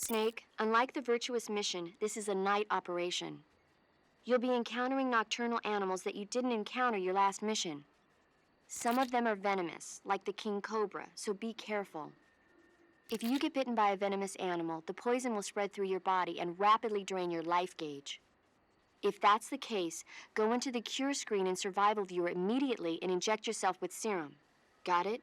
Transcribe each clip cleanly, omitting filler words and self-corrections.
Snake, unlike the Virtuous mission, this is a night operation. You'll be encountering nocturnal animals that you didn't encounter your last mission. Some of them are venomous, like the king cobra, so be careful. If you get bitten by a venomous animal, the poison will spread through your body and rapidly drain your life gauge. If that's the case, go into the cure screen and survival viewer immediately and inject yourself with serum. Got it?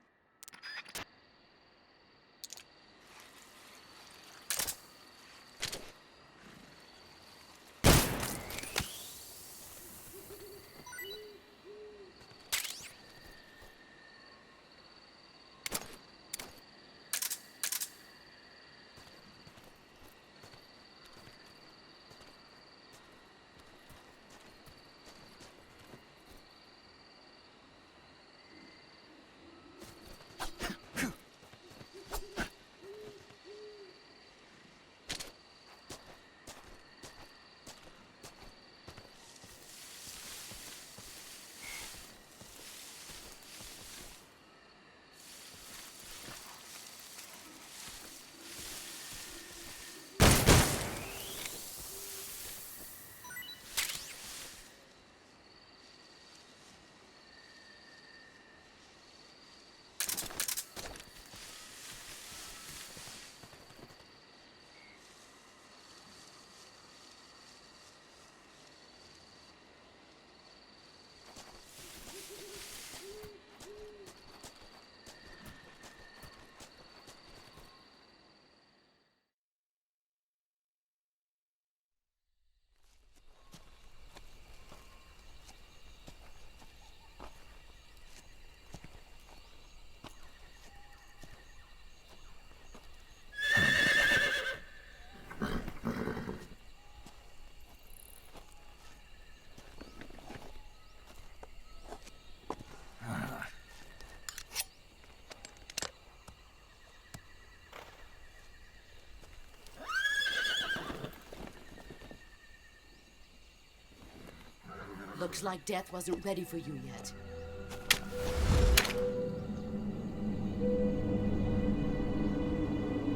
Looks like death wasn't ready for you yet.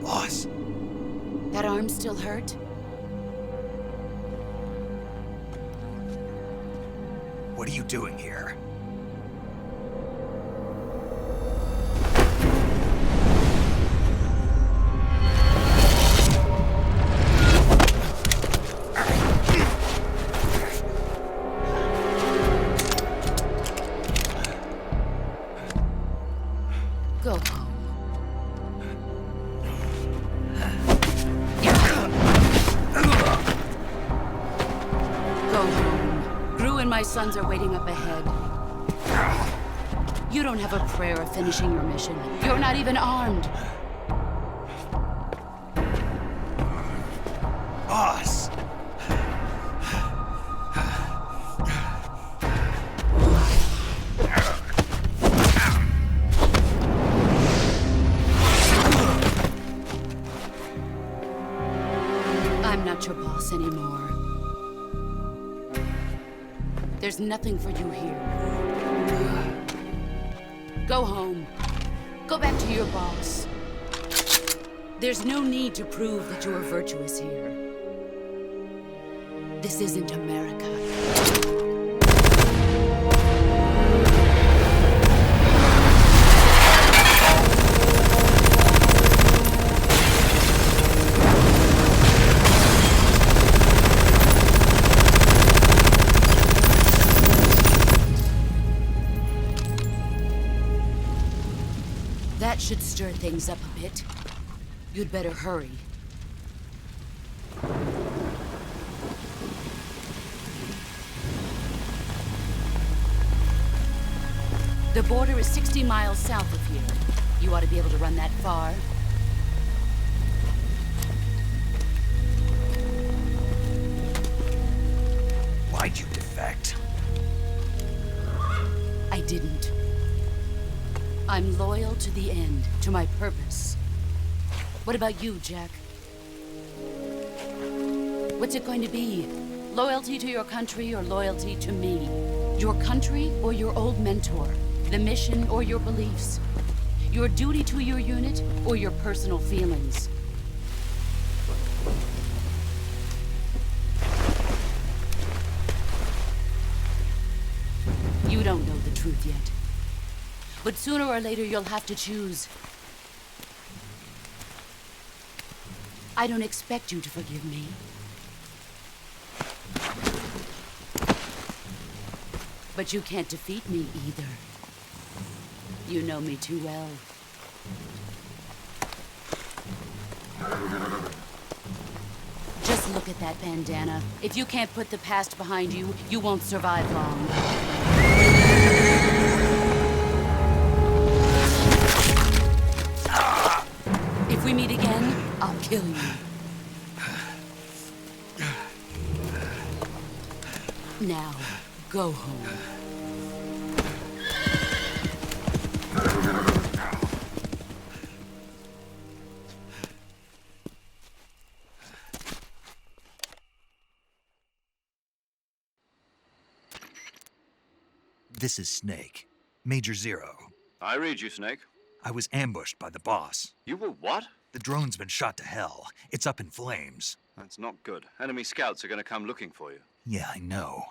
Boss. That arm still hurt? What are you doing here? Go home. Go home. Gru and my sons are waiting up ahead. You don't have a prayer of finishing your mission. You're not even armed. Boss! I'm not your boss anymore. There's nothing for you here. Go home. Go back to your boss. There's no need to prove that you are virtuous here. This isn't America. That should stir things up a bit. You'd better hurry. The border is 60 miles south of here. You ought to be able to run that far. Why'd you defect? I didn't. I'm loyal to the end, to my purpose. What about you, Jack? What's it going to be? Loyalty to your country or loyalty to me? Your country or your old mentor? The mission or your beliefs? Your duty to your unit or your personal feelings? truth yet. But sooner or later, you'll have to choose. I don't expect you to forgive me. But you can't defeat me either. You know me too well. Just look at that bandana. If you can't put the past behind you, you won't survive long. If we meet again, I'll kill you. Now, go home. This is Snake. Major Zero. I read you, Snake. I was ambushed by the boss. You were what? The drone's been shot to hell. It's up in flames. That's not good. Enemy scouts are going to come looking for you. Yeah, I know.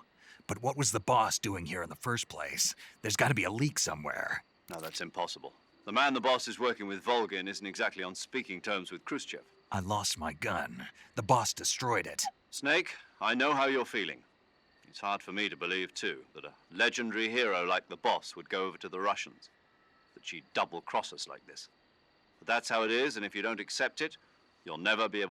But what was the boss doing here in the first place? There's got to be a leak somewhere. No, that's impossible. The man the boss is working with, Volgin, isn't exactly on speaking terms with Khrushchev. I lost my gun. The boss destroyed it. Snake, I know how you're feeling. It's hard for me to believe, too, that a legendary hero like the boss would go over to the Russians. That she'd double-cross us like this. But that's how it is, and if you don't accept it, you'll never be able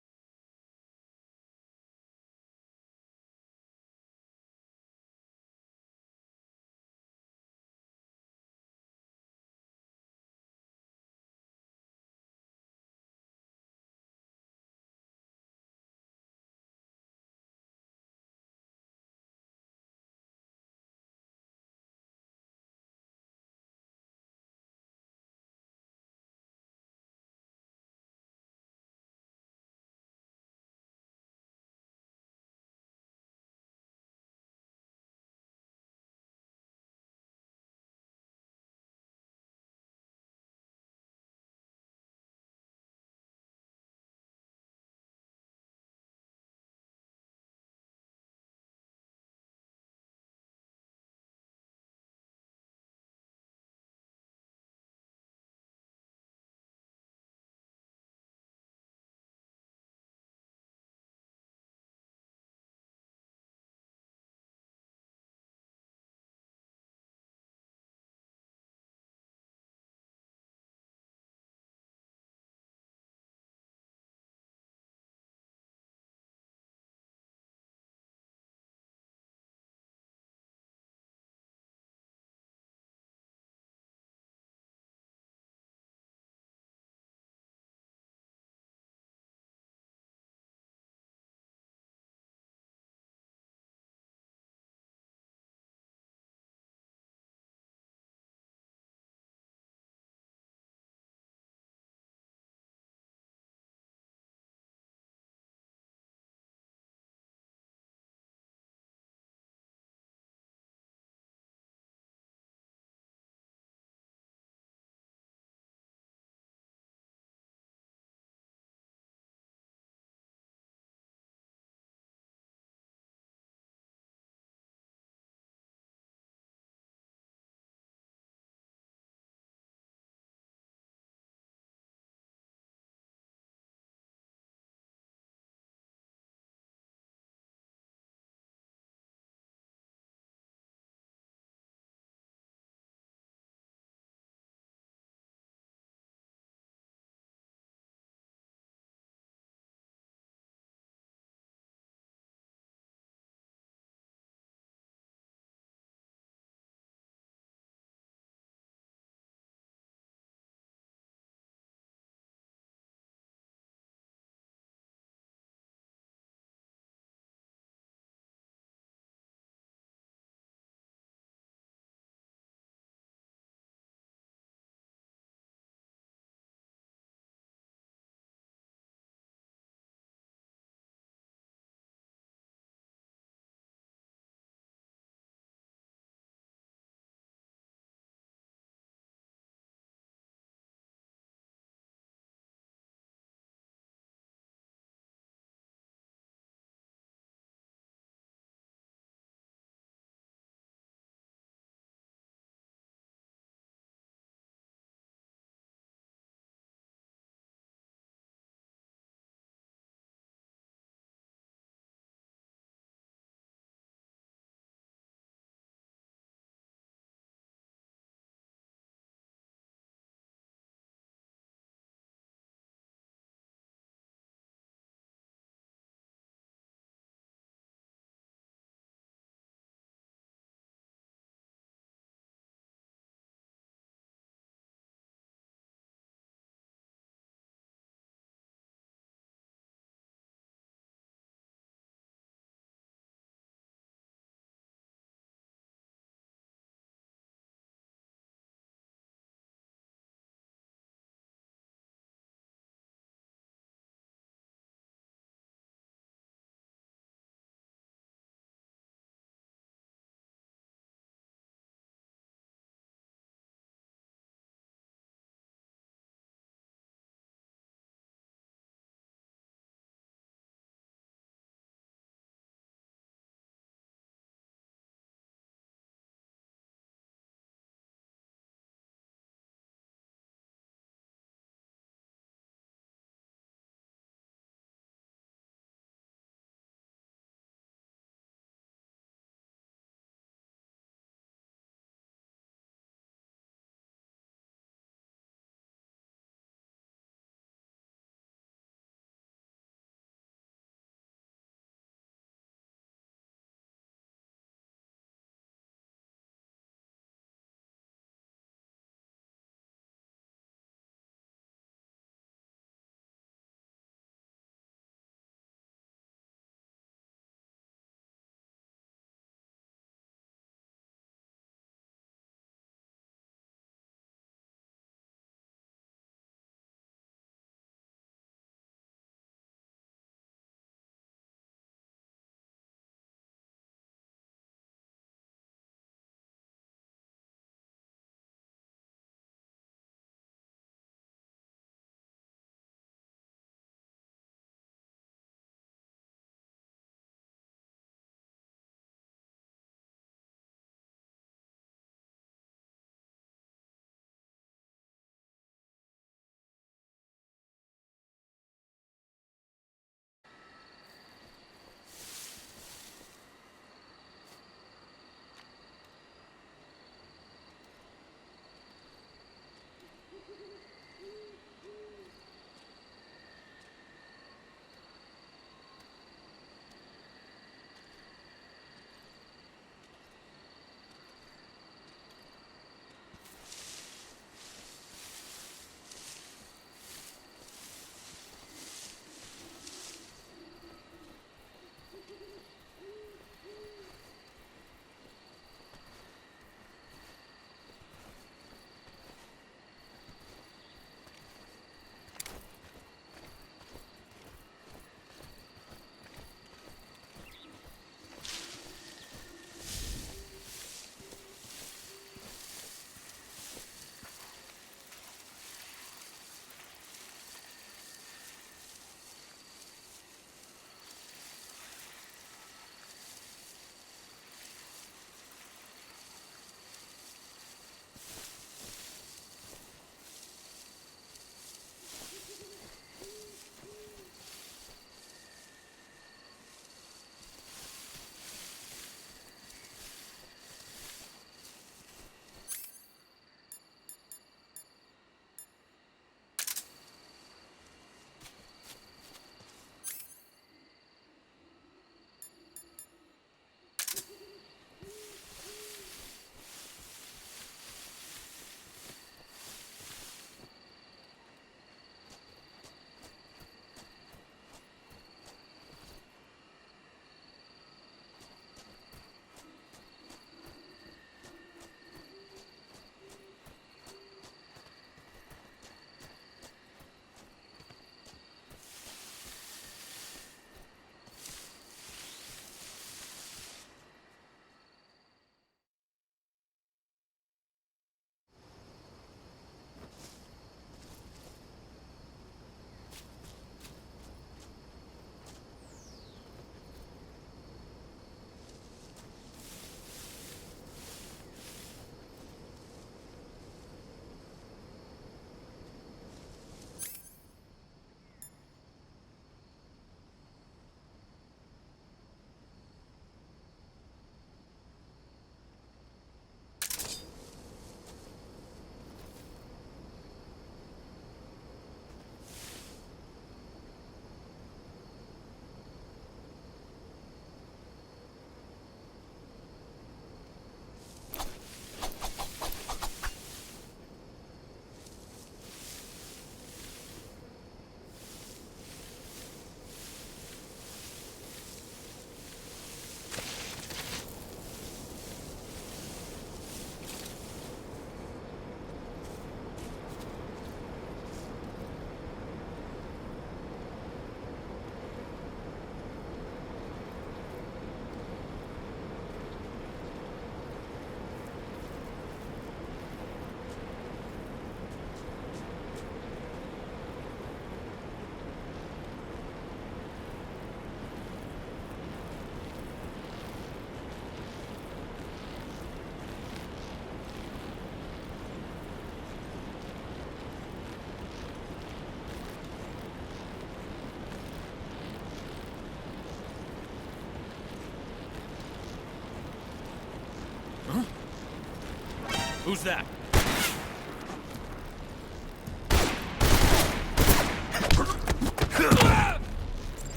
Who's that?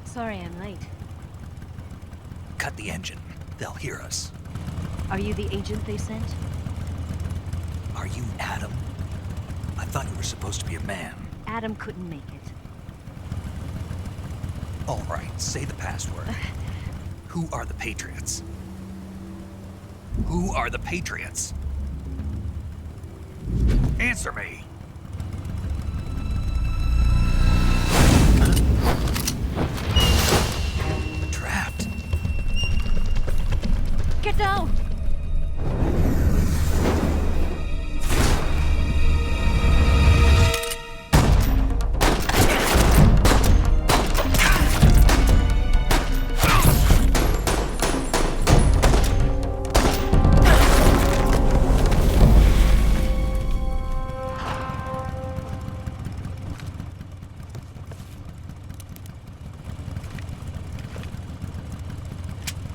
Sorry I'm late. Cut the engine. They'll hear us. Are you the agent they sent? Are you Adam? I thought you were supposed to be a man. Adam couldn't make it. All right, say the password. Who are the Patriots? Who are the Patriots? Answer me! Trapped. Get down!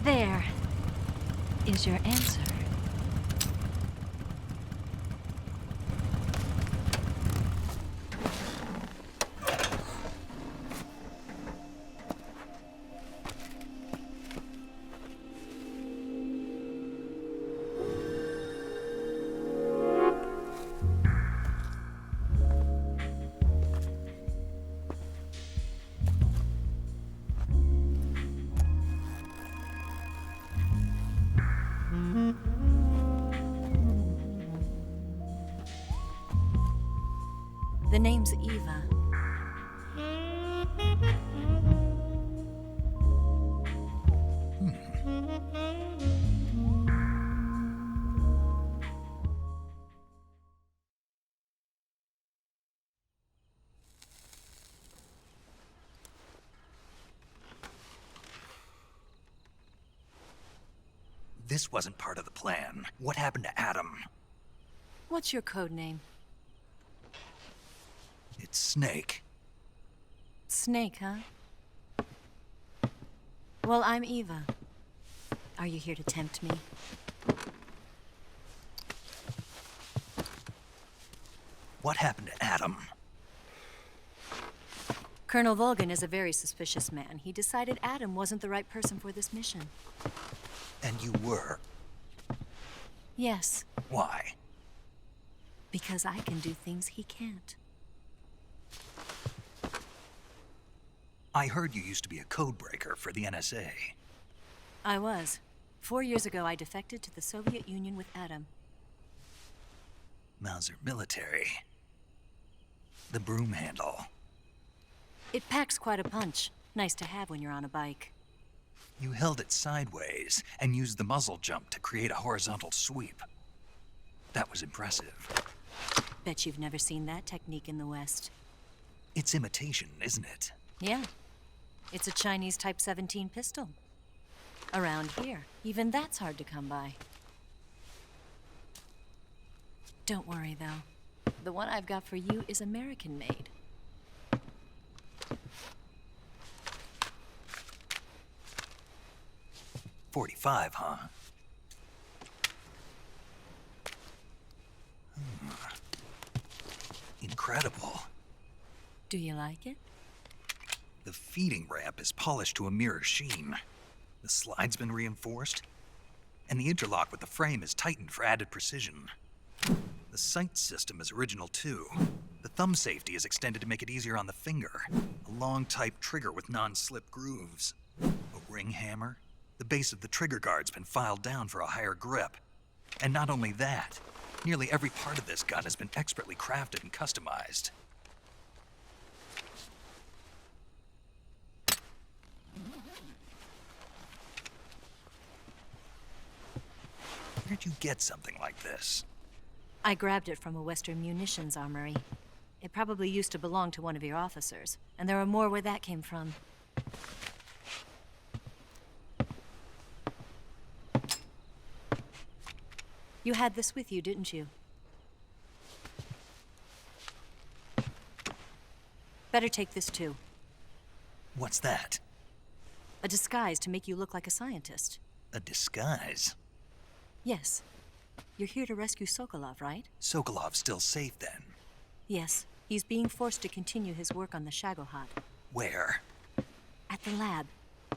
There is your answer. The name's Eva. This wasn't part of the plan. What happened to Adam? What's your code name? It's Snake. Snake, huh? Well, I'm Eva. Are you here to tempt me? What happened to Adam? Colonel Volgan is a very suspicious man. He decided Adam wasn't the right person for this mission. And you were. Yes, Why? because I can do things he can't. I heard you used to be a codebreaker for the NSA. I was. 4 years ago, I defected to the Soviet Union with Adam. Mauser military. The broom handle. It packs quite a punch. Nice to have when you're on a bike. You held it sideways and used the muzzle jump to create a horizontal sweep. That was impressive. Bet you've never seen that technique in the West. It's imitation, isn't it? Yeah. It's a Chinese Type 17 pistol. Around here, even that's hard to come by. Don't worry, though. The one I've got for you is American-made. .45, huh? Incredible. Do you like it? The feeding ramp is polished to a mirror sheen. The slide's been reinforced, and the interlock with the frame is tightened for added precision. The sight system is original too. The thumb safety is extended to make it easier on the finger. A long type trigger with non-slip grooves. A ring hammer. The base of the trigger guard's been filed down for a higher grip. And not only that, nearly every part of this gun has been expertly crafted and customized. Where'd you get something like this? I grabbed it from a Western munitions armory. It probably used to belong to one of your officers, and there are more where that came from. You had this with you, didn't you? Better take this too. What's that? A disguise to make you look like a scientist. A disguise? Yes. You're here to rescue Sokolov, right? Sokolov's still safe then. Yes. He's being forced to continue his work on the Shagohod. Where? At the lab.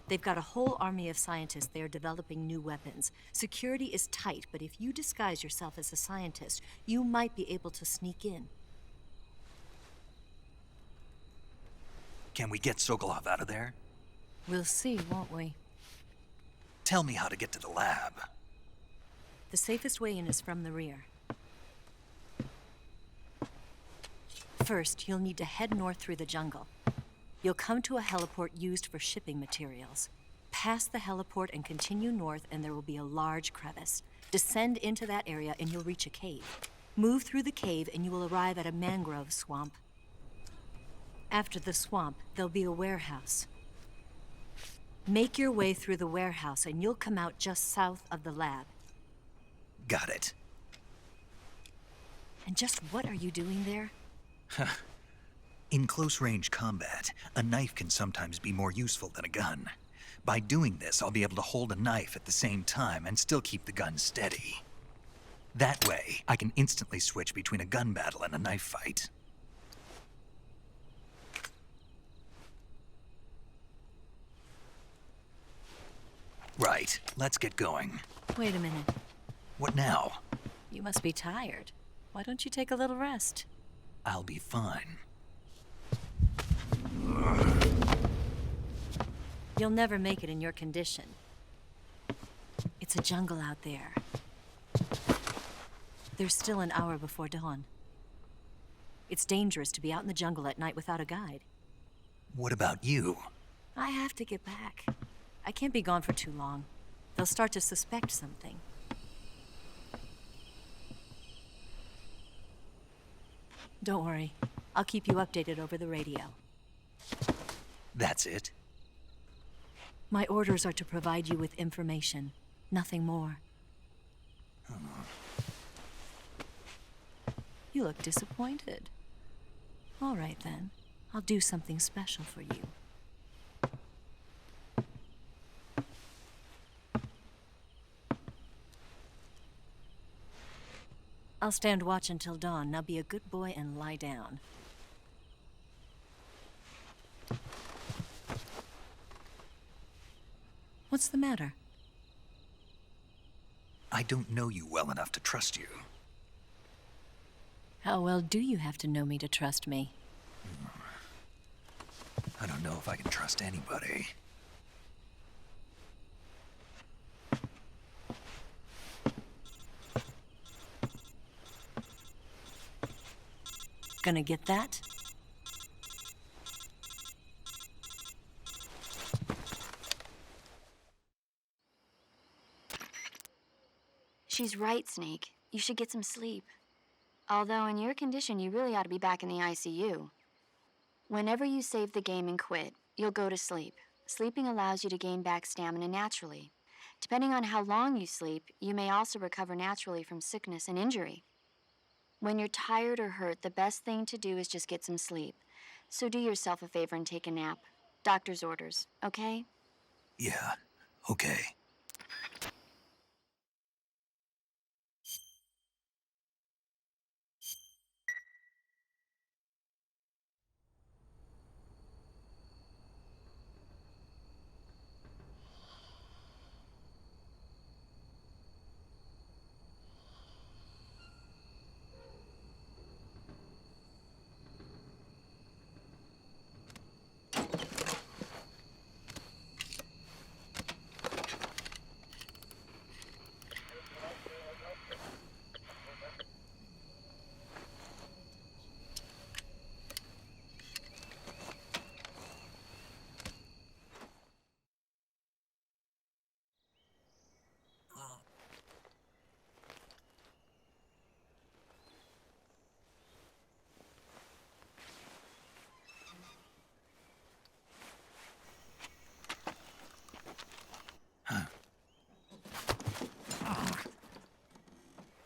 They've got a whole army of scientists there developing new weapons. Security is tight, but if you disguise yourself as a scientist, you might be able to sneak in. Can we get Sokolov out of there? We'll see, won't we? Tell me how to get to the lab. The safest way in is from the rear. First, you'll need to head north through the jungle. You'll come to a heliport used for shipping materials. Pass the heliport and continue north, and there will be a large crevice. Descend into that area, and you'll reach a cave. Move through the cave, and you will arrive at a mangrove swamp. After the swamp, there'll be a warehouse. Make your way through the warehouse, and you'll come out just south of the lab. Got it. And just what are you doing there? In close-range combat, a knife can sometimes be more useful than a gun. By doing this, I'll be able to hold a knife at the same time and still keep the gun steady. That way, I can instantly switch between a gun battle and a knife fight. Right, let's get going. Wait a minute. What now? You must be tired. Why don't you take a little rest? I'll be fine. You'll never make it in your condition. It's a jungle out there. There's still an hour before dawn. It's dangerous to be out in the jungle at night without a guide. What about you? I have to get back. I can't be gone for too long. They'll start to suspect something. Don't worry. I'll keep you updated over the radio. That's it? My orders are to provide you with information, nothing more. You look disappointed. All right, then. I'll do something special for you. I'll stand watch until dawn. Now be a good boy and lie down. What's the matter? I don't know you well enough to trust you. How well do you have to know me to trust me? I don't know if I can trust anybody. Gonna get that? She's right, Snake. You should get some sleep. Although in your condition, you really ought to be back in the ICU. Whenever you save the game and quit, you'll go to sleep. Sleeping allows you to gain back stamina naturally. Depending on how long you sleep, you may also recover naturally from sickness and injury. When you're tired or hurt, the best thing to do is just get some sleep. So do yourself a favor and take a nap. Doctor's orders, okay? Yeah, okay.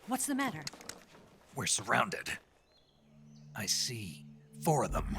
What's the matter? We're surrounded. I see 4 of them.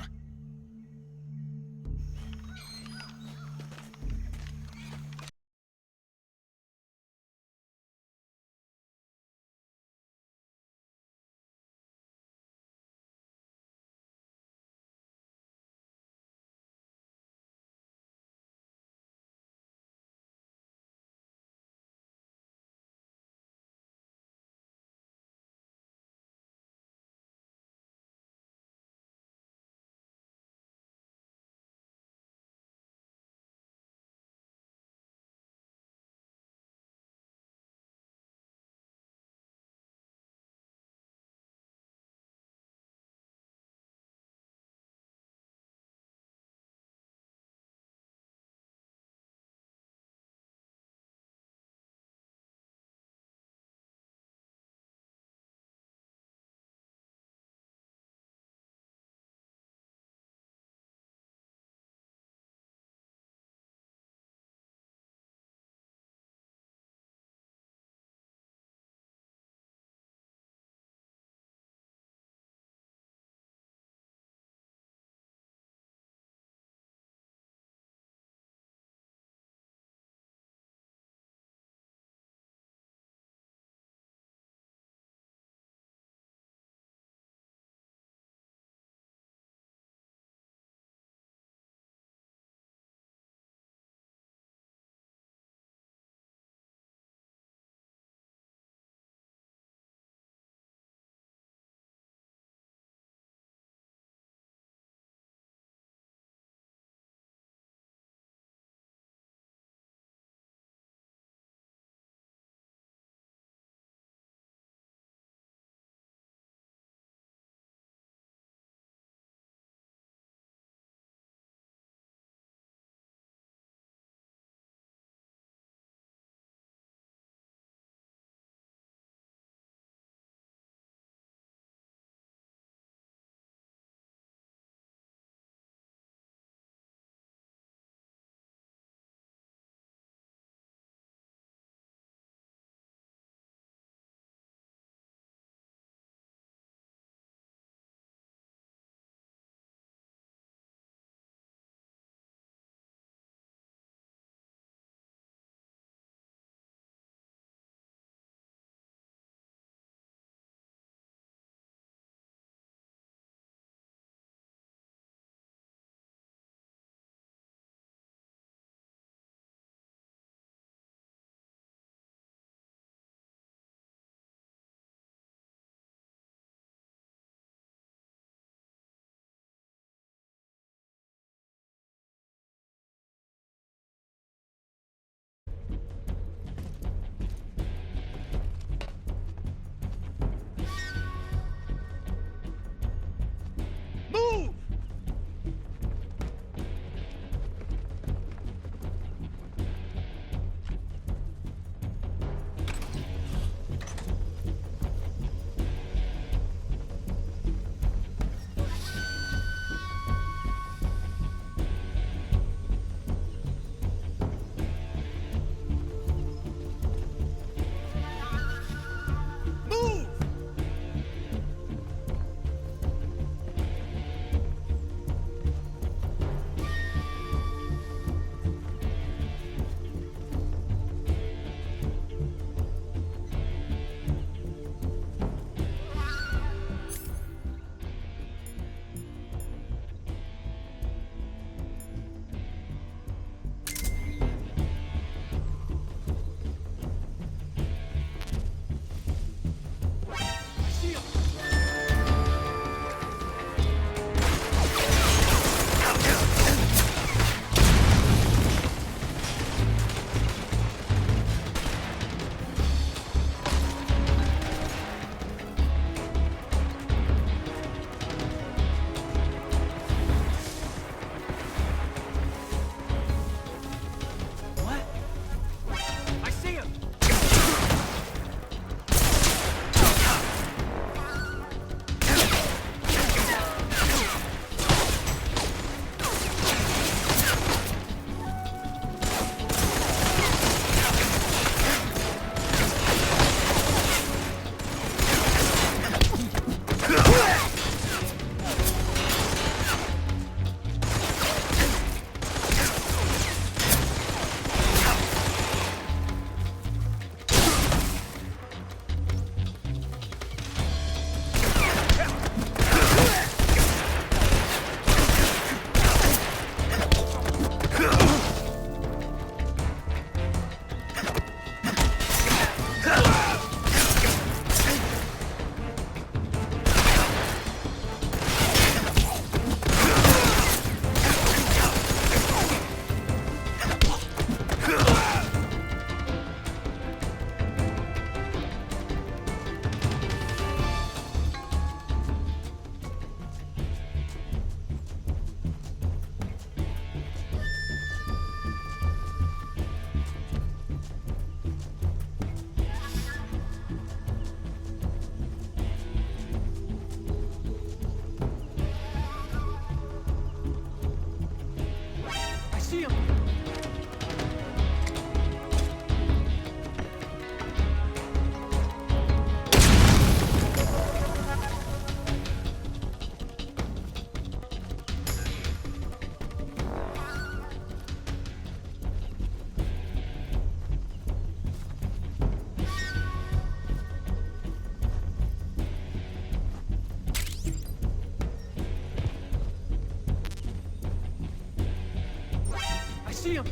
see him!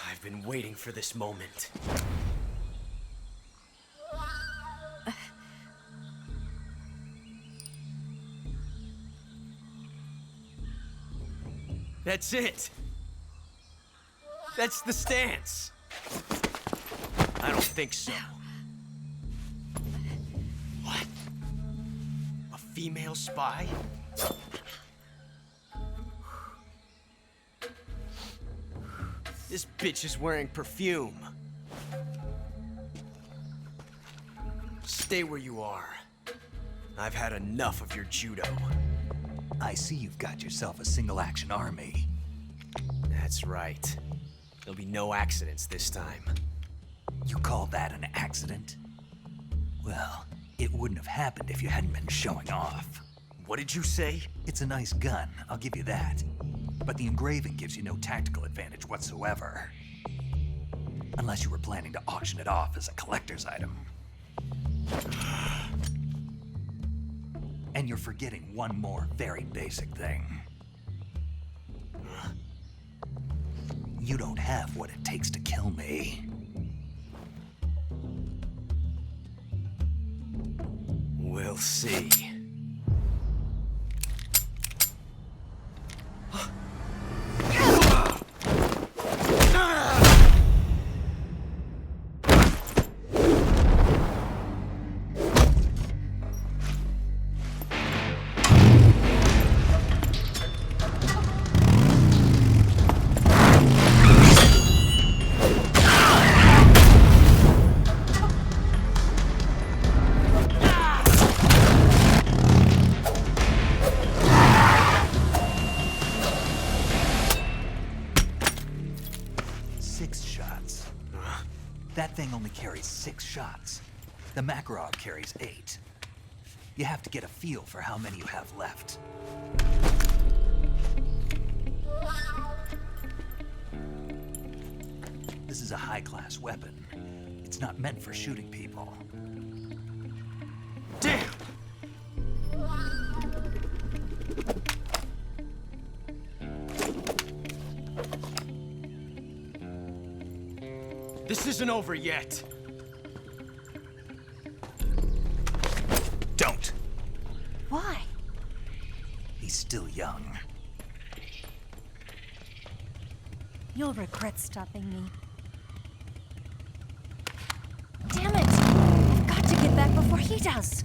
I've been waiting for this moment. That's it. That's the stance. I don't think so. What? A female spy? This bitch is wearing perfume. Stay where you are. I've had enough of your judo. I see you've got yourself a single-action army. That's right. There'll be no accidents this time. You call that an accident? Well, it wouldn't have happened if you hadn't been showing off. What did you say? It's a nice gun, I'll give you that. But the engraving gives you no tactical advantage whatsoever. Unless you were planning to auction it off as a collector's item. And you're forgetting one more very basic thing. You don't have what it takes to kill me. We'll see. That thing only carries 6 shots. The Makarov carries 8. You have to get a feel for how many you have left. This is a high-class weapon. It's not meant for shooting people. Damn! This isn't over yet. Don't. Why? He's still young. You'll regret stopping me. Damn it! I've got to get back before he does.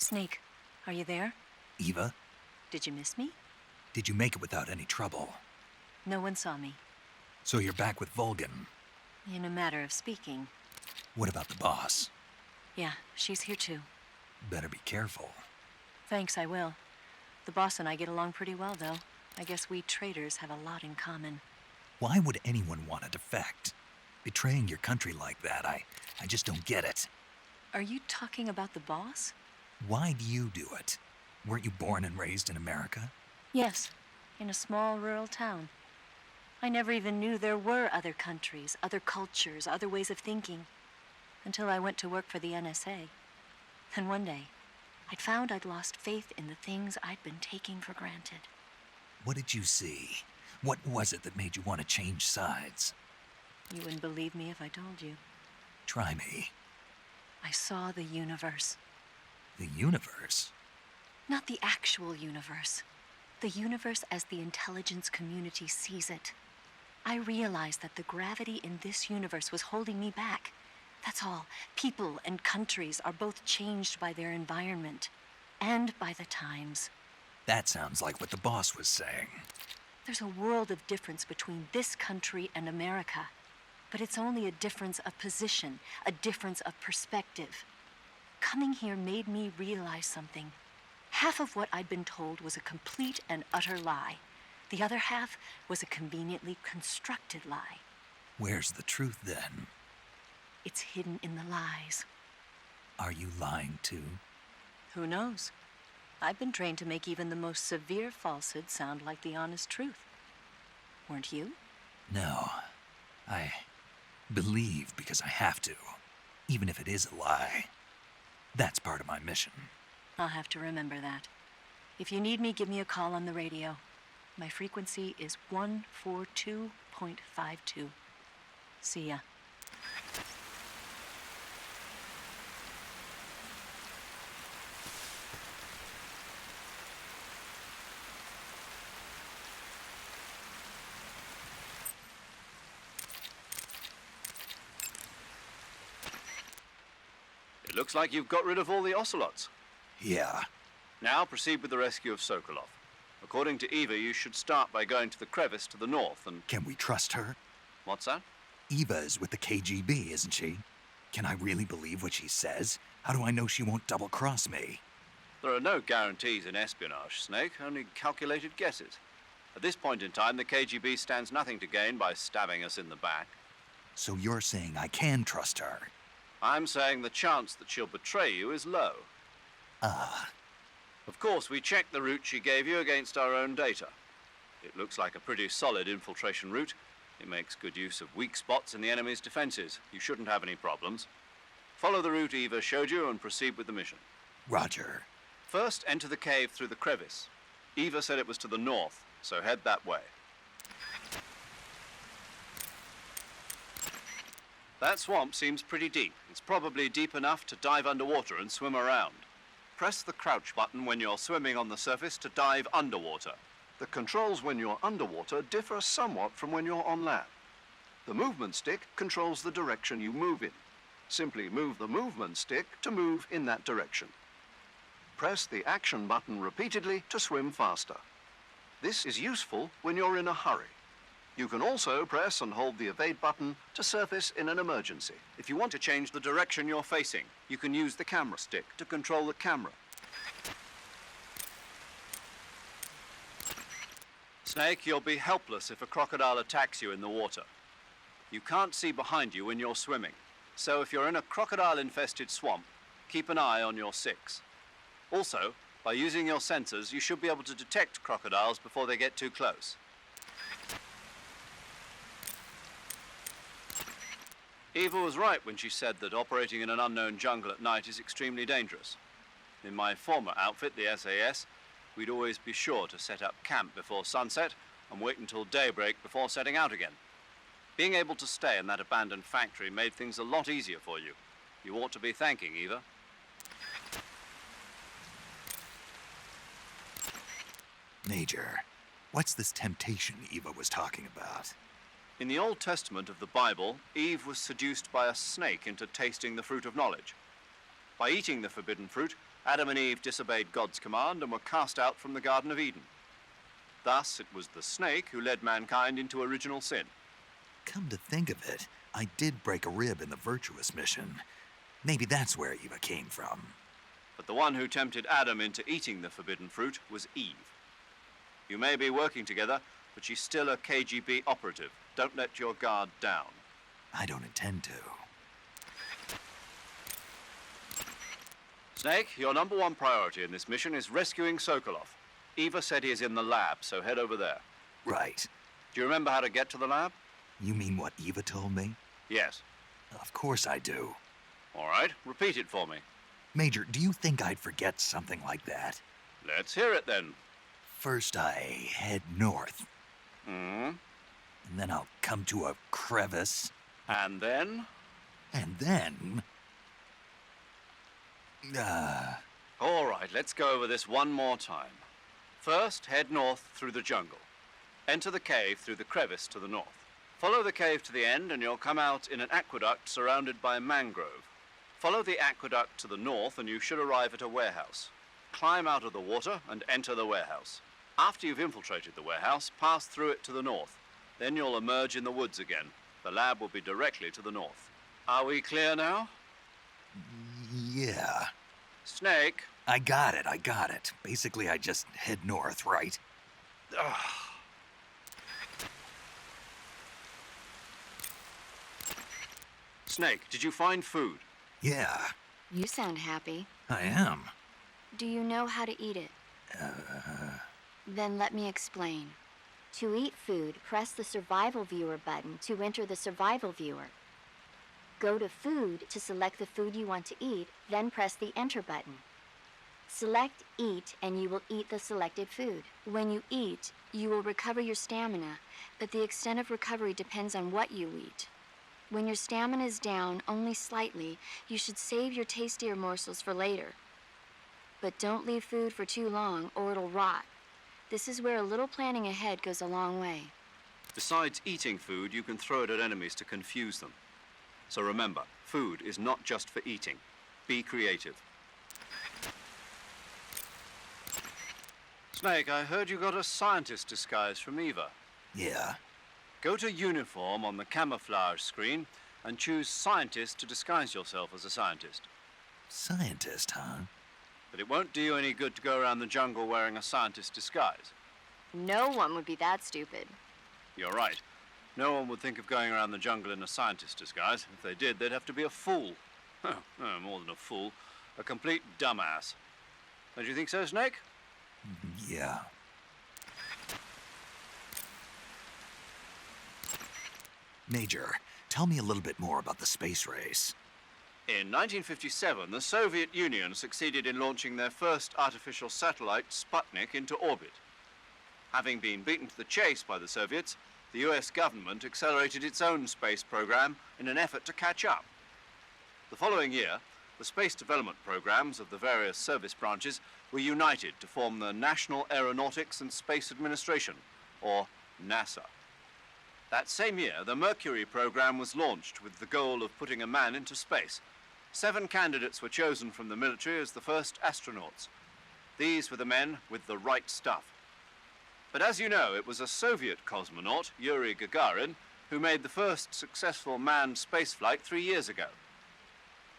Snake, are you there? Eva, Did you miss me? did you make it without any trouble? No one saw me. So you're back with Vulcan. In a matter of speaking. What about the boss? Yeah, she's here too. Better be careful. Thanks, I will. The boss and I get along pretty well, though. I guess we traitors have a lot in common. Why would anyone want to defect? Betraying your country like that, I just don't get it. Are you talking about the boss? Why do you do it? Weren't you born and raised in America? Yes, in a small rural town. I never even knew there were other countries, other cultures, other ways of thinking, until I went to work for the NSA. Then one day, I'd found I'd lost faith in the things I'd been taking for granted. What did you see? What was it that made you want to change sides? You wouldn't believe me if I told you. Try me. I saw the universe. The universe? Not the actual universe. The universe as the intelligence community sees it. I realized that the gravity in this universe was holding me back. That's all. People and countries are both changed by their environment and by the times. That sounds like what the boss was saying. There's a world of difference between this country and America. But it's only a difference of position, a difference of perspective. Coming here made me realize something. Half of what I'd been told was a complete and utter lie. The other half was a conveniently constructed lie. Where's the truth then? It's hidden in the lies. Are you lying too? Who knows? I've been trained to make even the most severe falsehood sound like the honest truth. Weren't you? No. I believe because I have to, even if it is a lie. That's part of my mission. I'll have to remember that. If you need me, give me a call on the radio. My frequency is 142.52. See ya. It looks like you've got rid of all the ocelots. Yeah. Now proceed with the rescue of Sokolov. According to Eva, you should start by going to the crevice to the north and... Can we trust her? What's that? Eva is with the KGB, isn't she? Can I really believe what she says? How do I know she won't double-cross me? There are no guarantees in espionage, Snake, only calculated guesses. At this point in time, the KGB stands nothing to gain by stabbing us in the back. So you're saying I can trust her? I'm saying the chance that she'll betray you is low. Of course, we checked the route she gave you against our own data. It looks like a pretty solid infiltration route. It makes good use of weak spots in the enemy's defenses. You shouldn't have any problems. Follow the route Eva showed you and proceed with the mission. Roger. First, enter the cave through the crevice. Eva said it was to the north, so head that way. That swamp seems pretty deep. It's probably deep enough to dive underwater and swim around. Press the crouch button when you're swimming on the surface to dive underwater. The controls when you're underwater differ somewhat from when you're on land. The movement stick controls the direction you move in. Simply move the movement stick to move in that direction. Press the action button repeatedly to swim faster. This is useful when you're in a hurry. You can also press and hold the evade button to surface in an emergency. If you want to change the direction you're facing, you can use the camera stick to control the camera. Snake, you'll be helpless if a crocodile attacks you in the water. You can't see behind you when you're swimming, so if you're in a crocodile-infested swamp, keep an eye on your six. Also, by using your sensors, you should be able to detect crocodiles before they get too close. Eva was right when she said that operating in an unknown jungle at night is extremely dangerous. In my former outfit, the SAS, we'd always be sure to set up camp before sunset and wait until daybreak before setting out again. Being able to stay in that abandoned factory made things a lot easier for you. You ought to be thanking Eva. Major, what's this temptation Eva was talking about? In the Old Testament of the Bible, Eve was seduced by a snake into tasting the fruit of knowledge. By eating the forbidden fruit, Adam and Eve disobeyed God's command and were cast out from the Garden of Eden. Thus, it was the snake who led mankind into original sin. Come to think of it, I did break a rib in the virtuous mission. Maybe that's where Eva came from. But the one who tempted Adam into eating the forbidden fruit was Eve. You may be working together, but she's still a KGB operative. Don't let your guard down. I don't intend to. Snake, your #1 priority in this mission is rescuing Sokolov. Eva said he is in the lab, so head over there. Right. Do you remember how to get to the lab? You mean what Eva told me? Yes. Of course I do. All right, repeat it for me. Major, do you think I'd forget something like that? Let's hear it then. First I head north, Hmm? and then I'll come to a crevice, And then? and then... All right, let's go over this one more time. First, head north through the jungle. Enter the cave through the crevice to the north. Follow the cave to the end and you'll come out in an aqueduct surrounded by mangrove. Follow the aqueduct to the north and you should arrive at a warehouse. Climb out of the water and enter the warehouse. After you've infiltrated the warehouse, pass through it to the north. Then you'll emerge in the woods again. The lab will be directly to the north. Are we clear now? Yeah. Snake. I got it. Basically, I just head north, right? Snake, did you find food? Yeah, You sound happy. I am. Do you know how to eat it? Then let me explain. To eat food, press the Survival Viewer button to enter the Survival Viewer. Go to Food to select the food you want to eat, then press the Enter button. Select Eat and you will eat the selected food. When you eat, you will recover your stamina, but the extent of recovery depends on what you eat. When your stamina is down only slightly, you should save your tastier morsels for later. But don't leave food for too long or it'll rot. This is where a little planning ahead goes a long way. Besides eating food, you can throw it at enemies to confuse them. So remember, food is not just for eating. Be creative. Snake, I heard you got a scientist disguise from Eva. Yeah. Go to Uniform on the camouflage screen and choose Scientist to disguise yourself as a scientist. Scientist, huh? But it won't do you any good to go around the jungle wearing a scientist disguise. No one would be that stupid. You're right. No one would think of going around the jungle in a scientist disguise. If they did, they'd have to be a fool. No, more than a fool. A complete dumbass. Don't you think so, Snake? Yeah. Major, tell me a little bit more about the space race. In 1957, the Soviet Union succeeded in launching their first artificial satellite, Sputnik, into orbit. Having been beaten to the chase by the Soviets, the US government accelerated its own space program in an effort to catch up. The following year, the space development programs of the various service branches were united to form the National Aeronautics and Space Administration, or NASA. That same year, the Mercury program was launched with the goal of putting a man into space. 7 candidates were chosen from the military as the first astronauts. These were the men with the right stuff. But as you know, it was a Soviet cosmonaut, Yuri Gagarin, who made the first successful manned spaceflight 3 years ago.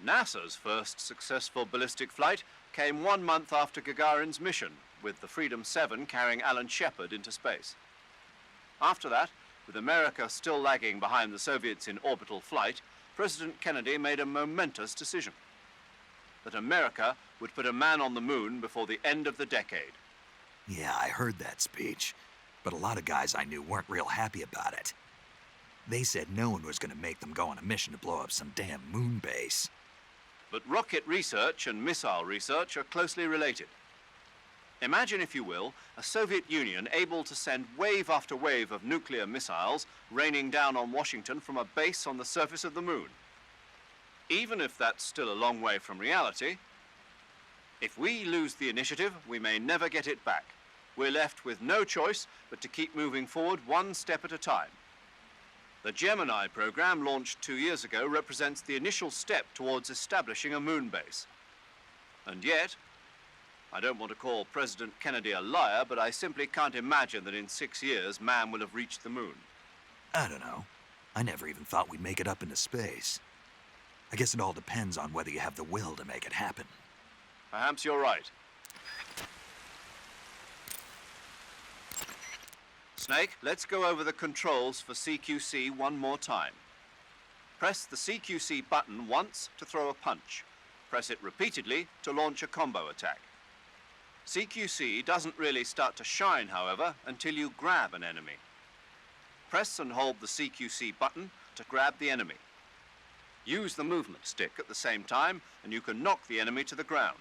NASA's first successful ballistic flight came 1 month after Gagarin's mission, with the Freedom 7 carrying Alan Shepard into space. After that, with America still lagging behind the Soviets in orbital flight, President Kennedy made a momentous decision: that America would put a man on the moon before the end of the decade. Yeah, I heard that speech, but a lot of guys I knew weren't real happy about it. They said no one was going to make them go on a mission to blow up some damn moon base. But rocket research and missile research are closely related. Imagine, if you will, a Soviet Union able to send wave after wave of nuclear missiles raining down on Washington from a base on the surface of the moon. Even if that's still a long way from reality, if we lose the initiative, we may never get it back. We're left with no choice but to keep moving forward 1 step at a time. The Gemini program, launched 2 years ago, represents the initial step towards establishing a moon base. And yet, I don't want to call President Kennedy a liar, but I simply can't imagine that in 6 years man will have reached the moon. I don't know. I never even thought we'd make it up into space. I guess it all depends on whether you have the will to make it happen. Perhaps you're right. Snake, let's go over the controls for CQC one more time. Press the CQC button once to throw a punch. Press it repeatedly to launch a combo attack. CQC doesn't really start to shine, however, until you grab an enemy. Press and hold the CQC button to grab the enemy. Use the movement stick at the same time, and you can knock the enemy to the ground.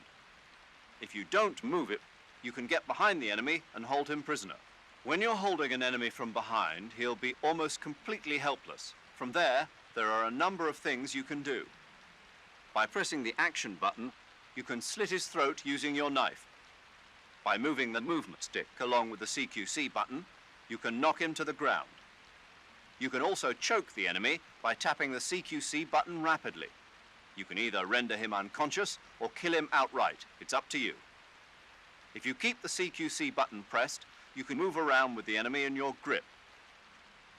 If you don't move it, you can get behind the enemy and hold him prisoner. When you're holding an enemy from behind, he'll be almost completely helpless. From there are a number of things you can do. By pressing the action button, you can slit his throat using your knife. By moving the movement stick along with the CQC button, you can knock him to the ground. You can also choke the enemy by tapping the CQC button rapidly. You can either render him unconscious or kill him outright. It's up to you. If you keep the CQC button pressed, you can move around with the enemy in your grip.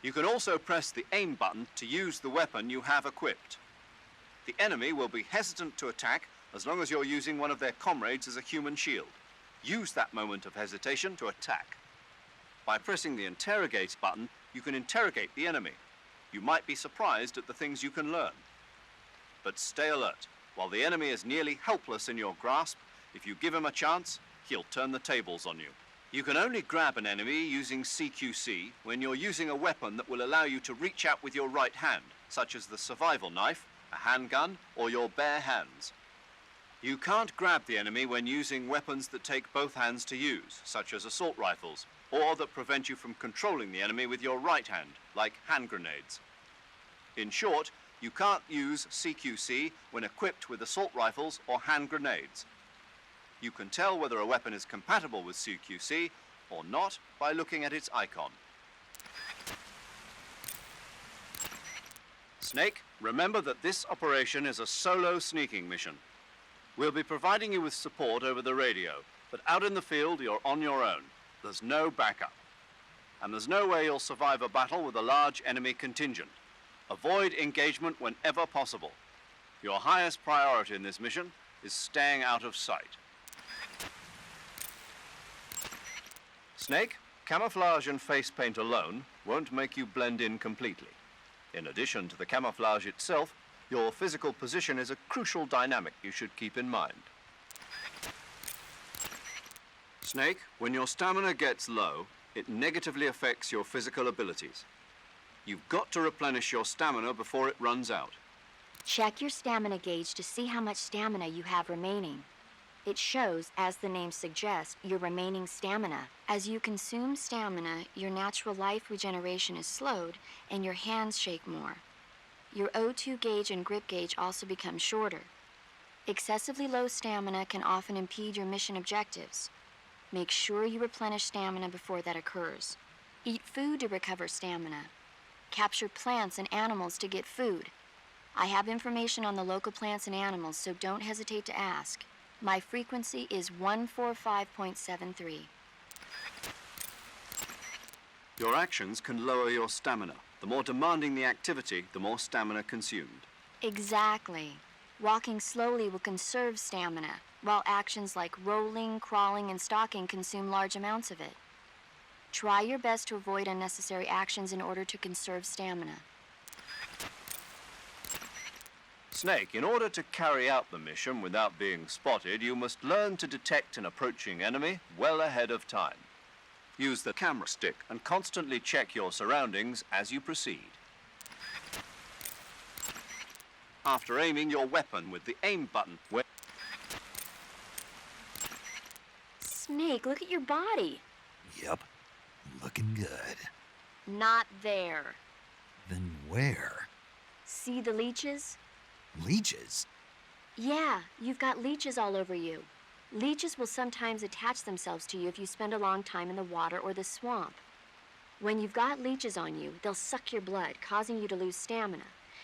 You can also press the aim button to use the weapon you have equipped. The enemy will be hesitant to attack as long as you're using one of their comrades as a human shield. Use that moment of hesitation to attack. By pressing the interrogate button, you can interrogate the enemy. You might be surprised at the things you can learn. But stay alert. While the enemy is nearly helpless in your grasp, if you give him a chance, he'll turn the tables on you. You can only grab an enemy using CQC when you're using a weapon that will allow you to reach out with your right hand, such as the survival knife, a handgun, or your bare hands. You can't grab the enemy when using weapons that take both hands to use, such as assault rifles, or that prevent you from controlling the enemy with your right hand, like hand grenades. In short, you can't use CQC when equipped with assault rifles or hand grenades. You can tell whether a weapon is compatible with CQC or not by looking at its icon. Snake, remember that this operation is a solo sneaking mission. We'll be providing you with support over the radio, but out in the field, you're on your own. There's no backup. And there's no way you'll survive a battle with a large enemy contingent. Avoid engagement whenever possible. Your highest priority in this mission is staying out of sight. Snake, camouflage and face paint alone won't make you blend in completely. In addition to the camouflage itself, your physical position is a crucial dynamic you should keep in mind. Snake, when your stamina gets low, it negatively affects your physical abilities. You've got to replenish your stamina before it runs out. Check your stamina gauge to see how much stamina you have remaining. It shows, as the name suggests, your remaining stamina. As you consume stamina, your natural life regeneration is slowed and your hands shake more. Your O2 gauge and grip gauge also become shorter. Excessively low stamina can often impede your mission objectives. Make sure you replenish stamina before that occurs. Eat food to recover stamina. Capture plants and animals to get food. I have information on the local plants and animals, so don't hesitate to ask. My frequency is 145.73. Your actions can lower your stamina. The more demanding the activity, the more stamina consumed. Exactly. Walking slowly will conserve stamina, while actions like rolling, crawling, and stalking consume large amounts of it. Try your best to avoid unnecessary actions in order to conserve stamina. Snake, in order to carry out the mission without being spotted, you must learn to detect an approaching enemy well ahead of time. Use the camera stick and constantly check your surroundings as you proceed. After aiming your weapon with the aim button, Snake, look at your body. Yep, looking good. Not there. Then where? See the leeches? Leeches? Yeah, you've got leeches all over you. Leeches will sometimes attach themselves to you if you spend a long time in the water or the swamp. When you've got leeches on you, they'll suck your blood, causing you to lose stamina.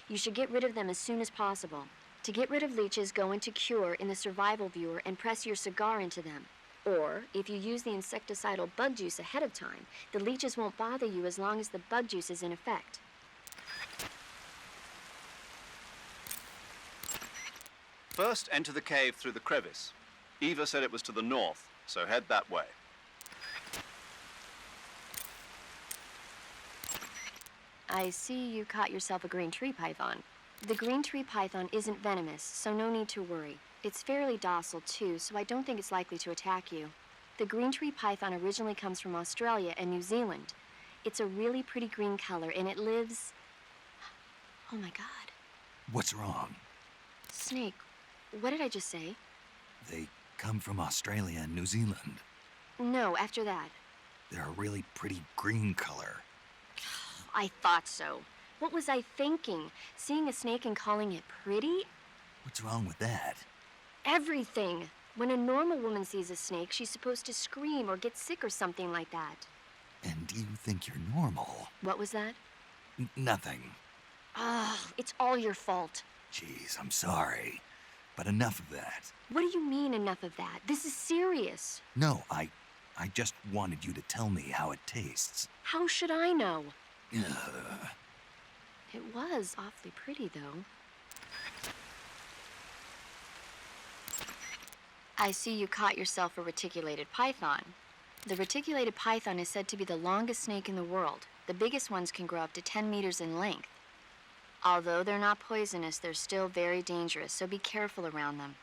You should get rid of them as soon as possible. To get rid of leeches, go into Cure in the survival viewer and press your cigar into them. Or, if you use the insecticidal bug juice ahead of time, the leeches won't bother you as long as the bug juice is in effect. First, enter the cave through the crevice. Eva said it was to the north, so head that way. I see you caught yourself a green tree python. The green tree python isn't venomous, so no need to worry. It's fairly docile, too, so I don't think it's likely to attack you. The green tree python originally comes from Australia and New Zealand. It's a really pretty green color, and it lives... Oh, my God. What's wrong? Snake, what did I just say? They come from Australia and New Zealand. No, after that. They're a really pretty green color. I thought so. What was I thinking? Seeing a snake and calling it pretty? What's wrong with that? Everything. When a normal woman sees a snake, she's supposed to scream or get sick or something like that. And you think you're normal? What was that? Nothing. It's all your fault. Jeez, I'm sorry. But enough of that. What do you mean, enough of that? This is serious. No, I just wanted you to tell me how it tastes. How should I know? Ugh. It was awfully pretty, though. I see you caught yourself a reticulated python. The reticulated python is said to be the longest snake in the world. The biggest ones can grow up to 10 meters in length. Although they're not poisonous, they're still very dangerous, so be careful around them.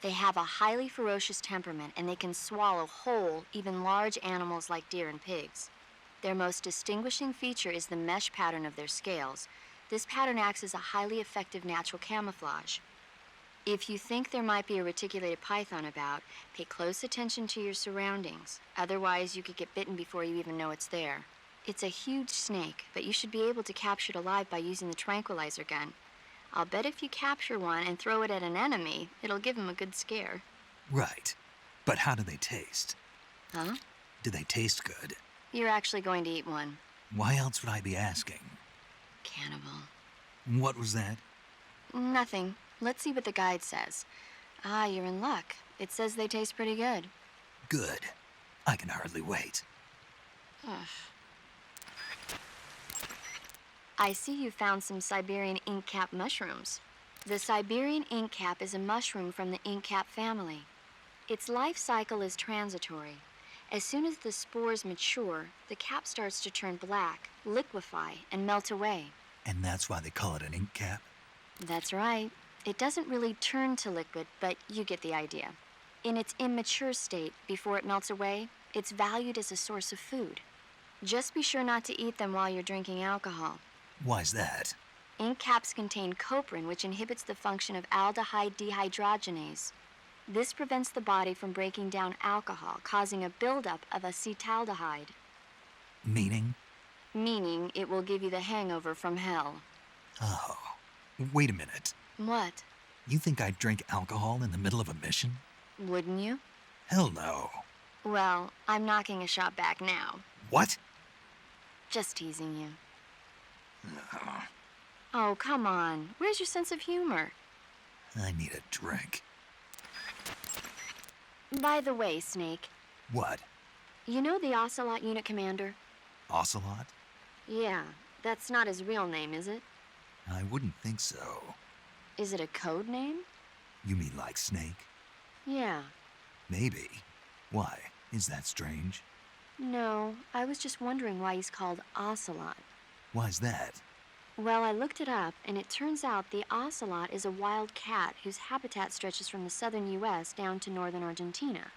They have a highly ferocious temperament, and they can swallow whole, even large animals like deer and pigs. Their most distinguishing feature is the mesh pattern of their scales. This pattern acts as a highly effective natural camouflage. If you think there might be a reticulated python about, pay close attention to your surroundings. Otherwise, you could get bitten before you even know it's there. It's a huge snake, but you should be able to capture it alive by using the tranquilizer gun. I'll bet if you capture one and throw it at an enemy, it'll give him a good scare. Right. But how do they taste? Huh? Do they taste good? You're actually going to eat one. Why else would I be asking? Cannibal. What was that? Nothing. Let's see what the guide says. Ah, you're in luck. It says they taste pretty good. Good. I can hardly wait. Ugh. I see you found some Siberian inkcap mushrooms. The Siberian inkcap is a mushroom from the inkcap family. Its life cycle is transitory. As soon as the spores mature, the cap starts to turn black, liquefy, and melt away. And that's why they call it an ink cap? That's right. It doesn't really turn to liquid, but you get the idea. In its immature state, before it melts away, it's valued as a source of food. Just be sure not to eat them while you're drinking alcohol. Why's that? Ink caps contain coprin, which inhibits the function of aldehyde dehydrogenase. This prevents the body from breaking down alcohol, causing a buildup of acetaldehyde. Meaning? Meaning it will give you the hangover from hell. Oh. Wait a minute. What? You think I'd drink alcohol in the middle of a mission? Wouldn't you? Hell no. Well, I'm knocking a shot back now. What? Just teasing you. Oh, come on. Where's your sense of humor? I need a drink. By the way, Snake, What? you know the Ocelot unit commander? Ocelot? Yeah, that's not his real name, is it? I wouldn't think so. Is it a code name? You mean like Snake? Yeah. Maybe. Why? Is that strange? No, I was just wondering why he's called Ocelot. Why's that? Well, I looked it up, and it turns out the ocelot is a wild cat whose habitat stretches from the southern U.S. down to northern Argentina.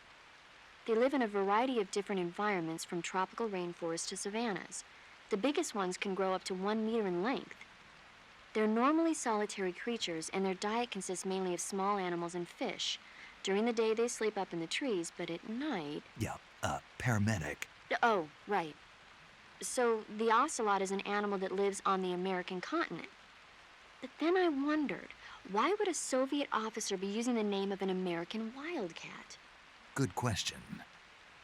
They live in a variety of different environments, from tropical rainforests to savannas. The biggest ones can grow up to 1 meter in length. They're normally solitary creatures, and their diet consists mainly of small animals and fish. During the day, they sleep up in the trees, but at night... Yeah, paramedic. Oh, right. So the ocelot is an animal that lives on the American continent. But then I wondered, why would a Soviet officer be using the name of an American wildcat? Good question.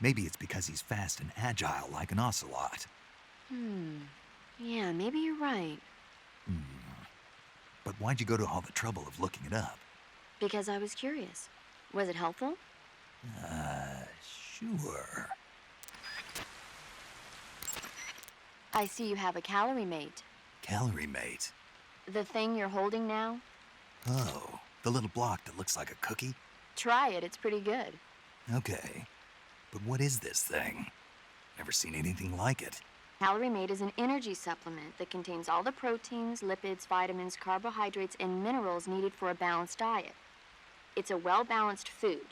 Maybe it's because he's fast and agile like an ocelot. Yeah, maybe you're right. But why'd you go to all the trouble of looking it up? Because I was curious. Was it helpful? Sure. I see you have a calorie mate. Calorie mate. The thing you're holding now? Oh, the little block that looks like a cookie? Try it, it's pretty good. Okay. But what is this thing? Never seen anything like it. Calorie Mate is an energy supplement that contains all the proteins, lipids, vitamins, carbohydrates, and minerals needed for a balanced diet. It's a well-balanced food.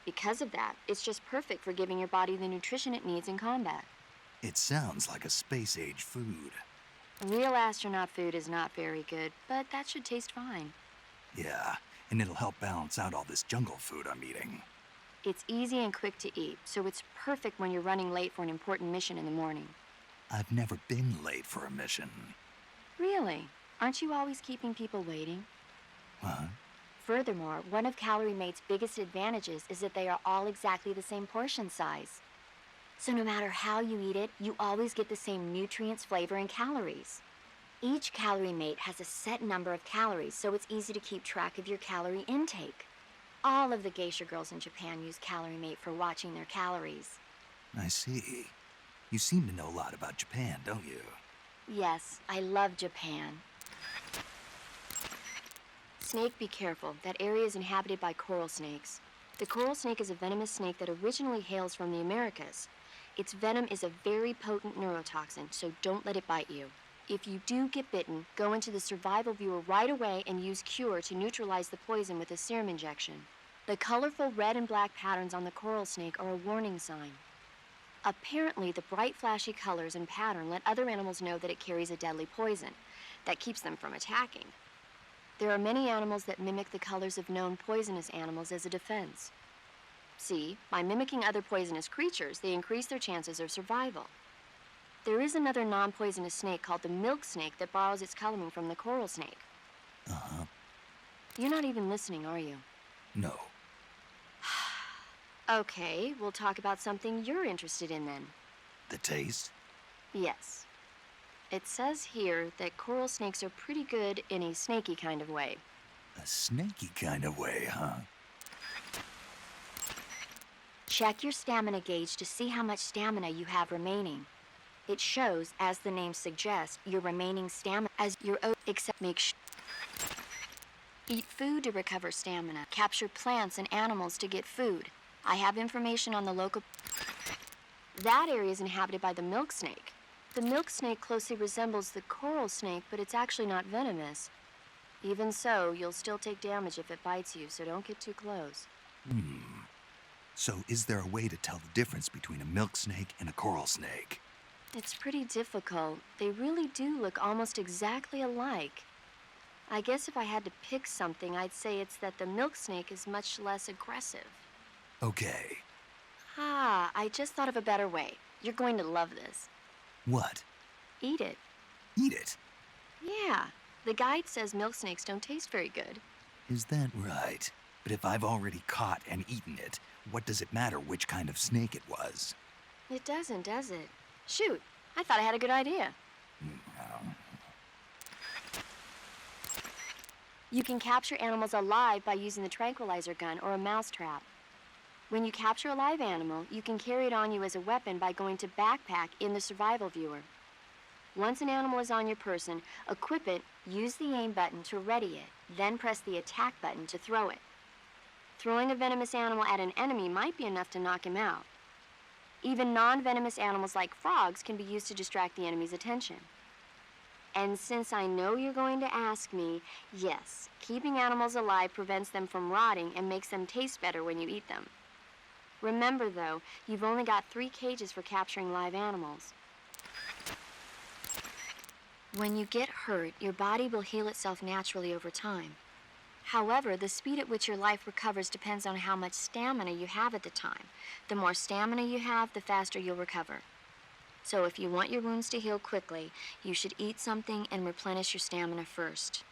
Because of that, it's just perfect for giving your body the nutrition it needs in combat. It sounds like a space-age food. Real astronaut food is not very good, but that should taste fine. Yeah, and it'll help balance out all this jungle food I'm eating. It's easy and quick to eat, so it's perfect when you're running late for an important mission in the morning. I've never been late for a mission. Really? Aren't you always keeping people waiting? Huh? Furthermore, one of Calorie Mate's biggest advantages is that they are all exactly the same portion size. So no matter how you eat it, you always get the same nutrients, flavor, and calories. Each Calorie Mate has a set number of calories, so it's easy to keep track of your calorie intake. All of the geisha girls in Japan use Calorie Mate for watching their calories. I see. You seem to know a lot about Japan, don't you? Yes, I love Japan. Snake, be careful. That area is inhabited by coral snakes. The coral snake is a venomous snake that originally hails from the Americas. Its venom is a very potent neurotoxin, so don't let it bite you. If you do get bitten, go into the survival viewer right away and use Cure to neutralize the poison with a serum injection. The colorful red and black patterns on the coral snake are a warning sign. Apparently, the bright flashy colors and pattern let other animals know that it carries a deadly poison that keeps them from attacking. There are many animals that mimic the colors of known poisonous animals as a defense. See, by mimicking other poisonous creatures, they increase their chances of survival. There is another non-poisonous snake called the milk snake that borrows its coloring from the coral snake. Uh-huh. You're not even listening, are you? No. Okay, we'll talk about something you're interested in then. The taste? Yes. It says here that coral snakes are pretty good in a snaky kind of way. A snaky kind of way, huh? Check your stamina gauge to see how much stamina you have remaining. It shows, as the name suggests, your remaining stamina as your except eat food to recover stamina. Capture plants and animals to get food. I have information on the local... That area is inhabited by the milk snake. The milk snake closely resembles the coral snake, but it's actually not venomous. Even so, you'll still take damage if it bites you, so don't get too close. So is there a way to tell the difference between a milk snake and a coral snake? It's pretty difficult. They really do look almost exactly alike. I guess if I had to pick something, I'd say it's that the milk snake is much less aggressive. Okay. Ah, I just thought of a better way. You're going to love this. What? Eat it. Eat it? Yeah. The guide says milk snakes don't taste very good. Is that right? But if I've already caught and eaten it, what does it matter which kind of snake it was? It doesn't, does it? Shoot, I thought I had a good idea. You can capture animals alive by using the tranquilizer gun or a mousetrap. When you capture a live animal, you can carry it on you as a weapon by going to Backpack in the survival viewer. Once an animal is on your person, equip it, use the aim button to ready it, then press the attack button to throw it. Throwing a venomous animal at an enemy might be enough to knock him out. Even non-venomous animals like frogs can be used to distract the enemy's attention. And since I know you're going to ask me, yes, keeping animals alive prevents them from rotting and makes them taste better when you eat them. Remember, though, you've only got 3 cages for capturing live animals. When you get hurt, your body will heal itself naturally over time. However, the speed at which your life recovers depends on how much stamina you have at the time. The more stamina you have, the faster you'll recover. So if you want your wounds to heal quickly, you should eat something and replenish your stamina first.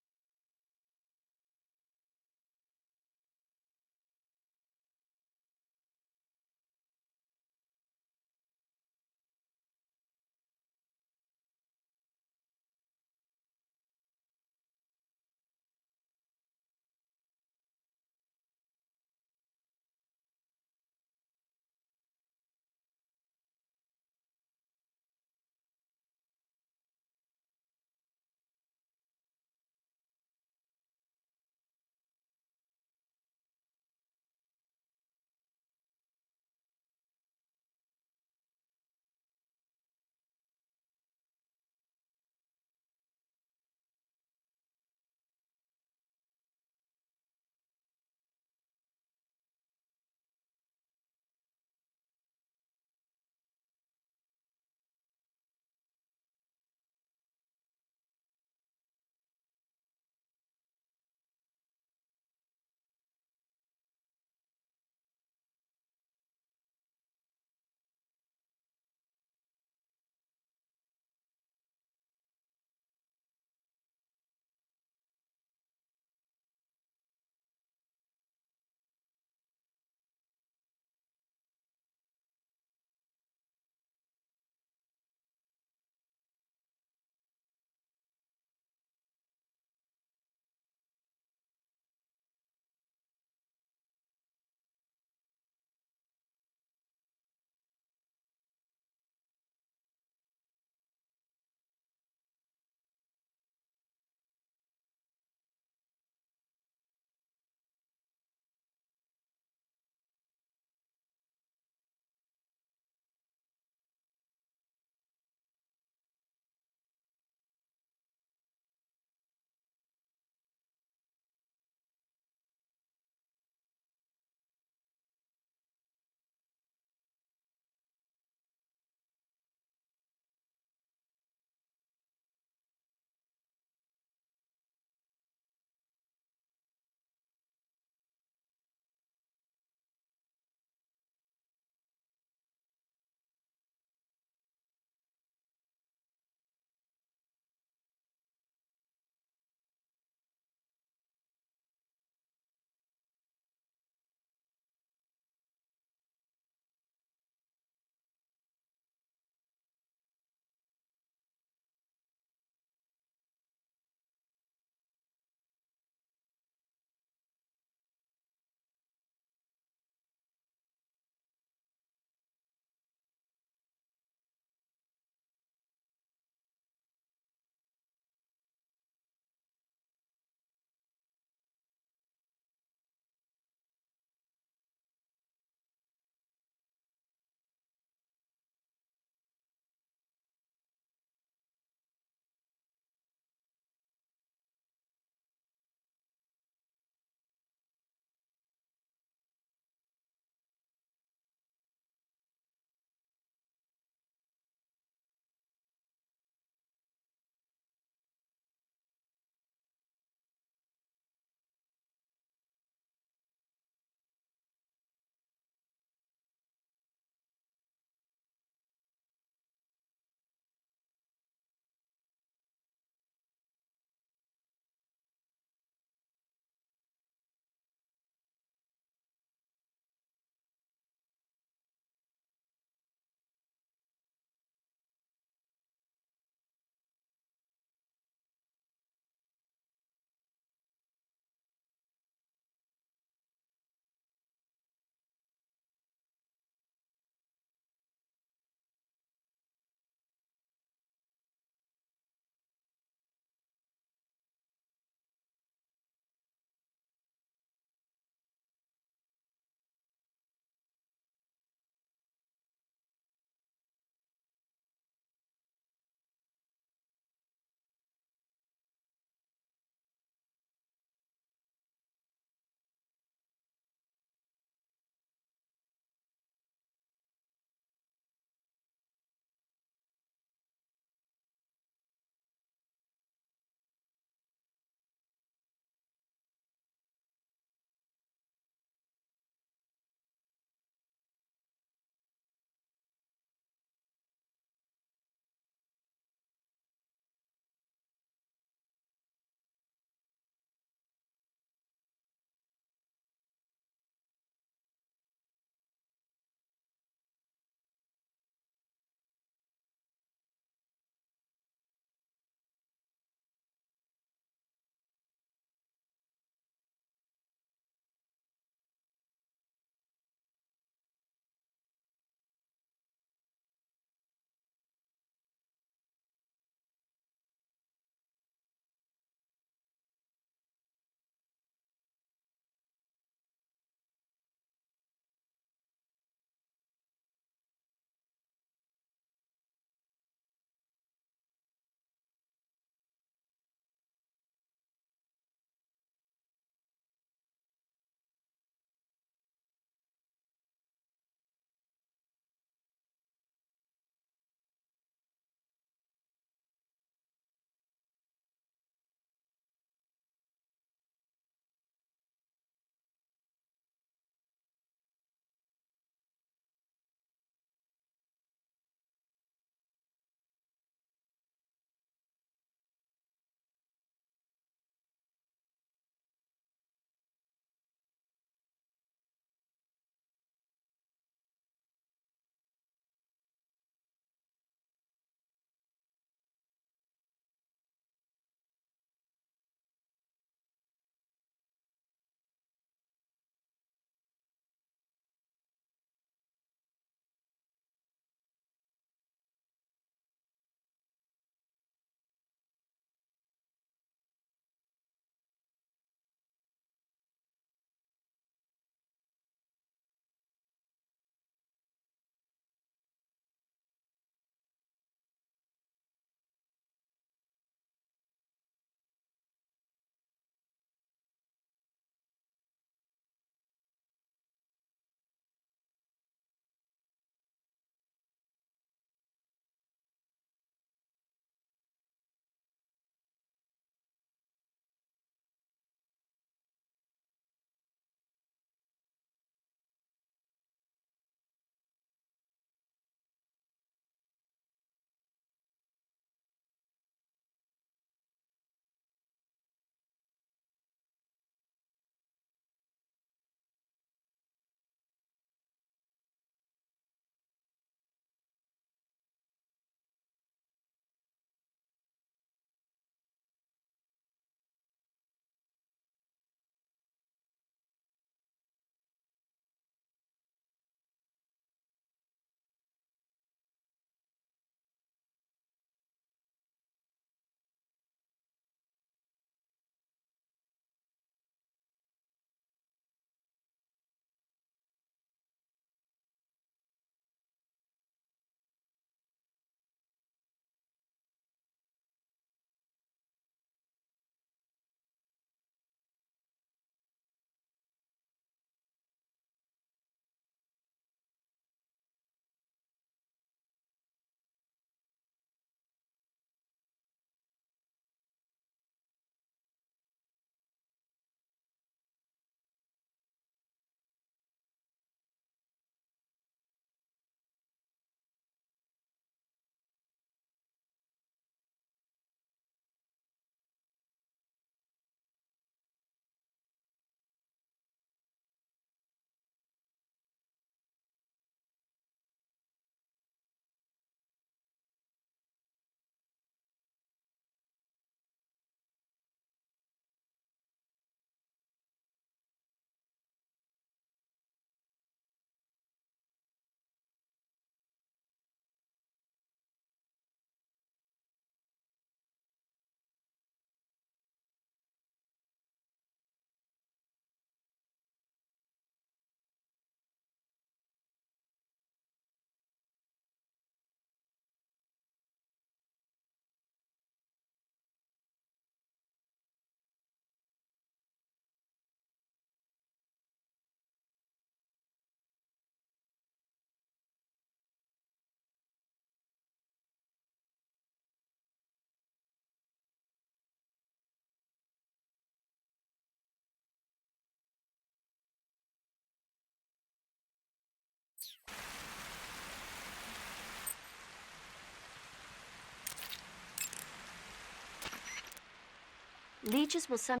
Leeches will sometimes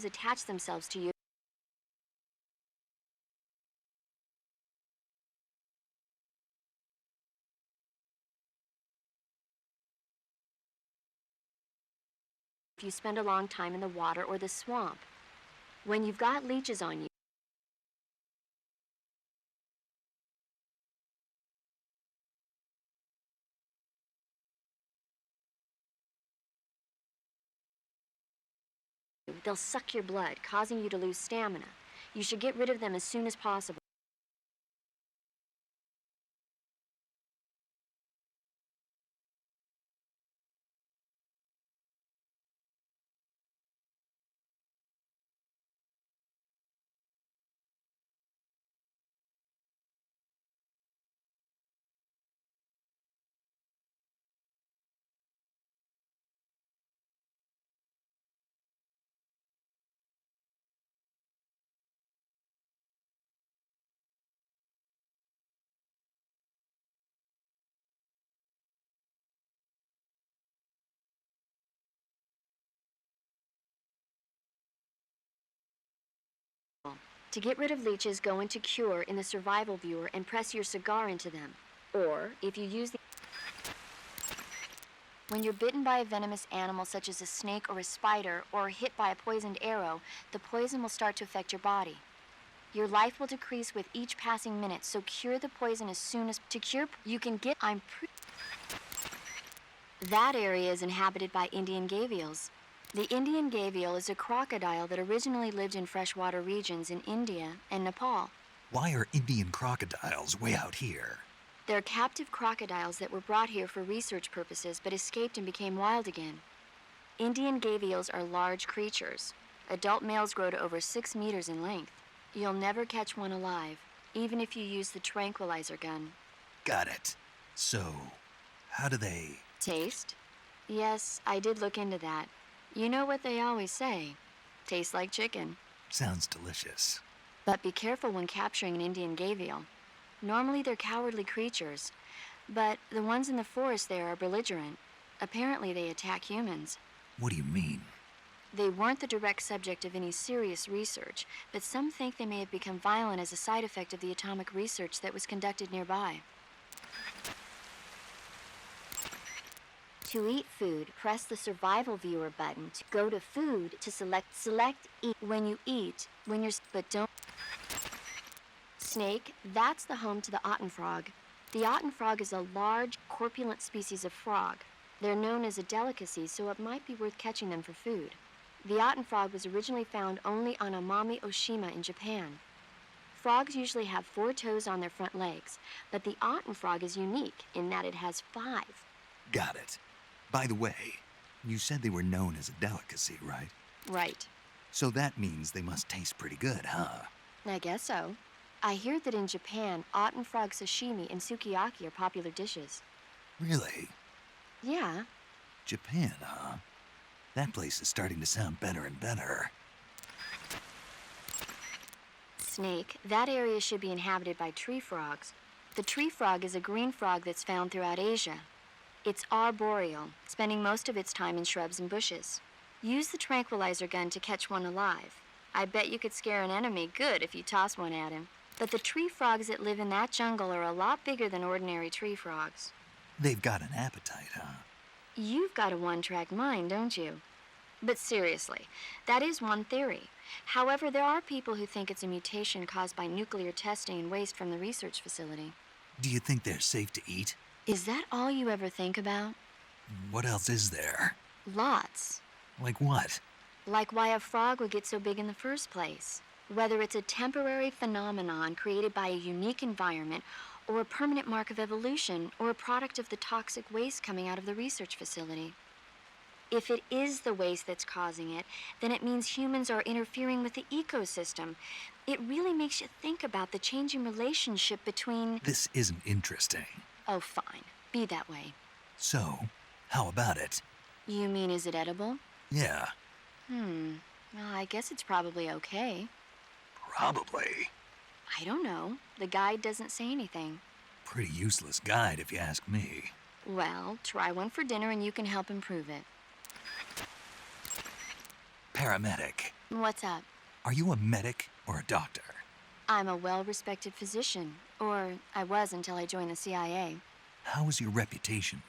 attach themselves to you if you spend a long time in the water or the swamp. When you've got leeches on you, they'll suck your blood, causing you to lose stamina. You should get rid of them as soon as possible. To get rid of leeches, go into Cure in the survival viewer and press your cigar into them. Or, if you use the... When you're bitten by a venomous animal such as a snake or a spider, or hit by a poisoned arrow, the poison will start to affect your body. Your life will decrease with each passing minute, so cure the poison as soon as... To cure, you can get... That area is inhabited by Indian gavials. The Indian gavial is a crocodile that originally lived in freshwater regions in India and Nepal. Why are Indian crocodiles way out here? They're captive crocodiles that were brought here for research purposes but escaped and became wild again. Indian gavials are large creatures. Adult males grow to over 6 meters in length. You'll never catch one alive, even if you use the tranquilizer gun. Got it. So, how do they... Taste? Yes, I did look into that. You know what they always say. Tastes like chicken. Sounds delicious. But be careful when capturing an Indian gavial. Normally they're cowardly creatures, but the ones in the forest there are belligerent. Apparently they attack humans. What do you mean? They weren't the direct subject of any serious research, but some think they may have become violent as a side effect of the atomic research that was conducted nearby. To eat food, press the survival viewer button. To go to food, to select eat. When you eat, but don't. Snake, that's the home to the otten frog. The otten frog is a large, corpulent species of frog. They're known as a delicacy, so it might be worth catching them for food. The otten frog was originally found only on Amami Oshima in Japan. Frogs usually have 4 toes on their front legs, but the otten frog is unique in that it has 5. Got it. By the way, you said they were known as a delicacy, right? Right. So that means they must taste pretty good, huh? I guess so. I hear that in Japan, otten frog sashimi and sukiyaki are popular dishes. Really? Yeah. Japan, huh? That place is starting to sound better and better. Snake, that area should be inhabited by tree frogs. The tree frog is a green frog that's found throughout Asia. It's arboreal, spending most of its time in shrubs and bushes. Use the tranquilizer gun to catch one alive. I bet you could scare an enemy good if you toss one at him. But the tree frogs that live in that jungle are a lot bigger than ordinary tree frogs. They've got an appetite, huh? You've got a one-track mind, don't you? But seriously, that is one theory. However, there are people who think it's a mutation caused by nuclear testing and waste from the research facility. Do you think they're safe to eat? Is that all you ever think about? What else is there? Lots. Like what? Like why a frog would get so big in the first place. Whether it's a temporary phenomenon created by a unique environment, or a permanent mark of evolution, or a product of the toxic waste coming out of the research facility. If it is the waste that's causing it, then it means humans are interfering with the ecosystem. It really makes you think about the changing relationship between... This isn't interesting. Oh, fine. Be that way. So, how about it? You mean, is it edible? Yeah. Well, I guess it's probably okay. Probably. I don't know. The guide doesn't say anything. Pretty useless guide, if you ask me. Well, try one for dinner and you can help improve it. Paramedic. What's up? Are you a medic or a doctor? I'm a well-respected physician. Or I was until I joined the CIA. How is your reputation?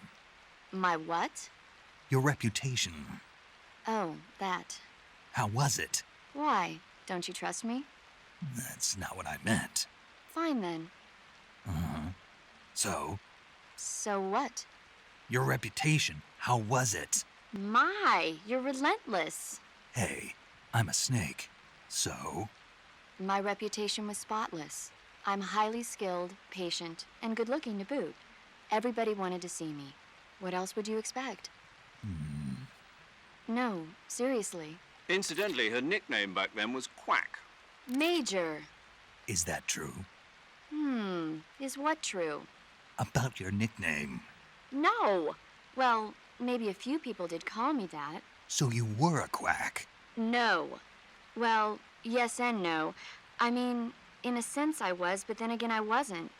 My what? Your reputation. Oh, that. How was it? Why? Don't you trust me? That's not what I meant. Fine then. Uh-huh. So, So what? your reputation, how was it? My, you're relentless. Hey, I'm a snake. So, My reputation was spotless. I'm highly skilled, patient, and good-looking to boot. Everybody wanted to see me. What else would you expect? No, seriously. Incidentally, her nickname back then was Quack. Major. is that true? Is what true? About your nickname. No. Well, maybe a few people did call me that. So you were a quack. No. Well, yes and no. I mean, in a sense I was, but then again I wasn't.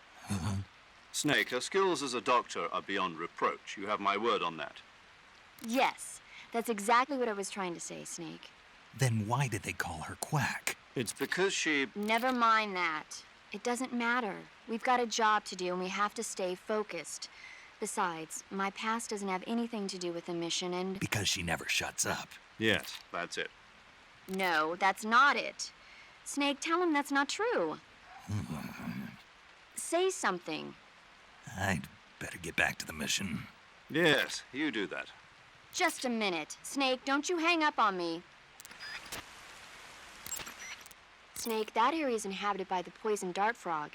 Snake, her skills as a doctor are beyond reproach. You have my word on that. Yes, that's exactly what I was trying to say, Snake. Then why did they call her quack? It's because she... Never mind that. It doesn't matter. We've got a job to do and we have to stay focused. Besides, my past doesn't have anything to do with the mission and... Because she never shuts up. Yes, that's it. No, that's not it. Snake, tell him that's not true. Say something. I'd better get back to the mission. Yes, you do that. Just a minute. Snake, don't you hang up on me. Snake, that area is inhabited by the poison dart frog.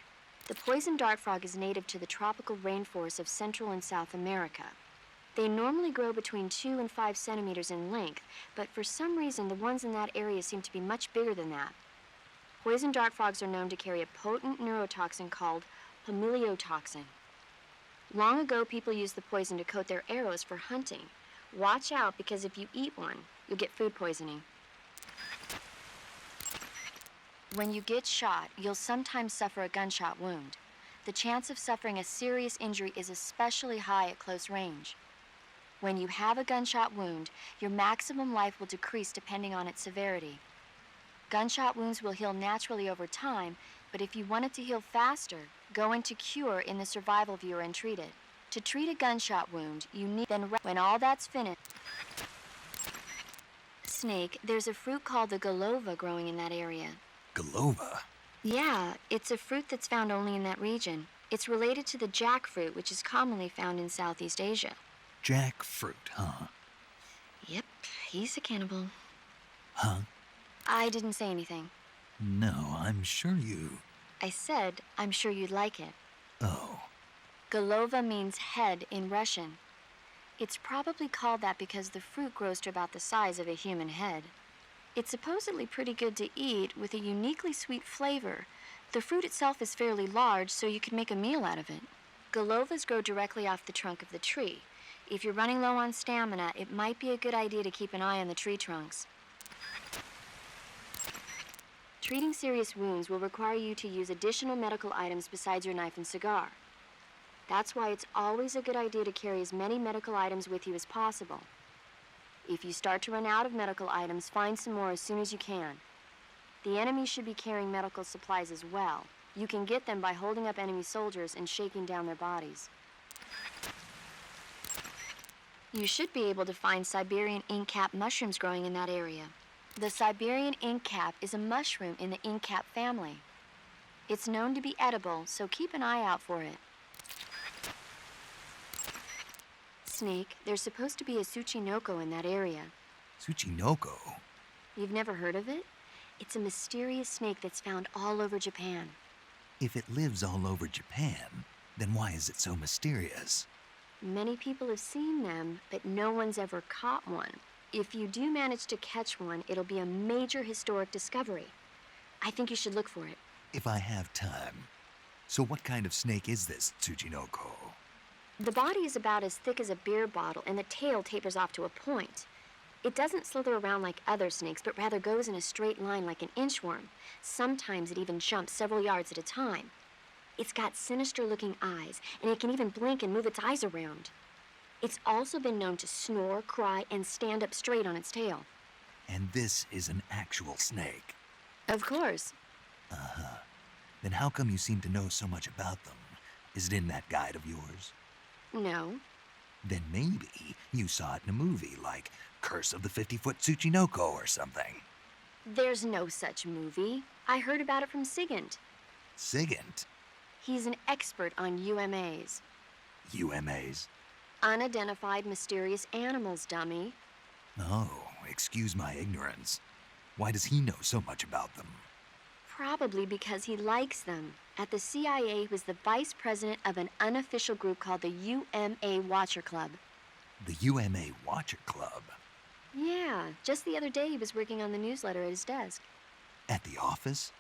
The poison dart frog is native to the tropical rainforests of Central and South America. They normally grow between 2 and 5 centimeters in length, but for some reason the ones in that area seem to be much bigger than that. Poison dart frogs are known to carry a potent neurotoxin called humiliotoxin. Long ago, people used the poison to coat their arrows for hunting. Watch out, because if you eat one, you'll get food poisoning. When you get shot, you'll sometimes suffer a gunshot wound. The chance of suffering a serious injury is especially high at close range. When you have a gunshot wound, your maximum life will decrease depending on its severity. Gunshot wounds will heal naturally over time, but if you want it to heal faster, go into cure in the survival viewer and treat it. To treat a gunshot wound, you need when all that's finished. Snake, there's a fruit called the galova growing in that area. Galova? Yeah, it's a fruit that's found only in that region. It's related to the jackfruit, which is commonly found in Southeast Asia. Jackfruit, huh? Yep, he's a cannibal. Huh? I didn't say anything. No, I'm sure you... I said, I'm sure you'd like it. Oh. Galova means head in Russian. It's probably called that because the fruit grows to about the size of a human head. It's supposedly pretty good to eat with a uniquely sweet flavor. The fruit itself is fairly large, so you can make a meal out of it. Galovas grow directly off the trunk of the tree. If you're running low on stamina, it might be a good idea to keep an eye on the tree trunks. Treating serious wounds will require you to use additional medical items besides your knife and cigar. That's why it's always a good idea to carry as many medical items with you as possible. If you start to run out of medical items, find some more as soon as you can. The enemy should be carrying medical supplies as well. You can get them by holding up enemy soldiers and shaking down their bodies. You should be able to find Siberian inkcap mushrooms growing in that area. The Siberian inkcap is a mushroom in the inkcap family. It's known to be edible, so keep an eye out for it. Snake, there's supposed to be a Tsuchinoko in that area. Tsuchinoko? You've never heard of it? It's a mysterious snake that's found all over Japan. If it lives all over Japan, then why is it so mysterious? Many people have seen them, but no one's ever caught one. If you do manage to catch one, it'll be a major historic discovery. I think you should look for it. If I have time. So what kind of snake is this Tsuchinoko? The body is about as thick as a beer bottle, and the tail tapers off to a point. It doesn't slither around like other snakes, but rather goes in a straight line like an inchworm. Sometimes it even jumps several yards at a time. It's got sinister-looking eyes, and it can even blink and move its eyes around. It's also been known to snore, cry, and stand up straight on its tail. And this is an actual snake. Of course. Then how come you seem to know so much about them? Is it in that guide of yours? No. Then maybe you saw it in a movie like Curse of the 50-Foot Tsuchinoko or something. There's no such movie. I heard about it from Sigint. Sigint? He's an expert on UMAs. UMAs? Unidentified mysterious animals, dummy. Oh, excuse my ignorance. Why does he know so much about them? Probably because he likes them. At the CIA, he was the vice president of an unofficial group called the UMA Watcher Club. The UMA Watcher Club? Yeah, just the other day he was working on the newsletter at his desk. At the office?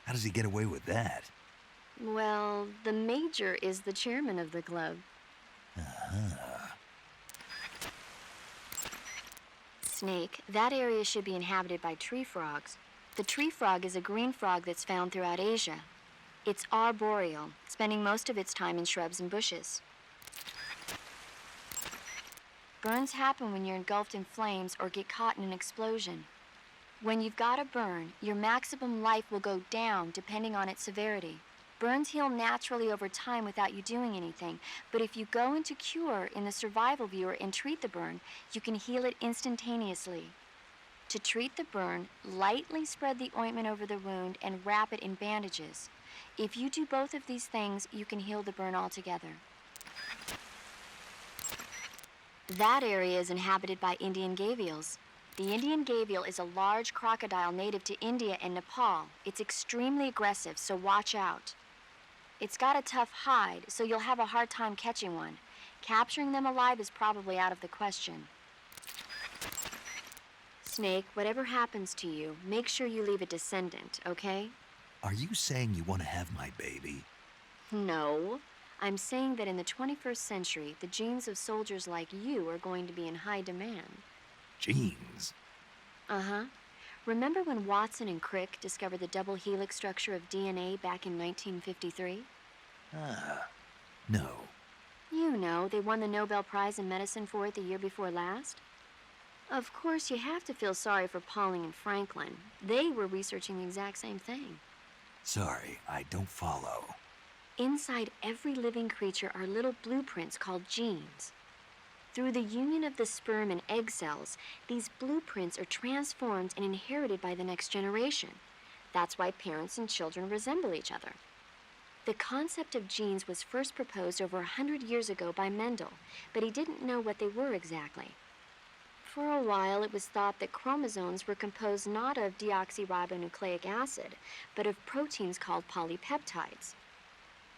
How does he get away with that? Well, the major is the chairman of the club. Snake, that area should be inhabited by tree frogs. The tree frog is a green frog that's found throughout Asia. It's arboreal, spending most of its time in shrubs and bushes. Burns happen when you're engulfed in flames or get caught in an explosion. When you've got a burn, your maximum life will go down depending on its severity. Burns heal naturally over time without you doing anything, but if you go into cure in the survival viewer and treat the burn, you can heal it instantaneously. To treat the burn, lightly spread the ointment over the wound and wrap it in bandages. If you do both of these things, you can heal the burn altogether. That area is inhabited by Indian gavials. The Indian gavial is a large crocodile native to India and Nepal. It's extremely aggressive, so watch out. It's got a tough hide, so you'll have a hard time catching one. Capturing them alive is probably out of the question. Snake, whatever happens to you, make sure you leave a descendant, okay? Are you saying you want to have my baby? No. I'm saying that in the 21st century, the genes of soldiers like you are going to be in high demand. Genes? Uh-huh. Remember when Watson and Crick discovered the double helix structure of DNA back in 1953? No. You know, they won the Nobel Prize in Medicine for it the year before last. Of course, you have to feel sorry for Pauling and Franklin. They were researching the exact same thing. Sorry, I don't follow. Inside every living creature are little blueprints called genes. Through the union of the sperm and egg cells, these blueprints are transformed and inherited by the next generation. That's why parents and children resemble each other. The concept of genes was first proposed over 100 years ago by Mendel, but he didn't know what they were exactly. For a while, it was thought that chromosomes were composed not of deoxyribonucleic acid, but of proteins called polypeptides.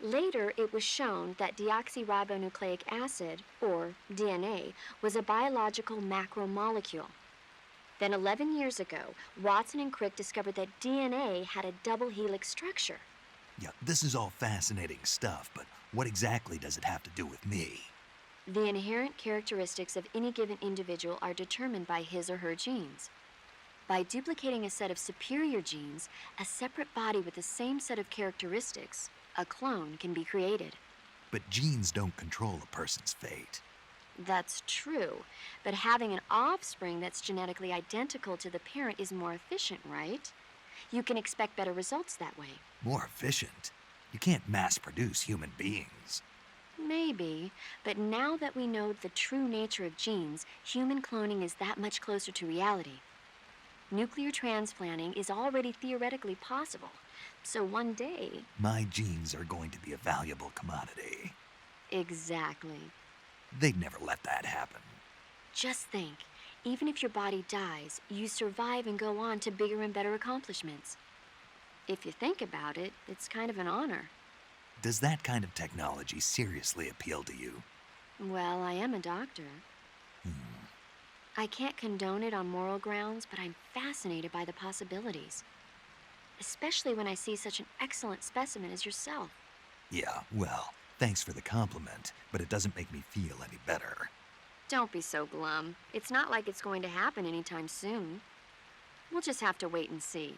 Later, it was shown that deoxyribonucleic acid, or DNA, was a biological macromolecule. Then 11 years ago, Watson and Crick discovered that DNA had a double helix structure. Yeah, this is all fascinating stuff, but what exactly does it have to do with me? The inherent characteristics of any given individual are determined by his or her genes. By duplicating a set of superior genes, a separate body with the same set of characteristics, a clone, can be created. But genes don't control a person's fate. That's true, but having an offspring that's genetically identical to the parent is more efficient, right? You can expect better results that way. More efficient? You can't mass-produce human beings. Maybe, but now that we know the true nature of genes, human cloning is that much closer to reality. Nuclear transplanting is already theoretically possible, so one day... My genes are going to be a valuable commodity. Exactly. They'd never let that happen. Just think, even if your body dies, you survive and go on to bigger and better accomplishments. If you think about it, it's kind of an honor. Does that kind of technology seriously appeal to you? Well, I am a doctor. I can't condone it on moral grounds, but I'm fascinated by the possibilities. Especially when I see such an excellent specimen as yourself. Yeah, well, thanks for the compliment, but it doesn't make me feel any better. Don't be so glum. It's not like it's going to happen anytime soon. We'll just have to wait and see.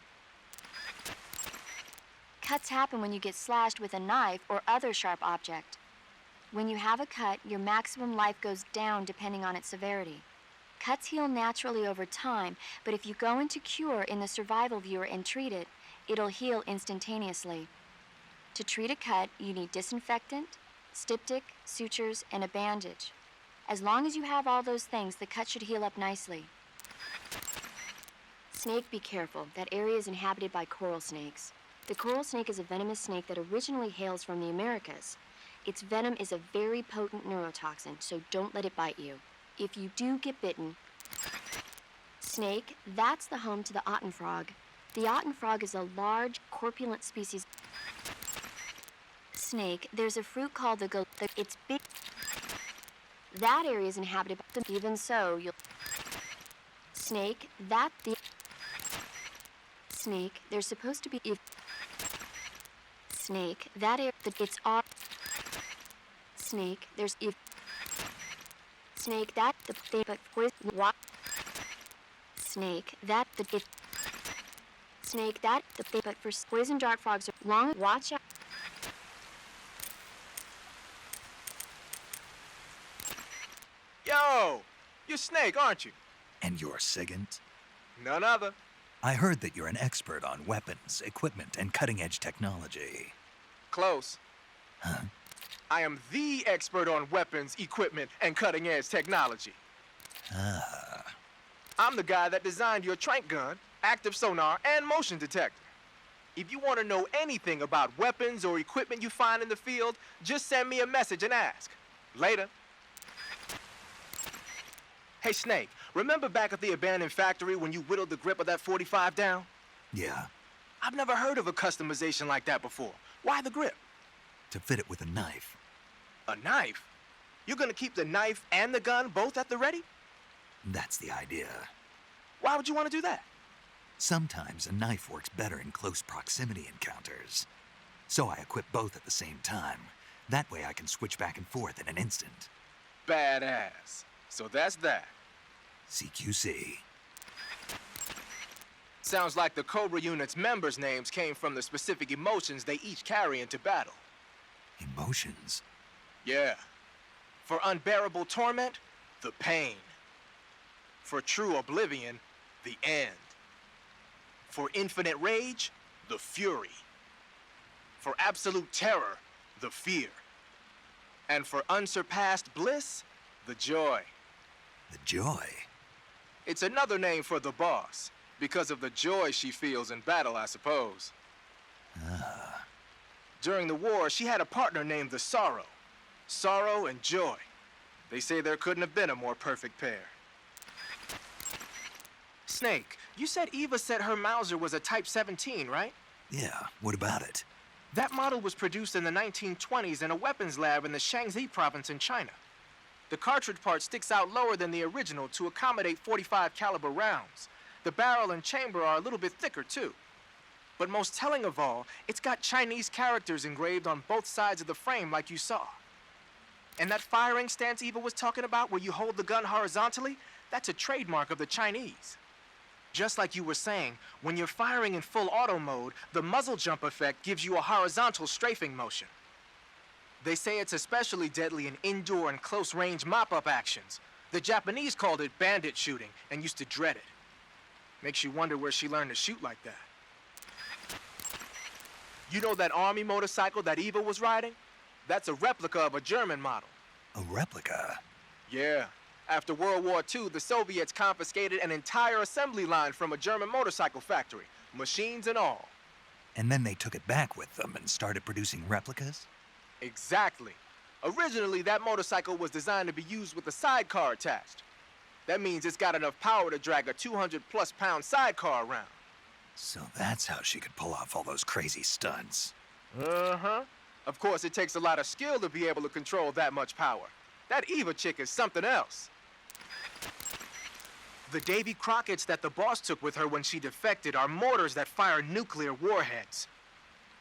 Cuts happen when you get slashed with a knife or other sharp object. When you have a cut, your maximum life goes down depending on its severity. Cuts heal naturally over time, but if you go into cure in the survival viewer and treat it, it'll heal instantaneously. To treat a cut, you need disinfectant, styptic, sutures, and a bandage. As long as you have all those things, the cut should heal up nicely. Snake, be careful. That area is inhabited by coral snakes. The coral snake is a venomous snake that originally hails from the Americas. Its venom is a very potent neurotoxin, so don't let it bite you. If you do get bitten... Snake, that's the home to the otten frog. The otten frog is a large, corpulent species. Snake, there's a fruit called it's big. That area is inhabited by... Even so, you'll... Snake, Snake, there's supposed to be... Snake, that area... It's all... Snake, there's... Snake, that... But what? Snake, that... Snake, that... But for poison dart frogs are long... Watch out. Yo! You're Snake, aren't you? And you're Sigint? None other. I heard that you're an expert on weapons, equipment, and cutting-edge technology. Close. Huh? I am the expert on weapons, equipment, and cutting-edge technology. Ah. I'm the guy that designed your trank gun, active sonar, and motion detector. If you want to know anything about weapons or equipment you find in the field, just send me a message and ask. Later. Hey, Snake, remember back at the abandoned factory when you whittled the grip of that 45 down? Yeah, I've never heard of a customization like that before. Why the grip? to fit it with a knife. A knife? You're gonna keep the knife and the gun both at the ready? That's the idea. Why would you want to do that? Sometimes a knife works better in close proximity encounters. So I equip both at the same time. That way I can switch back and forth in an instant. Badass. So that's that. CQC. Sounds like the Cobra unit's members' names came from the specific emotions they each carry into battle. Emotions? Yeah. For unbearable torment, the pain. For true oblivion, the end. For infinite rage, the fury. For absolute terror, the fear. And for unsurpassed bliss, the joy. The joy? It's another name for the boss, because of the joy she feels in battle, I suppose. Ah. During the war, she had a partner named the Sorrow. Sorrow and joy. They say there couldn't have been a more perfect pair. Snake, you said Eva said her Mauser was a Type 17, right? Yeah, what about it? That model was produced in the 1920s in a weapons lab in the Mgsdse province in China. The cartridge part sticks out lower than the original to accommodate 45 caliber rounds. The barrel and chamber are a little bit thicker too. But most telling of all, it's got Chinese characters engraved on both sides of the frame like you saw. And that firing stance Eva was talking about where you hold the gun horizontally, that's a trademark of the Chinese. Just like you were saying, when you're firing in full auto mode, the muzzle jump effect gives you a horizontal strafing motion. They say it's especially deadly in indoor and close-range mop-up actions. The Japanese called it bandit shooting and used to dread it. Makes you wonder where she learned to shoot like that. You know that army motorcycle that Eva was riding? That's a replica of a German model. A replica? Yeah. After World War II, the Soviets confiscated an entire assembly line from a German motorcycle factory, machines and all. And then they took it back with them and started producing replicas? Exactly. Originally, that motorcycle was designed to be used with a sidecar attached. That means it's got enough power to drag a 200-plus pound sidecar around. So that's how she could pull off all those crazy stunts. Uh-huh. Of course, it takes a lot of skill to be able to control that much power. That Eva chick is something else. The Davy Crockett's that the boss took with her when she defected are mortars that fire nuclear warheads.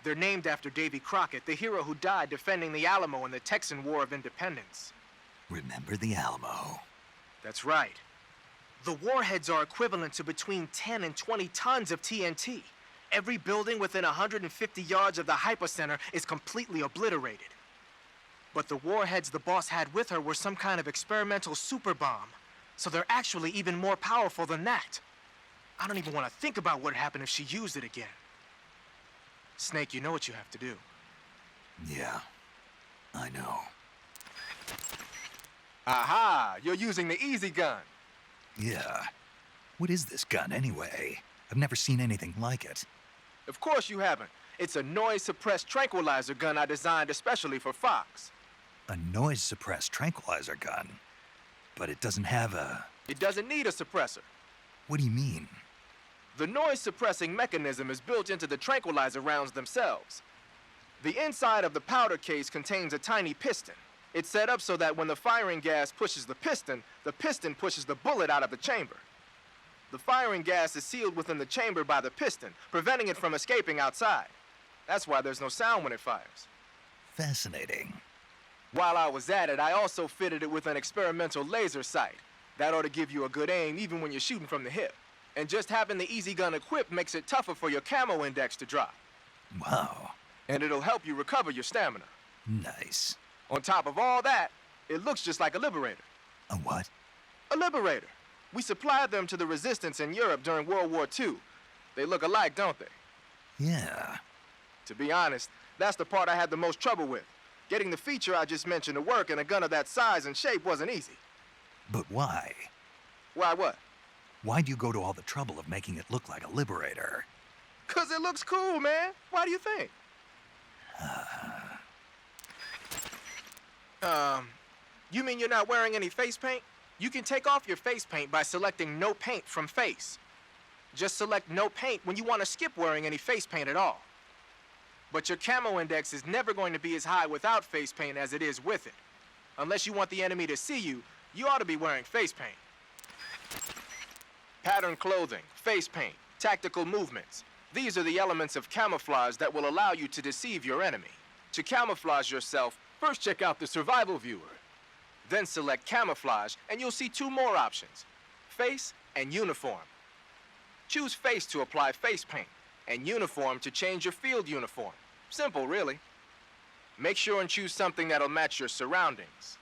They're named after Davy Crockett, the hero who died defending the Alamo in the Texan War of Independence. Remember the Alamo? That's right. The warheads are equivalent to between 10 and 20 tons of TNT. Every building within 150 yards of the hypocenter is completely obliterated. But the warheads the boss had with her were some kind of experimental super bomb. So they're actually even more powerful than that. I don't even want to think about what would happen if she used it again. Snake, you know what you have to do. Yeah, I know. Aha! You're using the easy gun. Yeah. What is this gun, anyway? I've never seen anything like it. Of course you haven't. It's a noise-suppressed tranquilizer gun I designed especially for Fox. A noise-suppressed tranquilizer gun? But it doesn't have a... It doesn't need a suppressor. What do you mean? The noise-suppressing mechanism is built into the tranquilizer rounds themselves. The inside of the powder case contains a tiny piston. It's set up so that when the firing gas pushes the piston pushes the bullet out of the chamber. The firing gas is sealed within the chamber by the piston, preventing it from escaping outside. That's why there's no sound when it fires. Fascinating. While I was at it, I also fitted it with an experimental laser sight. That ought to give you a good aim even when you're shooting from the hip. And just having the easy gun equipped makes it tougher for your camo index to drop. Wow. And it'll help you recover your stamina. Nice. On top of all that, it looks just like a Liberator. A what? A Liberator. We supplied them to the resistance in Europe during World War II. They look alike, don't they? Yeah. To be honest, that's the part I had the most trouble with. Getting the feature I just mentioned to work in a gun of that size and shape wasn't easy. But why? Why what? Why'd you go to all the trouble of making it look like a Liberator? 'Cause it looks cool, man. Why do you think? You mean you're not wearing any face paint? You can take off your face paint by selecting no paint from face. Just select no paint when you want to skip wearing any face paint at all. But your camo index is never going to be as high without face paint as it is with it. Unless you want the enemy to see you, you ought to be wearing face paint. Pattern clothing, face paint, tactical movements. These are the elements of camouflage that will allow you to deceive your enemy. To camouflage yourself, first check out the survival viewer. Then select camouflage and you'll see two more options, face and uniform. Choose face to apply face paint and uniform to change your field uniform. Simple, really. Make sure and choose something that'll match your surroundings.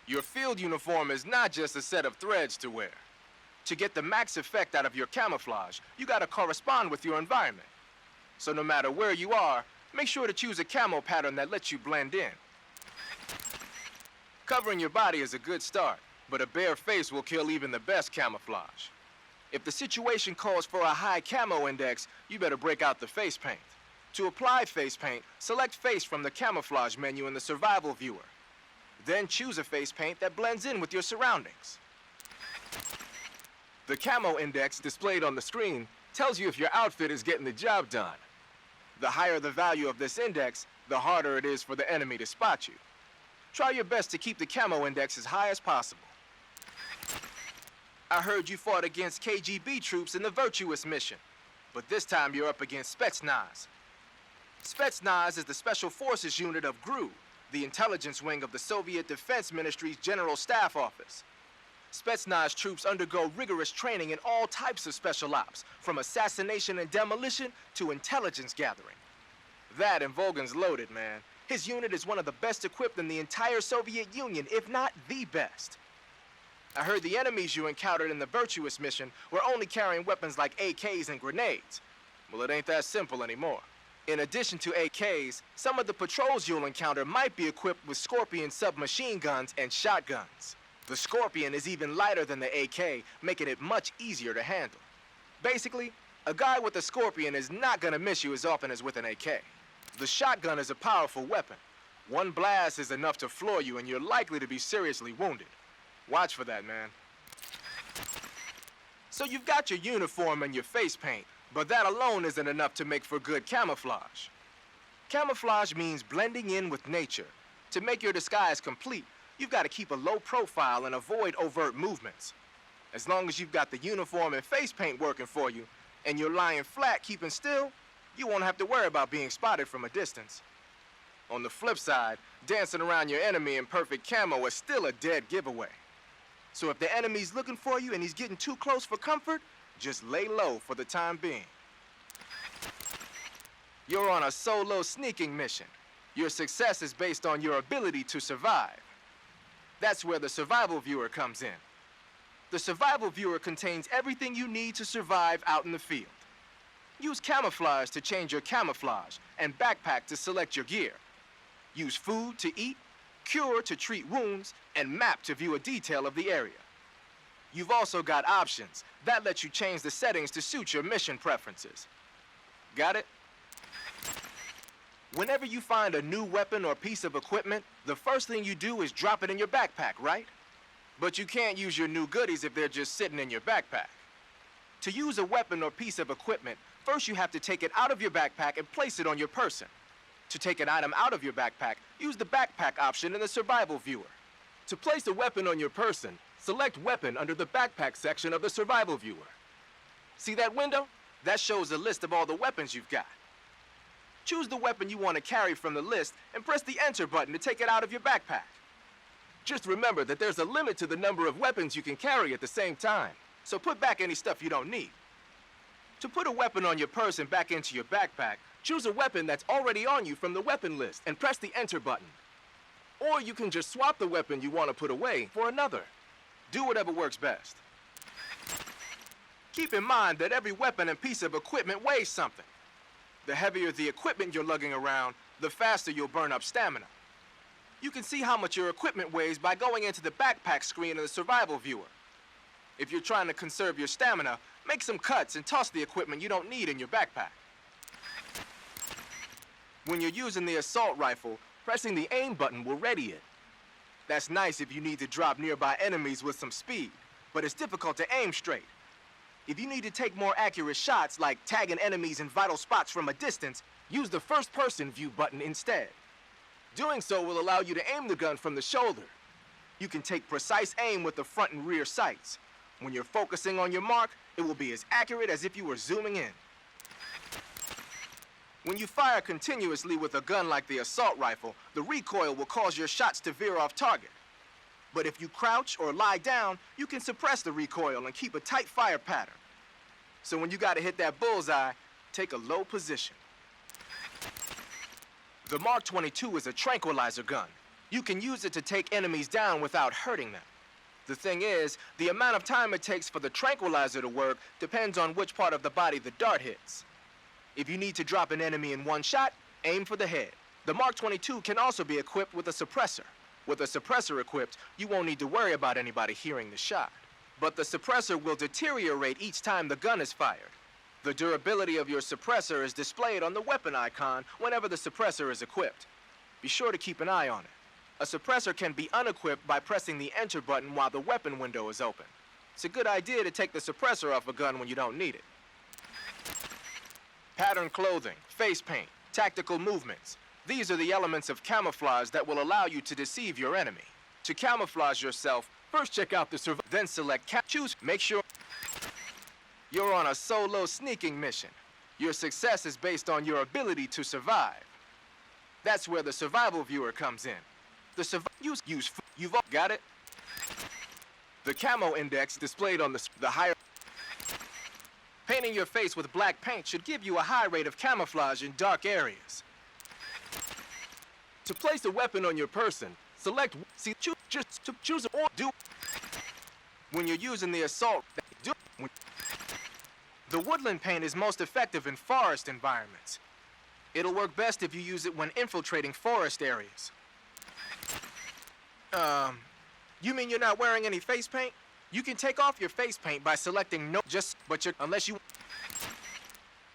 Your field uniform is not just a set of threads to wear. To get the max effect out of your camouflage, you gotta correspond with your environment. So no matter where you are, make sure to choose a camo pattern that lets you blend in. Covering your body is a good start, but a bare face will kill even the best camouflage. If the situation calls for a high camo index, you better break out the face paint. To apply face paint, select face from the camouflage menu in the survival viewer. Then choose a face paint that blends in with your surroundings. The camo index displayed on the screen tells you if your outfit is getting the job done. The higher the value of this index, the harder it is for the enemy to spot you. Try your best to keep the camo index as high as possible. I heard you fought against KGB troops in the Virtuous mission, but this time you're up against Spetsnaz. Spetsnaz is the Special Forces unit of GRU, the intelligence wing of the Soviet Defense Ministry's General Staff Office. Spetsnaz troops undergo rigorous training in all types of special ops, from assassination and demolition to intelligence gathering. That and Volgan's loaded, man. His unit is one of the best equipped in the entire Soviet Union, if not the best. I heard the enemies you encountered in the Virtuous mission were only carrying weapons like AKs and grenades. Well, it ain't that simple anymore. In addition to AKs, some of the patrols you'll encounter might be equipped with Scorpion submachine guns and shotguns. The Scorpion is even lighter than the AK, making it much easier to handle. Basically, a guy with a Scorpion is not gonna miss you as often as with an AK. The shotgun is a powerful weapon. One blast is enough to floor you and you're likely to be seriously wounded. Watch for that, man. So you've got your uniform and your face paint, but that alone isn't enough to make for good camouflage. Camouflage means blending in with nature. To make your disguise complete, you've got to keep a low profile and avoid overt movements. As long as you've got the uniform and face paint working for you, and you're lying flat keeping still, you won't have to worry about being spotted from a distance. On the flip side, dancing around your enemy in perfect camo is still a dead giveaway. So if the enemy's looking for you and he's getting too close for comfort, just lay low for the time being. You're on a solo sneaking mission. Your success is based on your ability to survive. That's where the survival viewer comes in. The survival viewer contains everything you need to survive out in the field. Use camouflage to change your camouflage, and backpack to select your gear. Use food to eat, cure to treat wounds, and map to view a detail of the area. You've also got options. That lets you change the settings to suit your mission preferences. Got it? Whenever you find a new weapon or piece of equipment, the first thing you do is drop it in your backpack, right? But you can't use your new goodies if they're just sitting in your backpack. To use a weapon or piece of equipment, first you have to take it out of your backpack and place it on your person. To take an item out of your backpack, use the backpack option in the survival viewer. To place a weapon on your person, select Weapon under the backpack section of the survival viewer. See that window? That shows a list of all the weapons you've got. Choose the weapon you want to carry from the list and press the Enter button to take it out of your backpack. Just remember that there's a limit to the number of weapons you can carry at the same time, so put back any stuff you don't need. To put a weapon on your person back into your backpack, choose a weapon that's already on you from the weapon list and press the Enter button. Or you can just swap the weapon you want to put away for another. Do whatever works best. Keep in mind that every weapon and piece of equipment weighs something. The heavier the equipment you're lugging around, the faster you'll burn up stamina. You can see how much your equipment weighs by going into the backpack screen in the survival viewer. If you're trying to conserve your stamina, make some cuts and toss the equipment you don't need in your backpack. When you're using the assault rifle, pressing the aim button will ready it. That's nice if you need to drop nearby enemies with some speed, but it's difficult to aim straight. If you need to take more accurate shots, like tagging enemies in vital spots from a distance, use the first-person view button instead. Doing so will allow you to aim the gun from the shoulder. You can take precise aim with the front and rear sights. When you're focusing on your mark, it will be as accurate as if you were zooming in. When you fire continuously with a gun like the assault rifle, the recoil will cause your shots to veer off target. But if you crouch or lie down, you can suppress the recoil and keep a tight fire pattern. So when you gotta hit that bullseye, take a low position. The Mark 22 is a tranquilizer gun. You can use it to take enemies down without hurting them. The thing is, the amount of time it takes for the tranquilizer to work depends on which part of the body the dart hits. If you need to drop an enemy in one shot, aim for the head. The Mark 22 can also be equipped with a suppressor. With a suppressor equipped, you won't need to worry about anybody hearing the shot. But the suppressor will deteriorate each time the gun is fired. The durability of your suppressor is displayed on the weapon icon whenever the suppressor is equipped. Be sure to keep an eye on it. A suppressor can be unequipped by pressing the Enter button while the weapon window is open. It's a good idea to take the suppressor off a gun when you don't need it. Pattern clothing, face paint, tactical movements. These are the elements of camouflage that will allow you to deceive your enemy. To camouflage yourself, first check out the survival, then select choose. Make sure you're on a solo sneaking mission. Your success is based on your ability to survive. That's where the survival viewer comes in. The you've all got it. The camo index displayed on the higher. Painting your face with black paint should give you a high rate of camouflage in dark areas. To place a weapon on your person, select choose or do. When you're using the assault, the woodland paint is most effective in forest environments. It'll work best if you use it when infiltrating forest areas. You mean you're not wearing any face paint? You can take off your face paint by selecting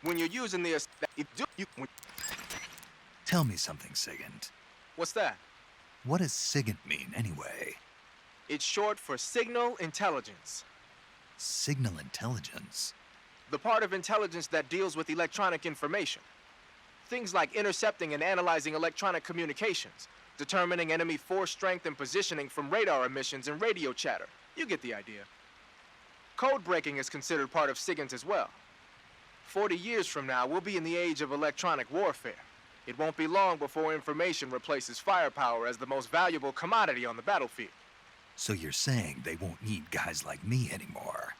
when you're using the Tell me something, Sigint. What's that? What does Sigint mean, anyway? It's short for signal intelligence. Signal intelligence? The part of intelligence that deals with electronic information. Things like intercepting and analyzing electronic communications, determining enemy force strength and positioning from radar emissions and radio chatter. You get the idea. Code breaking is considered part of SIGINT as well. 40 years from now, we'll be in the age of electronic warfare. It won't be long before information replaces firepower as the most valuable commodity on the battlefield. So you're saying they won't need guys like me anymore?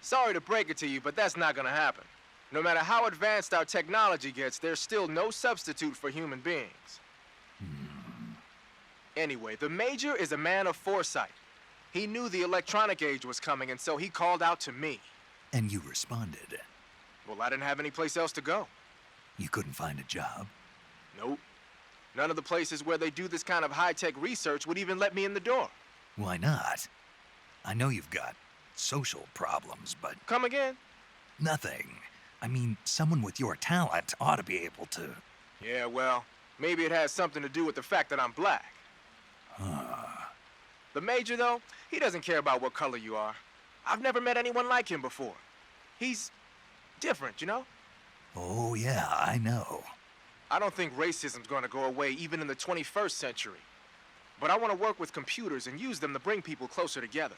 Sorry to break it to you, but that's not gonna happen. No matter how advanced our technology gets, there's still no substitute for human beings. Anyway, the Major is a man of foresight. He knew the electronic age was coming, and so he called out to me. And you responded. Well, I didn't have any place else to go. You couldn't find a job. Nope. None of the places where they do this kind of high-tech research would even let me in the door. Why not? I know you've got social problems, but Come again? nothing. I mean, someone with your talent ought to be able to. Yeah, well, maybe it has something to do with the fact that I'm black. The Major, though, he doesn't care about what color you are. I've never met anyone like him before. He's different, you know? Oh, yeah, I know. I don't think racism's gonna go away even in the 21st century. But I want to work with computers and use them to bring people closer together.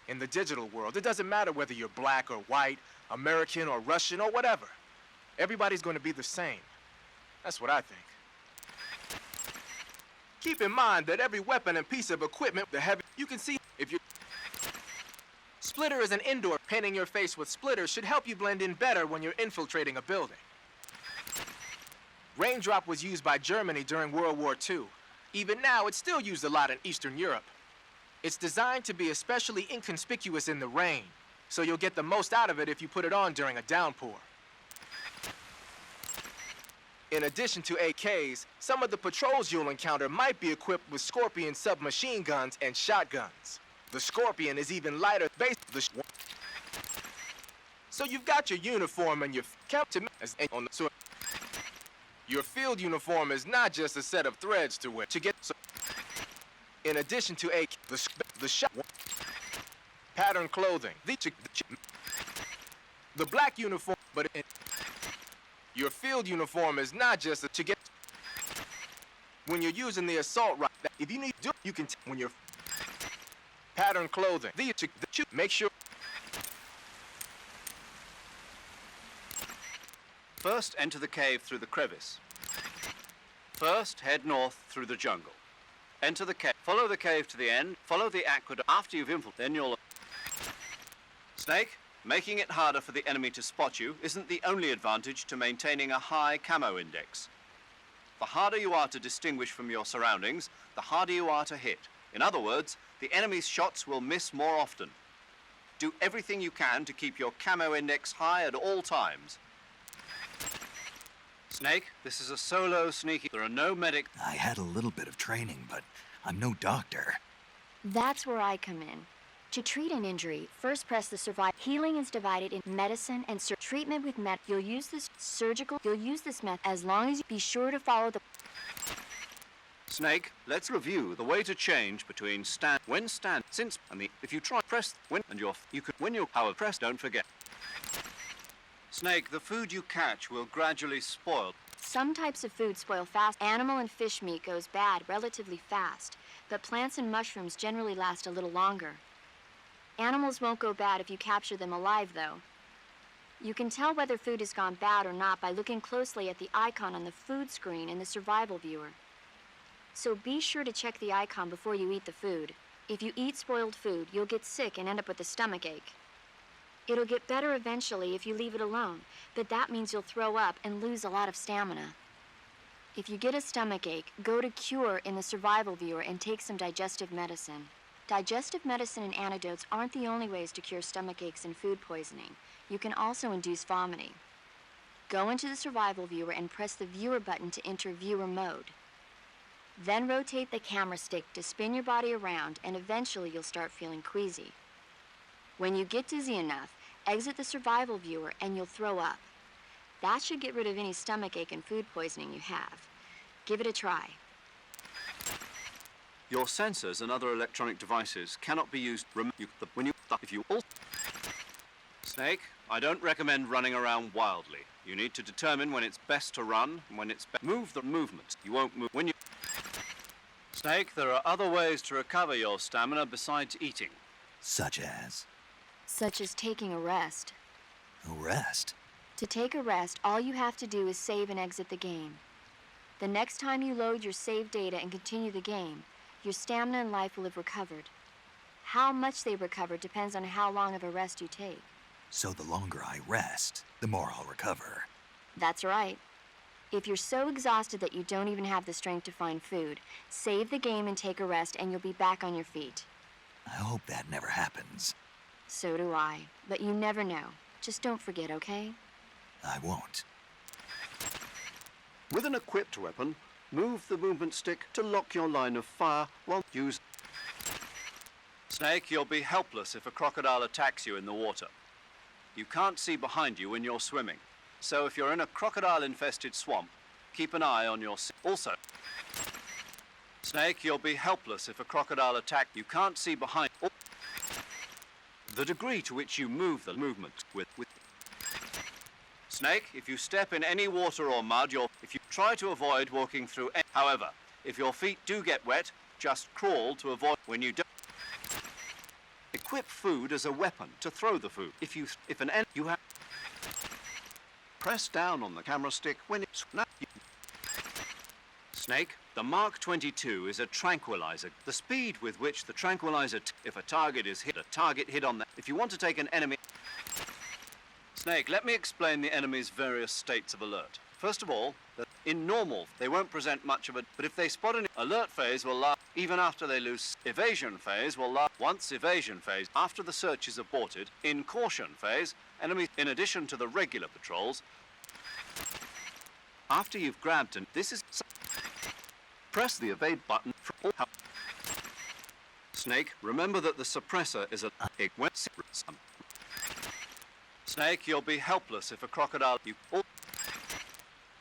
In the digital world, it doesn't matter whether you're black or white, American or Russian or whatever. Everybody's going to be the same. That's what I think. Keep in mind that every weapon and piece of equipment, the heavy, you can see if you. Splitter is an indoor. Painting your face with splitters should help you blend in better when you're infiltrating a building. Raindrop was used by Germany during World War II. Even now, it's still used a lot in Eastern Europe. It's designed to be especially inconspicuous in the rain, so you'll get the most out of it if you put it on during a downpour. In addition to AKs, some of the patrols you'll encounter might be equipped with Scorpion submachine guns and shotguns. The Scorpion is even lighter so you've got your uniform and your your field uniform is not just a set of threads to wear. In addition to the shot pattern clothing, the black uniform, but your field uniform is not just to get. When you're using the assault rifle, if you need to, you can when you're pattern clothing. Make sure. First, enter the cave through the crevice. First, head north through the jungle. Enter the cave. Follow the cave to the end. Follow the aqueduct. After you've infiltrated, then you'll. Snake, making it harder for the enemy to spot you isn't the only advantage to maintaining a high camo index. The harder you are to distinguish from your surroundings, the harder you are to hit. In other words, the enemy's shots will miss more often. Do everything you can to keep your camo index high at all times. Snake, this is a solo sneaky. There are no medic. I had a little bit of training, but I'm no doctor. That's where I come in. To treat an injury, first press the survive. Healing is divided in medicine and treatment with You'll use this method as long as you be sure to follow the. Snake, let's review the way to change between if you try press when and when you power press, don't forget. Snake, the food you catch will gradually spoil. Some types of food spoil fast. Animal and fish meat goes bad relatively fast, but plants and mushrooms generally last a little longer. Animals won't go bad if you capture them alive, though. You can tell whether food has gone bad or not by looking closely at the icon on the food screen in the survival viewer. So be sure to check the icon before you eat the food. If you eat spoiled food, you'll get sick and end up with a stomachache. It'll get better eventually if you leave it alone, but that means you'll throw up and lose a lot of stamina. If you get a stomachache, go to Cure in the survival viewer and take some digestive medicine. Digestive medicine and antidotes aren't the only ways to cure stomachaches and food poisoning. You can also induce vomiting. Go into the survival viewer and press the viewer button to enter viewer mode. Then rotate the camera stick to spin your body around, and eventually you'll start feeling queasy. When you get dizzy enough, exit the survival viewer and you'll throw up. That should get rid of any stomachache and food poisoning you have. Give it a try. Your sensors and other electronic devices cannot be used Snake, I don't recommend running around wildly. You need to determine when it's best to run and when it's best. Move the movement. You won't move when you. Snake, there are other ways to recover your stamina besides eating. Such as? Such as taking a rest. A rest? To take a rest, all you have to do is save and exit the game. The next time you load your save data and continue the game, your stamina and life will have recovered. How much they recover depends on how long of a rest you take. So the longer I rest, the more I'll recover. That's right. If you're so exhausted that you don't even have the strength to find food, save the game and take a rest and you'll be back on your feet. I hope that never happens. So do I, but you never know. Just don't forget, okay? I won't. With an equipped weapon, move the movement stick to lock your line of fire while use... Snake, you'll be helpless if a crocodile attacks you in the water. You can't see behind you when you're swimming. So if you're in a crocodile-infested swamp, keep an eye on your... Also, Snake, you'll be helpless if a crocodile attacks you. Can't see behind... The degree to which you move the movement with... Snake, if you step in any water or mud, if you try to avoid walking through... However, if your feet do get wet, just crawl to avoid... When you don't... Equip food as a weapon to throw the food. If an enemy... You have... Press down on the camera stick when it's... Snake, the Mark 22 is a tranquilizer. The speed with which the tranquilizer... If a target is hit, a target hit on that... If you want to take an enemy... Snake, let me explain the enemy's various states of alert. First of all, in normal, they won't present much of a... But if they spot an alert phase will last even after they lose. Evasion phase will last once evasion phase. After the search is aborted, in caution phase, enemies, in addition to the regular patrols, after you've grabbed and this is... Press the evade button for all... Snake, remember that the suppressor is a... Snake, you'll be helpless if a crocodile...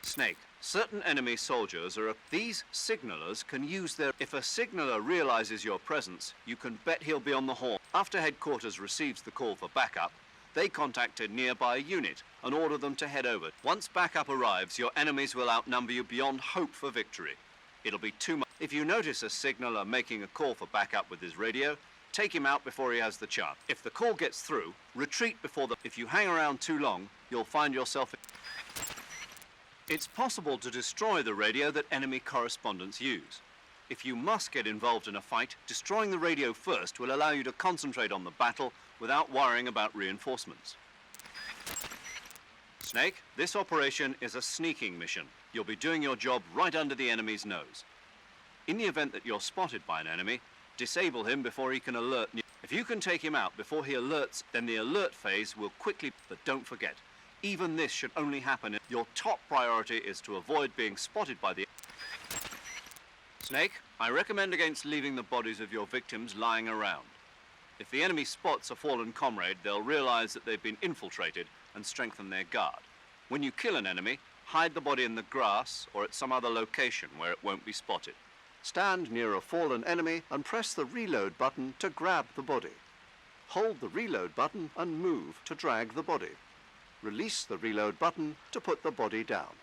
Snake, certain enemy soldiers are... These signalers can use their... If a signaler realizes your presence, you can bet he'll be on the horn. After headquarters receives the call for backup, they contact a nearby unit and order them to head over. Once backup arrives, your enemies will outnumber you beyond hope for victory. It'll be too much. If you notice a signaler making a call for backup with his radio, take him out before he has the chance. If the call gets through, retreat before the... If you hang around too long, you'll find yourself... It's possible to destroy the radio that enemy correspondents use. If you must get involved in a fight, destroying the radio first will allow you to concentrate on the battle without worrying about reinforcements. Snake, this operation is a sneaking mission. You'll be doing your job right under the enemy's nose. In the event that you're spotted by an enemy, disable him before he can alert you. If you can take him out before he alerts, then the alert phase will quickly... But don't forget, even this should only happen... Your top priority is to avoid being spotted by the... Snake, I recommend against leaving the bodies of your victims lying around. If the enemy spots a fallen comrade, they'll realize that they've been infiltrated and strengthen their guard. When you kill an enemy, hide the body in the grass or at some other location where it won't be spotted. Stand near a fallen enemy and press the reload button to grab the body. Hold the reload button and move to drag the body. Release the reload button to put the body down.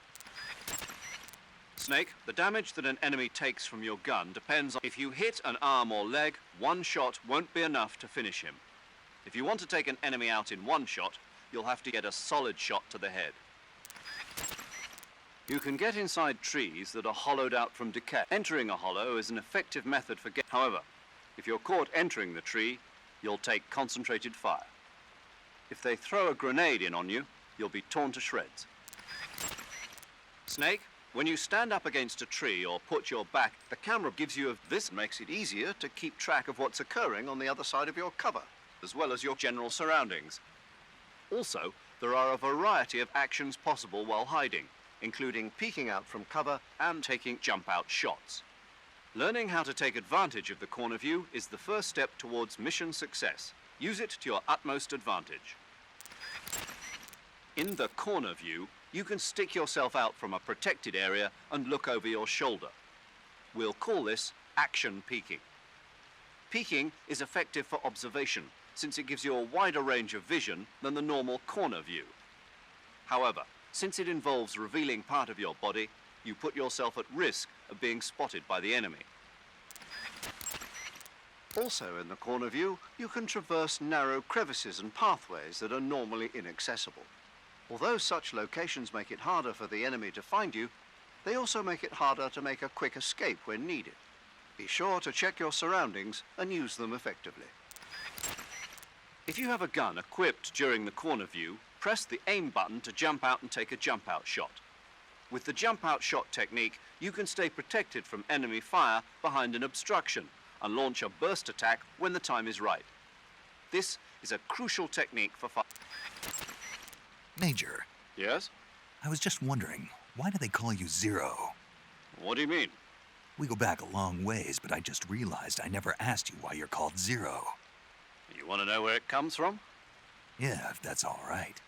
Snake, the damage that an enemy takes from your gun depends on... If you hit an arm or leg, one shot won't be enough to finish him. If you want to take an enemy out in one shot, you'll have to get a solid shot to the head. You can get inside trees that are hollowed out from decay. Entering a hollow is an effective method for getting... However, if you're caught entering the tree, you'll take concentrated fire. If they throw a grenade in on you, you'll be torn to shreds. Snake, when you stand up against a tree or put your back, the camera gives you a... This makes it easier to keep track of what's occurring on the other side of your cover, as well as your general surroundings. Also, there are a variety of actions possible while hiding, including peeking out from cover and taking jump-out shots. Learning how to take advantage of the corner view is the first step towards mission success. Use it to your utmost advantage. In the corner view, you can stick yourself out from a protected area and look over your shoulder. We'll call this action peeking. Peeking is effective for observation, since it gives you a wider range of vision than the normal corner view. However, since it involves revealing part of your body, you put yourself at risk of being spotted by the enemy. Also in the corner view, you can traverse narrow crevices and pathways that are normally inaccessible. Although such locations make it harder for the enemy to find you, they also make it harder to make a quick escape when needed. Be sure to check your surroundings and use them effectively. If you have a gun equipped during the corner view, press the aim button to jump out and take a jump-out shot. With the jump-out shot technique, you can stay protected from enemy fire behind an obstruction and launch a burst attack when the time is right. This is a crucial technique for fire. Major, Yes? I was just wondering, why do they call you Zero? What do you mean? We go back a long ways, but I just realized I never asked you why you're called Zero. You want to know where it comes from? Yeah, if that's all right.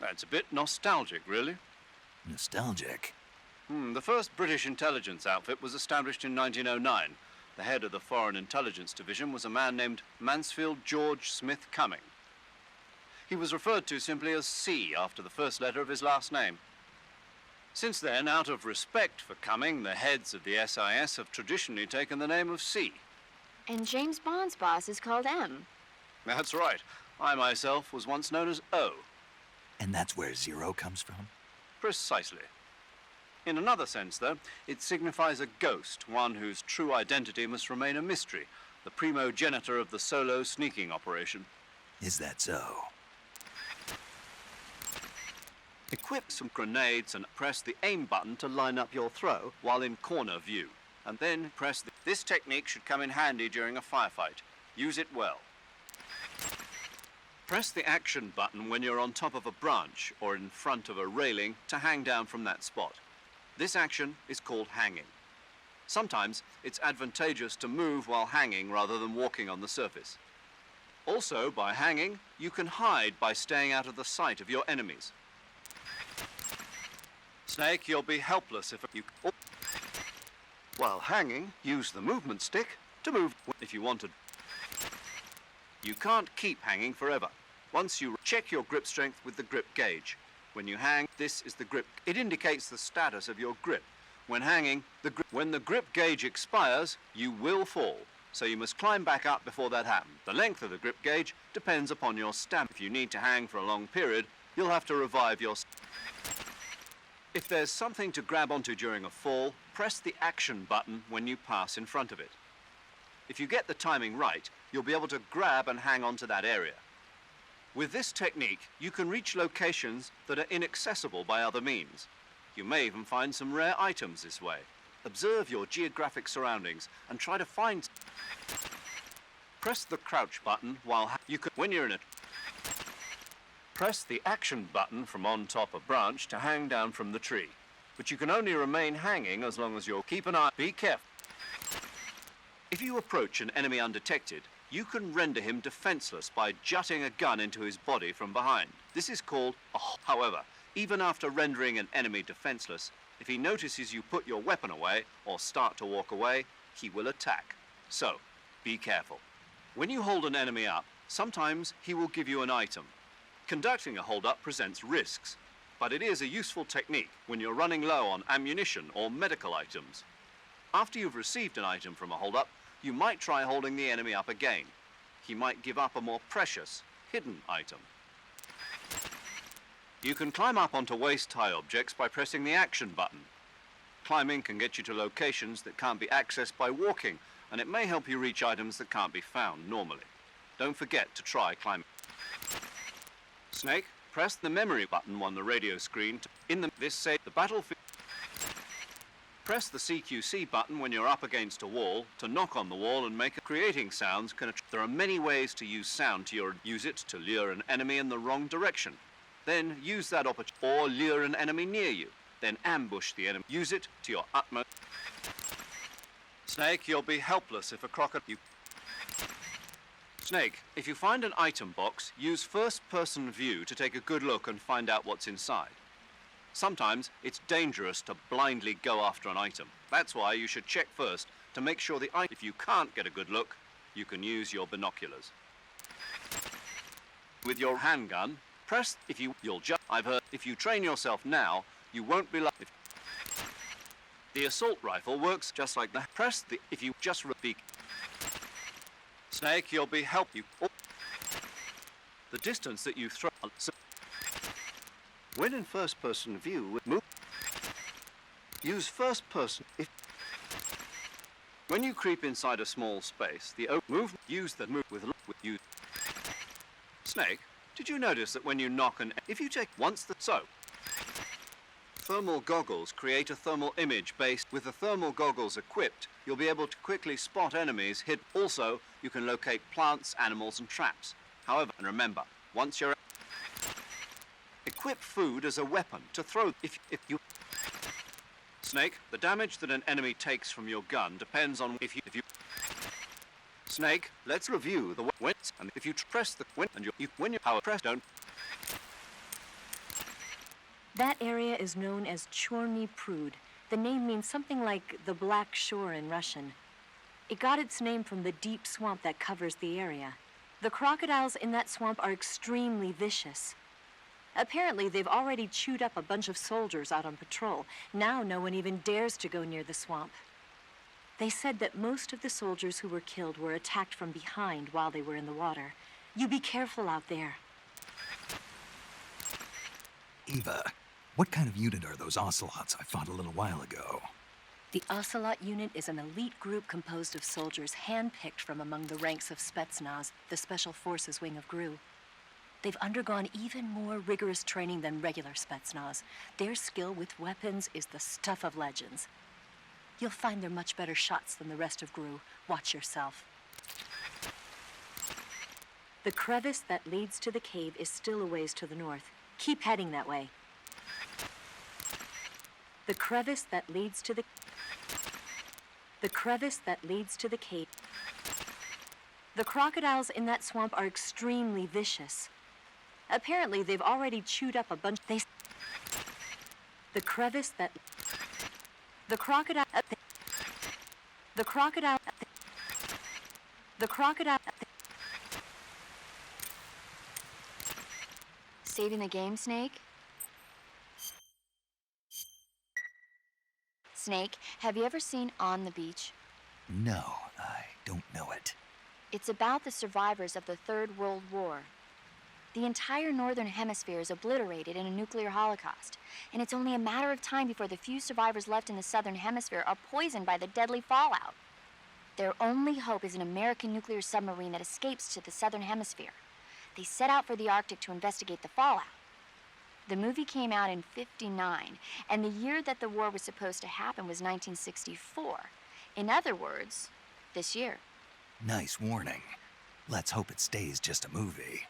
That's a bit nostalgic, really. Nostalgic. The first British intelligence outfit was established in 1909. The head of the Foreign Intelligence Division was a man named Mansfield George Smith Cumming. He was referred to simply as C after the first letter of his last name. Since then, out of respect for Cumming, the heads of the SIS have traditionally taken the name of C. And James Bond's boss is called M. That's right. I myself was once known as O. And that's where Zero comes from? Precisely. In another sense, though, it signifies a ghost, one whose true identity must remain a mystery, the primogenitor of the solo sneaking operation. Is that so? Equip some grenades and press the aim button to line up your throw while in corner view. And then press this technique should come in handy during a firefight. Use it well. Press the action button when you're on top of a branch or in front of a railing to hang down from that spot. This action is called hanging. Sometimes it's advantageous to move while hanging rather than walking on the surface. Also, by hanging, you can hide by staying out of the sight of your enemies. Snake, you'll be helpless if you... While hanging, use the movement stick to move. If you wanted. You can't keep hanging forever. Once you check your grip strength with the grip gauge. When you hang, this is the grip. It indicates the status of your grip. When hanging, when the grip gauge expires, you will fall. So you must climb back up before that happens. The length of the grip gauge depends upon your stamina. If you need to hang for a long period, you'll have to revive your... If there's something to grab onto during a fall, press the action button when you pass in front of it. If you get the timing right, you'll be able to grab and hang onto that area. With this technique, you can reach locations that are inaccessible by other means. You may even find some rare items this way. Observe your geographic surroundings and try to find... Press the crouch button while when you're in it. Press the action button from on top a branch to hang down from the tree. But you can only remain hanging as long as you'll keep an eye. Be careful. If you approach an enemy undetected, you can render him defenseless by jutting a gun into his body from behind. This is called a... However, even after rendering an enemy defenseless, if he notices you put your weapon away or start to walk away, he will attack. So, be careful. When you hold an enemy up, sometimes he will give you an item. Conducting a hold-up presents risks, but it is a useful technique when you're running low on ammunition or medical items. After you've received an item from a hold-up, you might try holding the enemy up again. He might give up a more precious, hidden item. You can climb up onto waist-high objects by pressing the action button. Climbing can get you to locations that can't be accessed by walking, and it may help you reach items that can't be found normally. Don't forget to try climbing. Snake, press the memory button on the radio screen to the battlefield. Press the CQC button when you're up against a wall to knock on the wall and make creating sounds. There are many ways to use sound use it to lure an enemy in the wrong direction. Then use that opportunity or lure an enemy near you. Then ambush the enemy. Use it to your utmost. Snake, you'll be helpless if a crocodile... Snake, if you find an item box, use first-person view to take a good look and find out what's inside. Sometimes it's dangerous to blindly go after an item. That's why you should check first to make sure the item... If you can't get a good look, you can use your binoculars. With your handgun, press I've heard if you train yourself now, you won't be like... The assault rifle works just like that. Press the... If you just repeat... Snake, you'll be help you. The distance that you throw... When in first-person view, use first-person. When you creep inside a small space, use the move with you. Snake, did you notice that when you knock if you take once the... So, Thermal goggles create a thermal image based. With the thermal goggles equipped, you'll be able to quickly spot enemies hid. Also, you can locate plants, animals, and traps. However, and remember, once you're equip food as a weapon to throw. If you Snake, the damage that an enemy takes from your gun depends on if you. Snake, let's review the wins, and if you press the win and when you power press don't. That area is known as Chorny Prud. The name means something like the Black Shore in Russian. It got its name from the deep swamp that covers the area. The crocodiles in that swamp are extremely vicious. Apparently, they've already chewed up a bunch of soldiers out on patrol. Now no one even dares to go near the swamp. They said that most of the soldiers who were killed were attacked from behind while they were in the water. You be careful out there. Eva, what kind of unit are those ocelots I fought a little while ago? The Ocelot unit is an elite group composed of soldiers handpicked from among the ranks of Spetsnaz, the Special Forces wing of GRU. They've undergone even more rigorous training than regular Spetsnaz. Their skill with weapons is the stuff of legends. You'll find they're much better shots than the rest of GRU. Watch yourself. The crevice that leads to the cave is still a ways to the north. Keep heading that way. The crevice that leads to the cave. The crocodiles in that swamp are extremely vicious. Apparently, they've already chewed up a bunch. The crevice that. The crocodile. The crocodile. The crocodile. Saving the game, Snake? Snake, have you ever seen On the Beach? No, I don't know it. It's about the survivors of the Third World War. The entire northern hemisphere is obliterated in a nuclear holocaust, and it's only a matter of time before the few survivors left in the southern hemisphere are poisoned by the deadly fallout. Their only hope is an American nuclear submarine that escapes to the southern hemisphere. They set out for the Arctic to investigate the fallout. The movie came out in '59, and the year that the war was supposed to happen was 1964. In other words, this year. Nice warning. Let's hope it stays just a movie.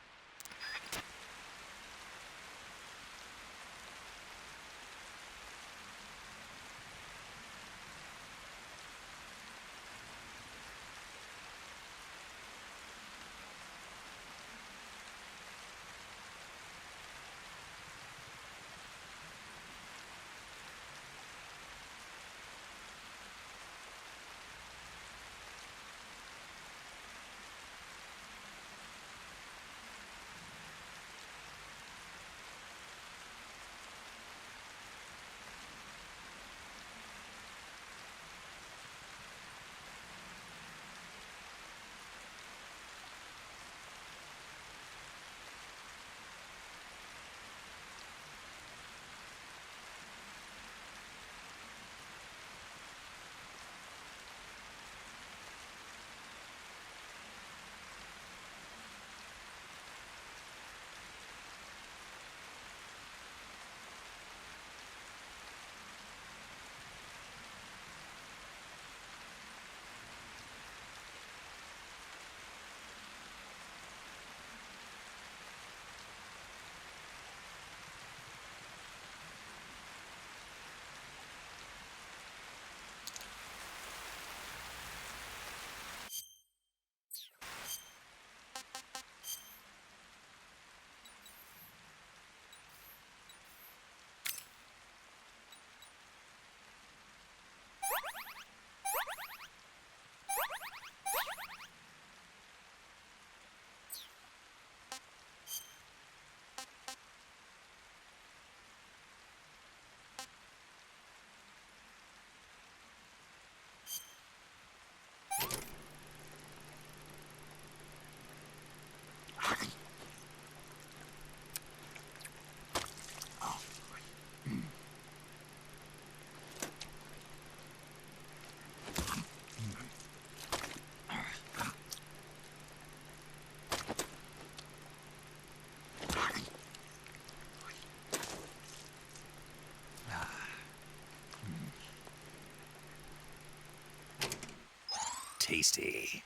tasty.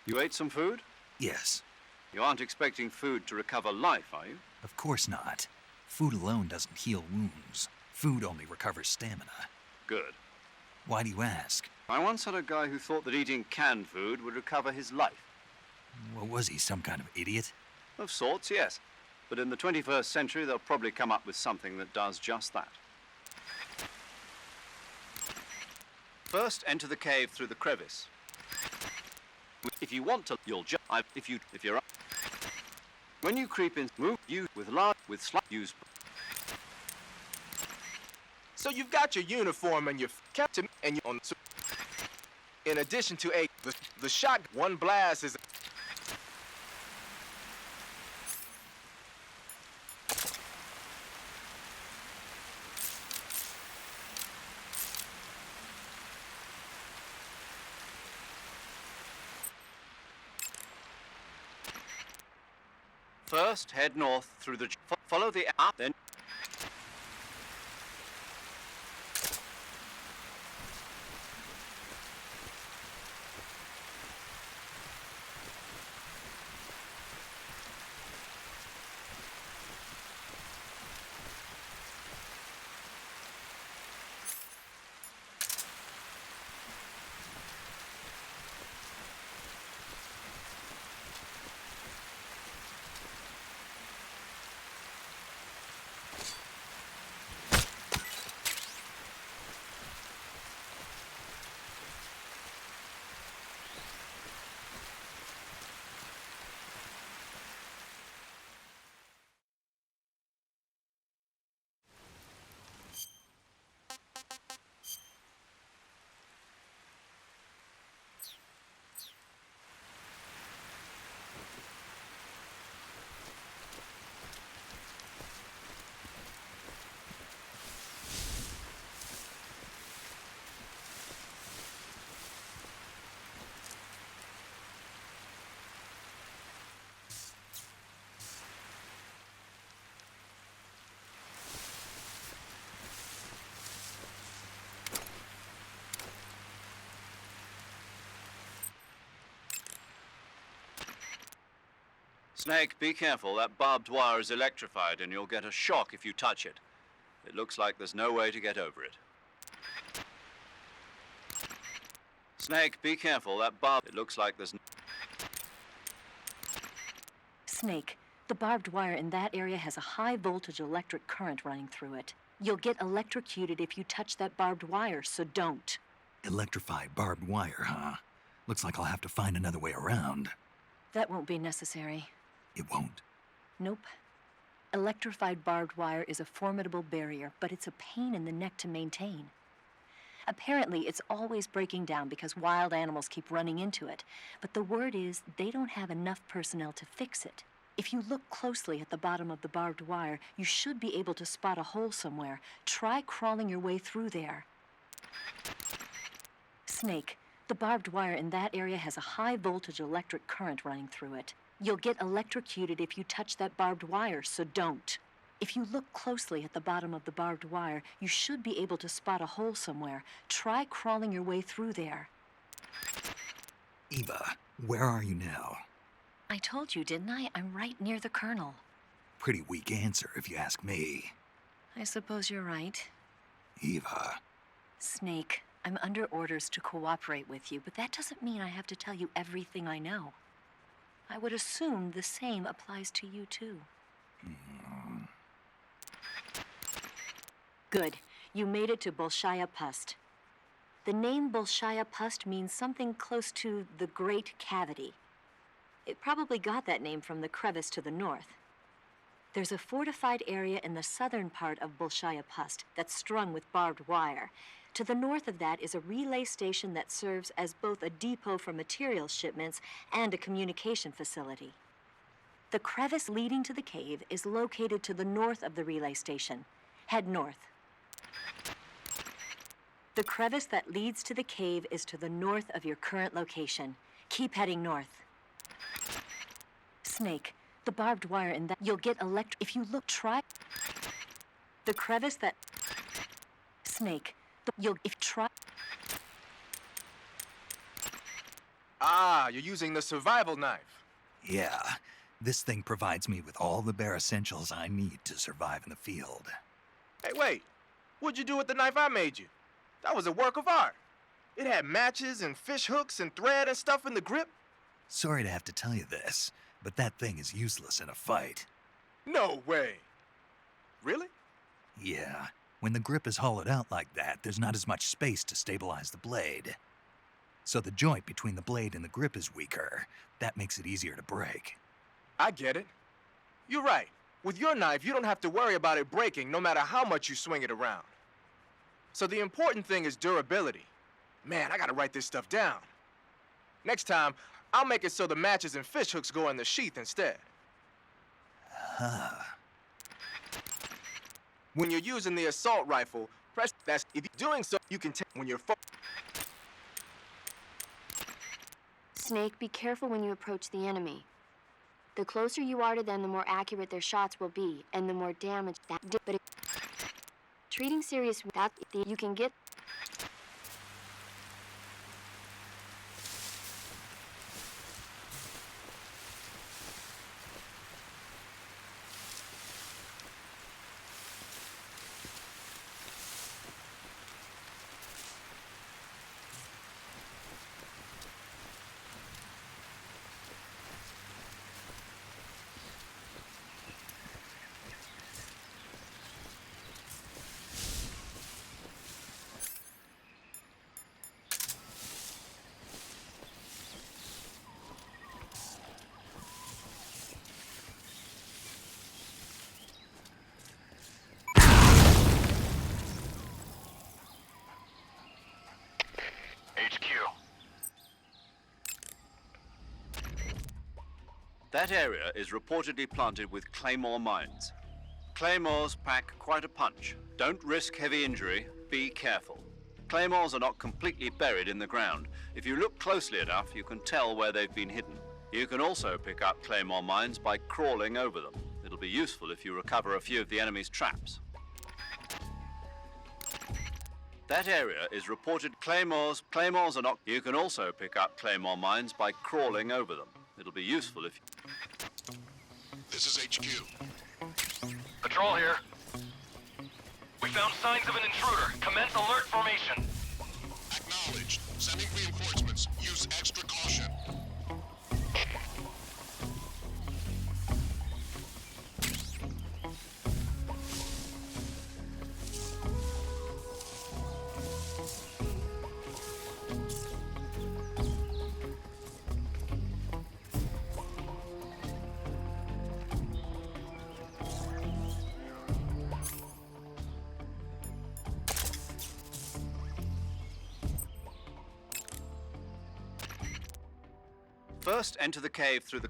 You ate some food? Yes, You aren't expecting food to recover life, are you? of course not. Food alone doesn't heal wounds. Food only recovers stamina. Good. Why do you ask? I once had a guy who thought that eating canned food would recover his life. What was he, some kind of idiot? Of sorts, yes. But in the 21st century, they'll probably come up with something that does just that. First, enter the cave through the crevice. If you want to, you'll just. If you're. When you creep in, move you with slight use. So you've got your uniform and your captain and your own. In addition to the shot, one blast is. First, head north through the. Follow the up, then. Snake, be careful. That barbed wire is electrified and you'll get a shock if you touch it. It looks like there's no way to get over it. Snake, be careful. It looks like there's... Snake, the barbed wire in that area has a high voltage electric current running through it. You'll get electrocuted if you touch that barbed wire, so don't. Electrified barbed wire, huh? Looks like I'll have to find another way around. That won't be necessary. It won't. Nope. Electrified barbed wire is a formidable barrier, but it's a pain in the neck to maintain. Apparently, it's always breaking down because wild animals keep running into it, but the word is they don't have enough personnel to fix it. If you look closely at the bottom of the barbed wire, you should be able to spot a hole somewhere. Try crawling your way through there. Snake, the barbed wire in that area has a high voltage electric current running through it. You'll get electrocuted if you touch that barbed wire, so don't. If you look closely at the bottom of the barbed wire, you should be able to spot a hole somewhere. Try crawling your way through there. Eva, where are you now? I told you, didn't I? I'm right near the Colonel. Pretty weak answer, if you ask me. I suppose you're right. Eva. Snake, I'm under orders to cooperate with you, but that doesn't mean I have to tell you everything I know. I would assume the same applies to you, too. Good. You made it to Bolshaya Pust. The name Bolshaya Pust means something close to the Great Cavity. It probably got that name from the crevice to the north. There's a fortified area in the southern part of Bolshaya Pust that's strung with barbed wire. To the north of that is a relay station that serves as both a depot for material shipments and a communication facility. The crevice leading to the cave is located to the north of the relay station. Head north. The crevice that leads to the cave is to the north of your current location. Keep heading north. Snake, the barbed wire in that you'll get if you look, try the crevice that Snake, try. Ah, you're using the survival knife. Yeah, this thing provides me with all the bare essentials I need to survive in the field. Hey, wait. What'd you do with the knife I made you? That was a work of art. It had matches and fish hooks and thread and stuff in the grip. Sorry to have to tell you this, but that thing is useless in a fight. No way. Really? Yeah, when the grip is hollowed out like that, there's not as much space to stabilize the blade. So the joint between the blade and the grip is weaker. That makes it easier to break. I get it. You're right. With your knife, you don't have to worry about it breaking no matter how much you swing it around. So the important thing is durability. Man, I gotta write this stuff down. Next time, I'll make it so the matches and fish hooks go in the sheath instead. When you're using the assault rifle, press that's if you're doing so, you can take when you're Snake, be careful when you approach the enemy. The closer you are to them, the more accurate their shots will be, and the more damage that did. But treating serious that you can get. That area is reportedly planted with claymore mines. Claymores pack quite a punch. Don't risk heavy injury. Be careful. Claymores are not completely buried in the ground. If you look closely enough, you can tell where they've been hidden. You can also pick up claymore mines by crawling over them. It'll be useful if you recover a few of the enemy's traps. That area is reported claymores are not. You can also pick up claymore mines by crawling over them. It'll be useful if. This is HQ. Patrol here. We found signs of an intruder. Commence alert formation. Acknowledged. Sending reinforcements. Use extra caution. First, enter the cave through the...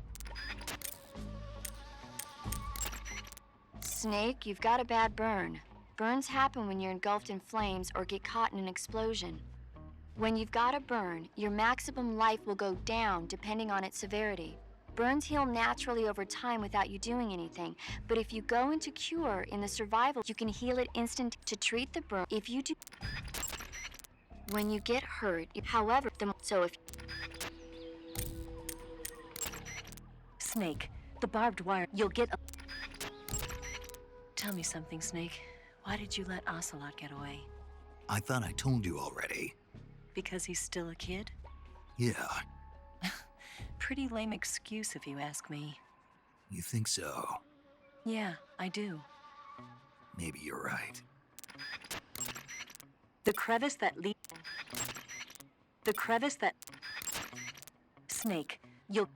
Snake, you've got a bad burn. Burns happen when you're engulfed in flames or get caught in an explosion. When you've got a burn, your maximum life will go down depending on its severity. Burns heal naturally over time without you doing anything, but if you go into cure in the survival, you can heal it instant to treat the burn. If you do... When you get hurt, however, if... Snake, the barbed wire, you'll get a... Tell me something, Snake. Why did you let Ocelot get away? I thought I told you already. Because he's still a kid? Yeah, Pretty lame excuse if you ask me. you think so? Yeah, I do. Maybe you're right. The crevice that Snake, you'll...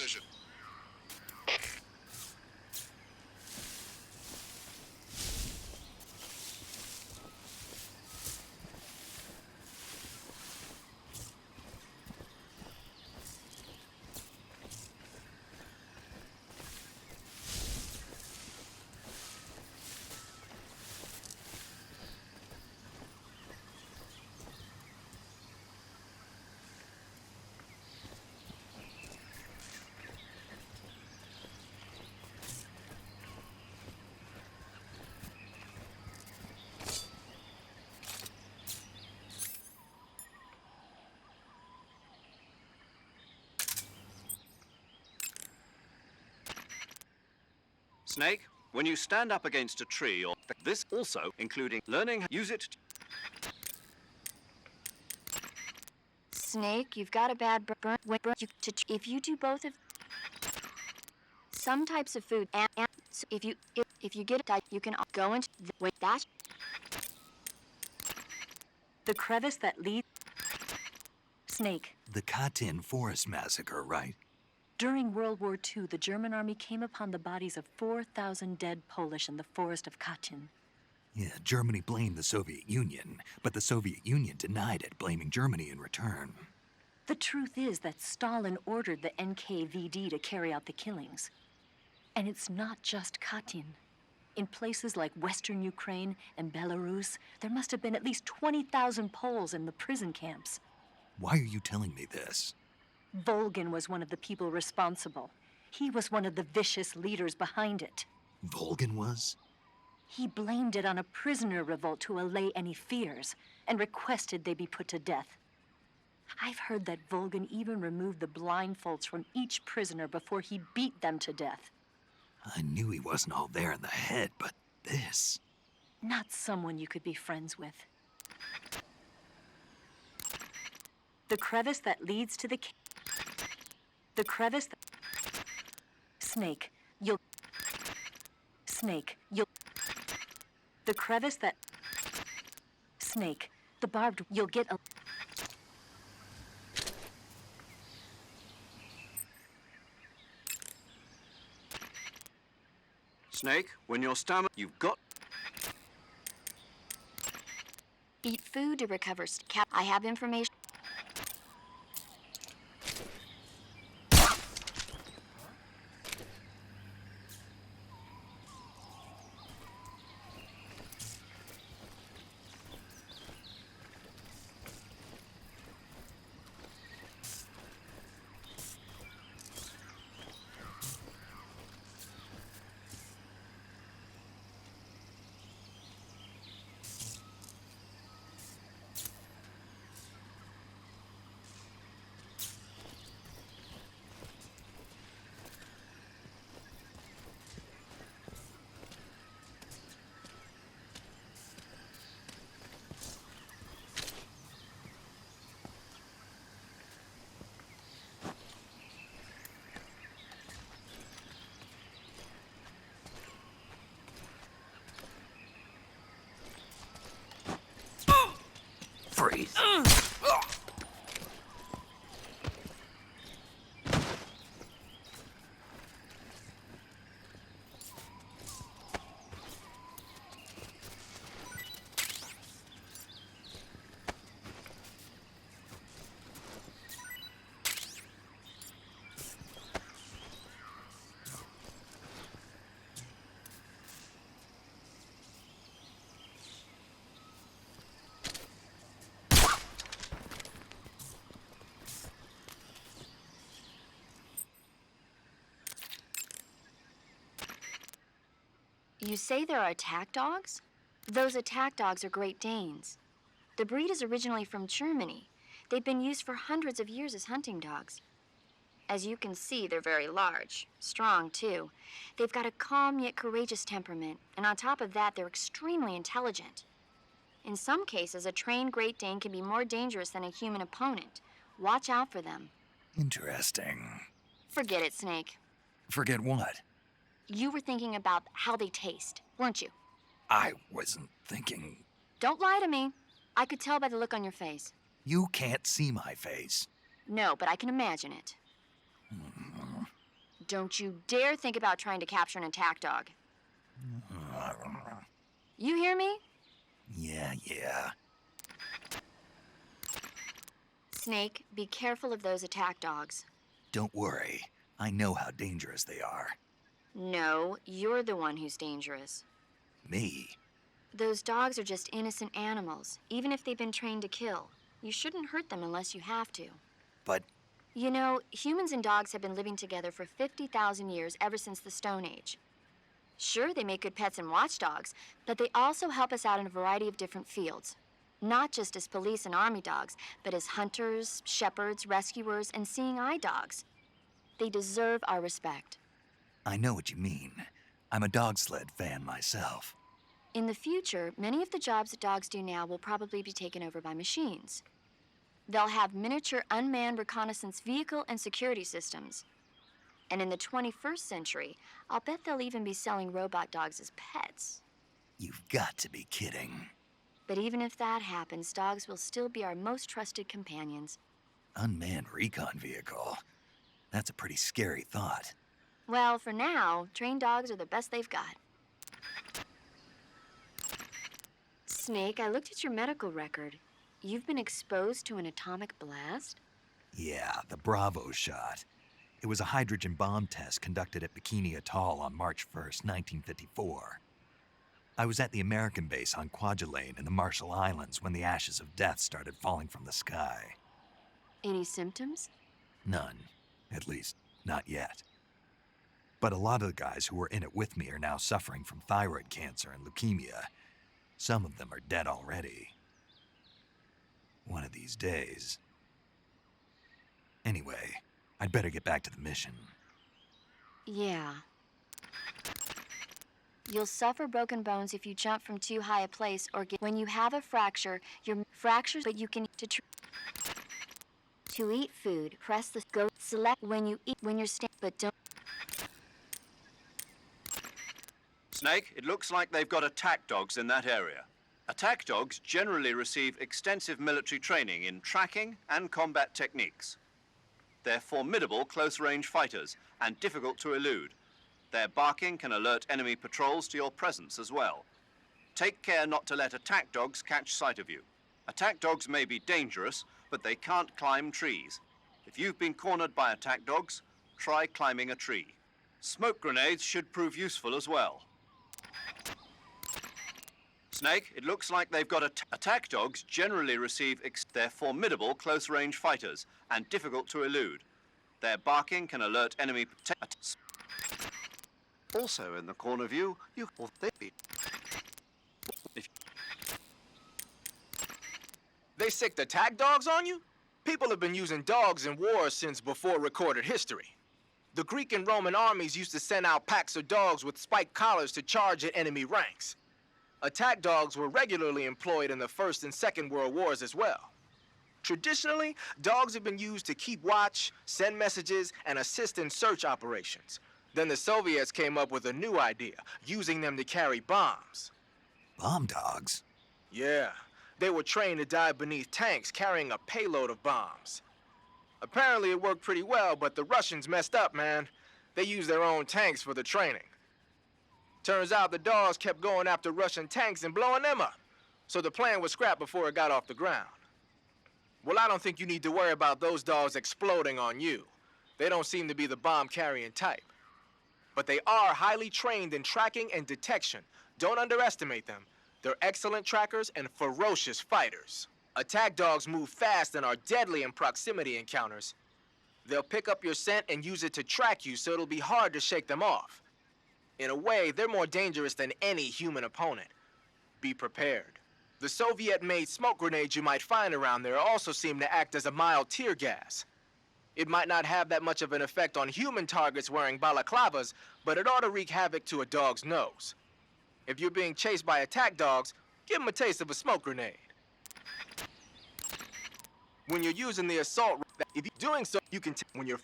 precision. Snake, when you stand up against a tree or this also including learning use it. Snake, you've got a bad burn. If you do both of some types of food, and so if you get it, you can go into wait that. The crevice that leads. Snake. The Katyn Forest Massacre, right? During World War II, the German army came upon the bodies of 4,000 dead Polish in the forest of Katyn. Yeah, Germany blamed the Soviet Union, but the Soviet Union denied it, blaming Germany in return. The truth is that Stalin ordered the NKVD to carry out the killings. And it's not just Katyn. In places like Western Ukraine and Belarus, there must have been at least 20,000 Poles in the prison camps. Why are you telling me this? Volgin was one of the people responsible. He was one of the vicious leaders behind it. Volgin was? He blamed it on a prisoner revolt to allay any fears and requested they be put to death. I've heard that Volgin even removed the blindfolds from each prisoner before he beat them to death. I knew he wasn't all there in the head, but this... Not someone you could be friends with. The crevice that leads to the... The crevice that... Snake, you'll... Snake, you'll... The crevice that... Snake, the barbed... You'll get a... Snake, when your stamina, you've got... Eat food to recover. I have information. Freeze. You say there are attack dogs? Those attack dogs are Great Danes. The breed is originally from Germany. They've been used for hundreds of years as hunting dogs. As you can see, they're very large, strong too. They've got a calm yet courageous temperament, and on top of that, they're extremely intelligent. In some cases, a trained Great Dane can be more dangerous than a human opponent. Watch out for them. Interesting. Forget it, Snake. Forget what? You were thinking about how they taste, weren't you? I wasn't thinking... Don't lie to me. I could tell by the look on your face. You can't see my face. No, but I can imagine it. Don't you dare think about trying to capture an attack dog. You hear me? Yeah. Snake, be careful of those attack dogs. Don't worry. I know how dangerous they are. No, you're the one who's dangerous. Me? Those dogs are just innocent animals, even if they've been trained to kill. You shouldn't hurt them unless you have to. But You know, humans and dogs have been living together for 50,000 years, ever since the Stone Age. Sure, they make good pets and watchdogs, but they also help us out in a variety of different fields. Not just as police and army dogs, but as hunters, shepherds, rescuers, and seeing eye dogs. They deserve our respect. I know what you mean. I'm a dog sled fan myself. In the future, many of the jobs that dogs do now will probably be taken over by machines. They'll have miniature unmanned reconnaissance vehicle and security systems. And in the 21st century, I'll bet they'll even be selling robot dogs as pets. You've got to be kidding. But even if that happens, dogs will still be our most trusted companions. Unmanned recon vehicle. That's a pretty scary thought. Well, for now, trained dogs are the best they've got. Snake, I looked at your medical record. You've been exposed to an atomic blast? Yeah, the Bravo shot. It was a hydrogen bomb test conducted at Bikini Atoll on March 1st, 1954. I was at the American base on Kwajalein in the Marshall Islands when the ashes of death started falling from the sky. Any symptoms? None. At least, not yet. But a lot of the guys who were in it with me are now suffering from thyroid cancer and leukemia. Some of them are dead already. One of these days. Anyway, I'd better get back to the mission. Yeah. You'll suffer broken bones if you jump from too high a place or get... When you have a fracture, you're fractures, but you can... To eat food, press the... Go select when you eat, when you're but don't... Snake, it looks like they've got attack dogs in that area. Attack dogs generally receive extensive military training in tracking and combat techniques. They're formidable close-range fighters and difficult to elude. Their barking can alert enemy patrols to your presence as well. Take care not to let attack dogs catch sight of you. Attack dogs may be dangerous, but they can't climb trees. If you've been cornered by attack dogs, try climbing a tree. Smoke grenades should prove useful as well. Snake, it looks like they've got attack dogs generally receive they're formidable close-range fighters and difficult to elude. Their barking can alert enemy... Also in the corner view, They sicked attack dogs on you? People have been using dogs in wars since before recorded history. The Greek and Roman armies used to send out packs of dogs with spiked collars to charge at enemy ranks. Attack dogs were regularly employed in the First and Second World Wars as well. Traditionally, dogs have been used to keep watch, send messages, and assist in search operations. Then the Soviets came up with a new idea, using them to carry bombs. Bomb dogs? Yeah, they were trained to dive beneath tanks carrying a payload of bombs. Apparently it worked pretty well, but the Russians messed up, man. They used their own tanks for the training. Turns out the dogs kept going after Russian tanks and blowing them up. So the plan was scrapped before it got off the ground. Well, I don't think you need to worry about those dogs exploding on you. They don't seem to be the bomb-carrying type. But they are highly trained in tracking and detection. Don't underestimate them. They're excellent trackers and ferocious fighters. Attack dogs move fast and are deadly in proximity encounters. They'll pick up your scent and use it to track you, so it'll be hard to shake them off. In a way, they're more dangerous than any human opponent. Be prepared. The Soviet-made smoke grenades you might find around there also seem to act as a mild tear gas. It might not have that much of an effect on human targets wearing balaclavas, but it ought to wreak havoc to a dog's nose. If you're being chased by attack dogs, give them a taste of a smoke grenade. When you're using the assault, if you're doing so, you can when you're...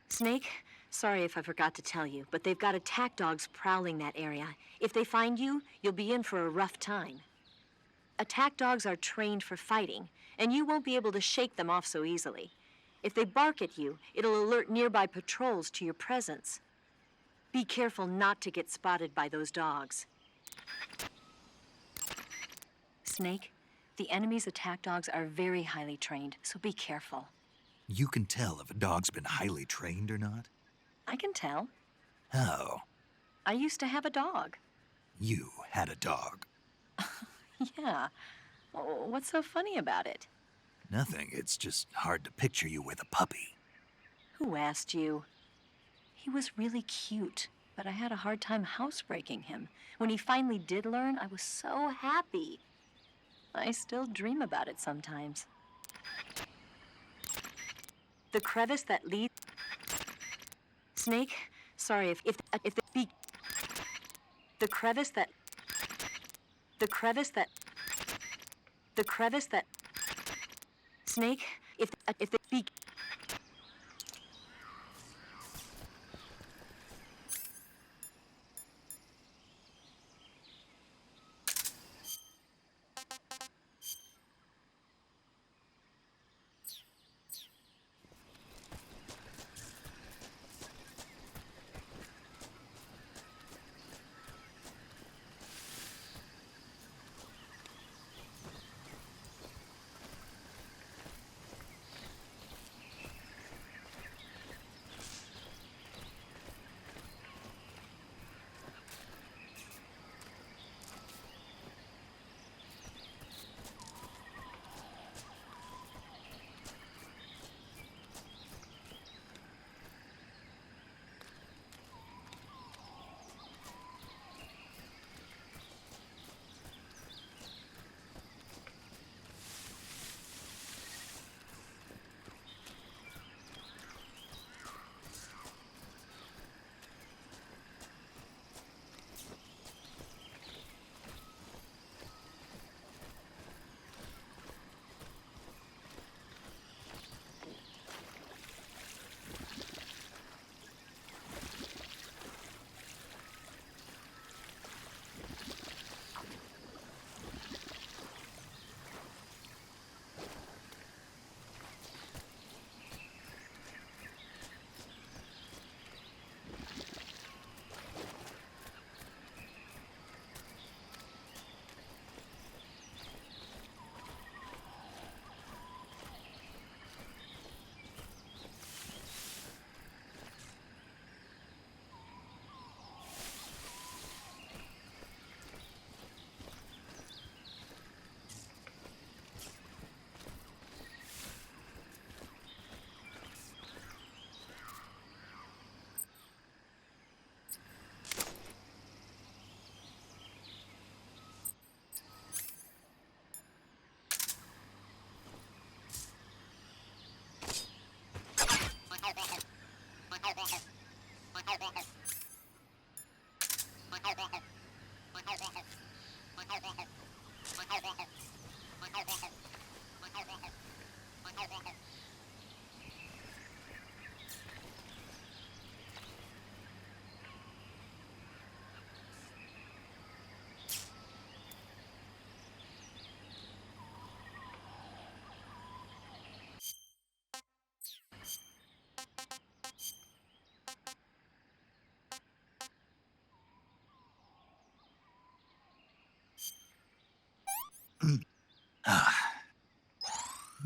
Snake, sorry if I forgot to tell you, but they've got attack dogs prowling that area. If they find you, you'll be in for a rough time. Attack dogs are trained for fighting, and you won't be able to shake them off so easily. If they bark at you, it'll alert nearby patrols to your presence. Be careful not to get spotted by those dogs. Snake, the enemy's attack dogs are very highly trained, so be careful. You can tell if a dog's been highly trained or not? I can tell. How? I used to have a dog. You had a dog. Yeah. What's so funny about it? Nothing, it's just hard to picture you with a puppy. Who asked you? He was really cute, but I had a hard time housebreaking him. When he finally did learn, I was so happy. I still dream about it sometimes. The crevice that leads... Snake, sorry, if the be... The crevice that... The crevice that... The crevice that... Snake, if the be...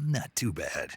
Not too bad.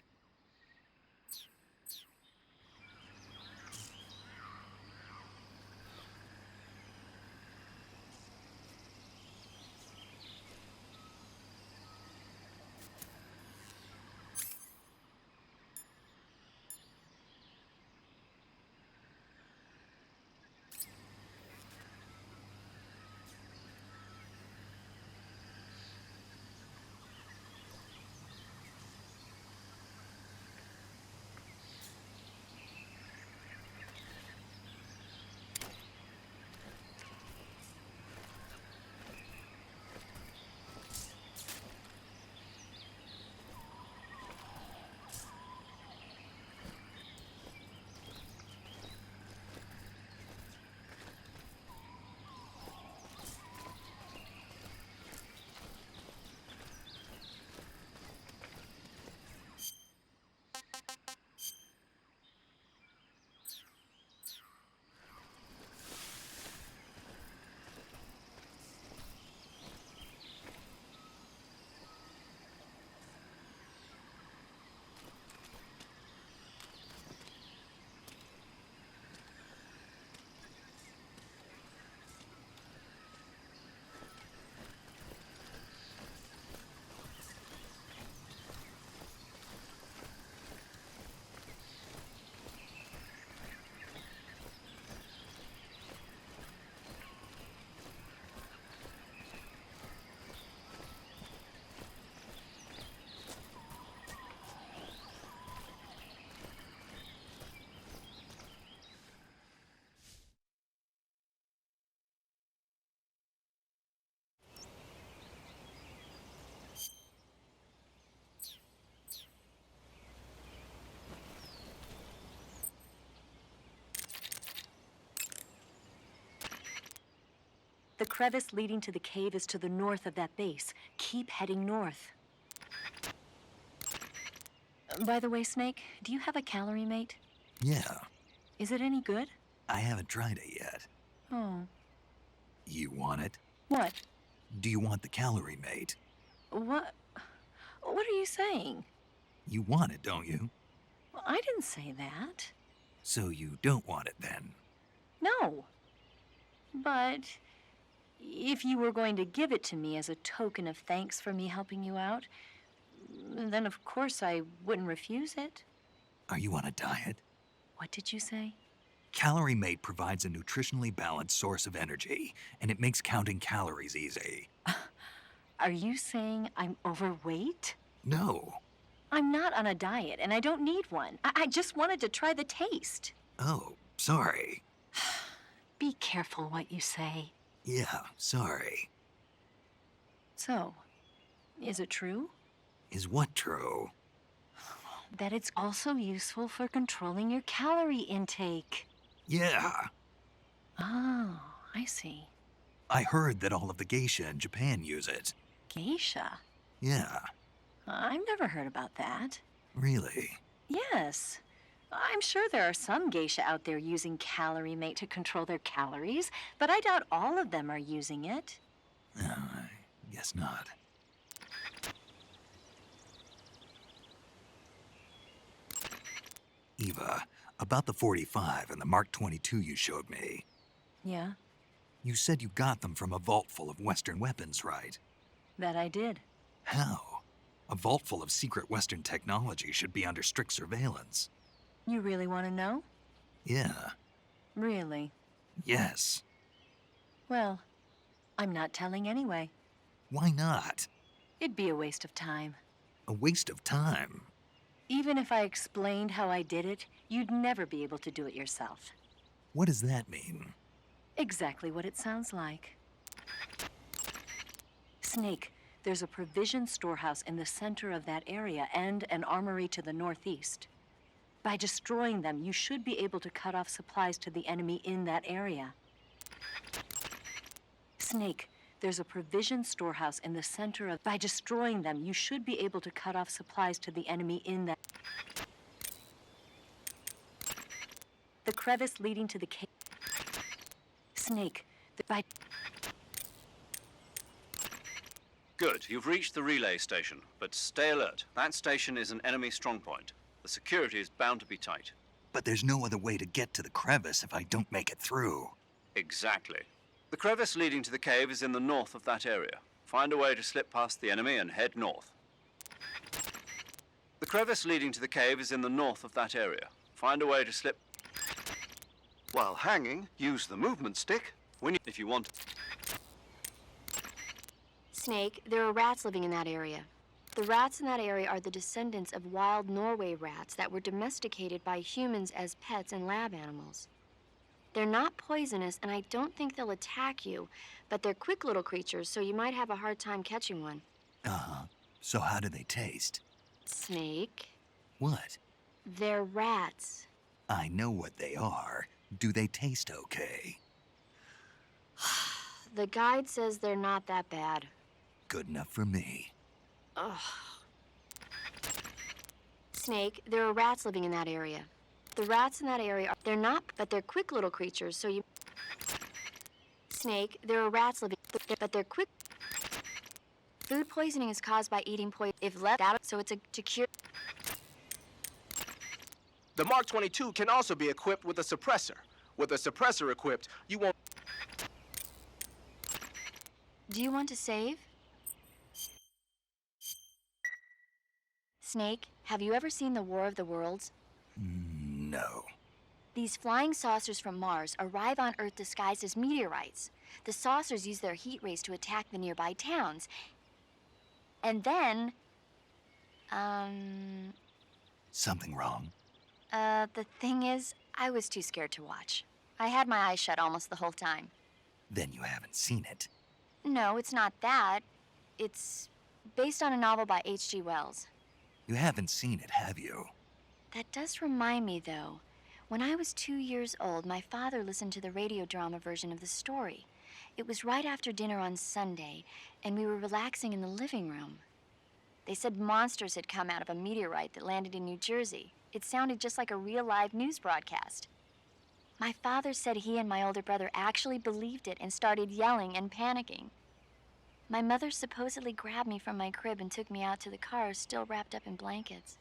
The crevice leading to the cave is to the north of that base. Keep heading north. By the way, Snake, do you have a calorie mate? Yeah, Is it any good? I haven't tried it yet. Oh. You want it? What? Do you want the calorie mate? What? What are you saying? You want it, don't you? Well, I didn't say that. So you don't want it then? No. But if you were going to give it to me as a token of thanks for me helping you out, then of course I wouldn't refuse it. Are you on a diet? What did you say? Calorie Mate provides a nutritionally balanced source of energy, and it makes counting calories easy. Are you saying I'm overweight? No. I'm not on a diet, and I don't need one. I just wanted to try the taste. Oh, sorry. Be careful what you say. Yeah, sorry. So, is it true? Is what true? That it's also useful for controlling your calorie intake. Yeah. Oh, I see. I heard that all of the geisha in Japan use it. Geisha? Yeah. I've never heard about that. Really? Yes. I'm sure there are some geisha out there using Calorie Mate to control their calories, but I doubt all of them are using it. No, I guess not. Eva, about the 45 and the Mark 22 you showed me. Yeah, You said you got them from a vault full of Western weapons, right? that I did. How? A vault full of secret Western technology should be under strict surveillance. You really want to know? Yeah. Really? Yes. Well, I'm not telling anyway. Why not? It'd be a waste of time. A waste of time. Even if I explained how I did it, you'd never be able to do it yourself. What does that mean? Exactly what it sounds like. Snake, there's a provision storehouse in the center of that area and an armory to the northeast. By destroying them, you should be able to cut off supplies to the enemy in that area. Snake, there's a provision storehouse in the center of... By destroying them, you should be able to cut off supplies to the enemy in that... The crevice leading to the cave... Snake, by... Good. You've reached the relay station, but stay alert. That station is an enemy strongpoint. The security is bound to be tight. But there's no other way to get to the crevice if I don't make it through. Exactly. The crevice leading to the cave is in the north of that area. Find a way to slip past the enemy and head north. The crevice leading to the cave is in the north of that area. Find a way to slip... While hanging, use the movement stick. If you want... Snake, there are rats living in that area. The rats in that area are the descendants of wild Norway rats that were domesticated by humans as pets and lab animals. They're not poisonous, and I don't think they'll attack you, but they're quick little creatures, so you might have a hard time catching one. Uh-huh. So how do they taste? Snake, What? they're rats. I know what they are. Do they taste okay? The guide says they're not that bad. Good enough for me. Ugh. Snake, there are rats living in that area. The rats in that area are... They're not, but they're quick little creatures, so you... Snake, there are rats living... But they're quick... Food poisoning is caused by eating poison if left out, so it's to cure... The Mark 22 can also be equipped with a suppressor. With a suppressor equipped, you won't... Do you want to save? Snake, have you ever seen the War of the Worlds? No. These flying saucers from Mars arrive on Earth disguised as meteorites. The saucers use their heat rays to attack the nearby towns. And then... Something wrong? The thing is, I was too scared to watch. I had my eyes shut almost the whole time. Then you haven't seen it. No, it's not that. It's based on a novel by H.G. Wells. You haven't seen it, have you? That does remind me, though. When I was 2 years old, my father listened to the radio drama version of the story. It was right after dinner on Sunday, and we were relaxing in the living room. They said monsters had come out of a meteorite that landed in New Jersey. It sounded just like a real live news broadcast. My father said he and my older brother actually believed it and started yelling and panicking. My mother supposedly grabbed me from my crib and took me out to the car, still wrapped up in blankets.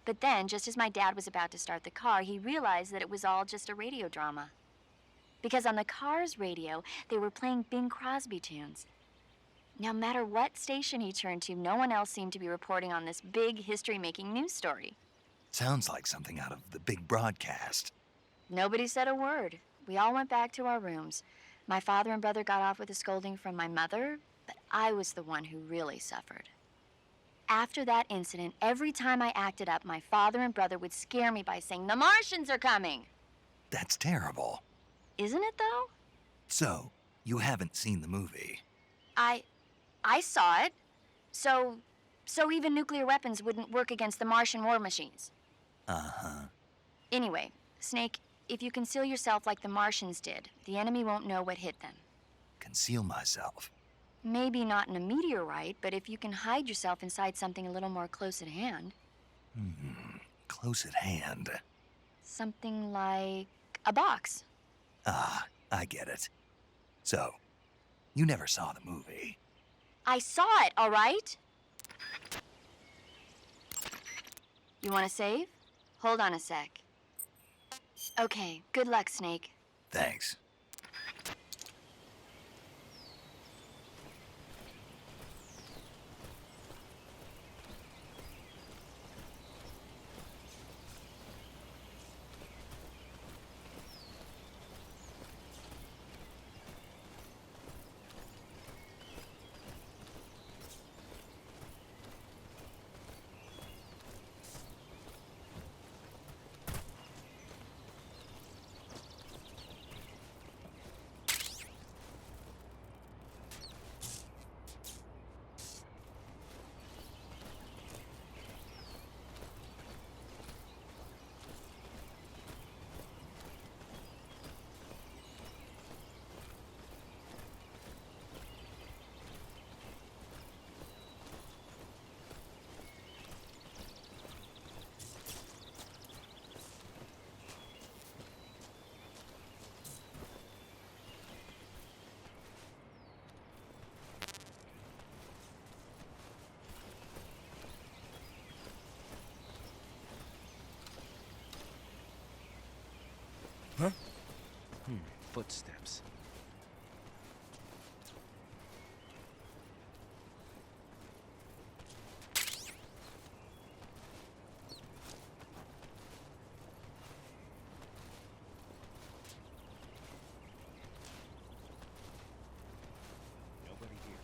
But then, just as my dad was about to start the car, he realized that it was all just a radio drama. Because on the car's radio, they were playing Bing Crosby tunes. No matter what station he turned to, no one else seemed to be reporting on this big history-making news story. Sounds like something out of the big broadcast. Nobody said a word. We all went back to our rooms. My father and brother got off with a scolding from my mother, but I was the one who really suffered. After that incident, every time I acted up, my father and brother would scare me by saying, "The Martians are coming!" That's terrible. Isn't it, though? So, you haven't seen the movie? I saw it. So even nuclear weapons wouldn't work against the Martian war machines. Uh-huh. Anyway, Snake, if you conceal yourself like the Martians did, the enemy won't know what hit them. Conceal myself. Maybe not in a meteorite, but if you can hide yourself inside something a little more close at hand. Close at hand. Something like a box. Ah, I get it. So, you never saw the movie? I saw it, all right? You want to save? Hold on a sec. Okay, good luck, Snake. Thanks. Huh? Footsteps. Nobody here.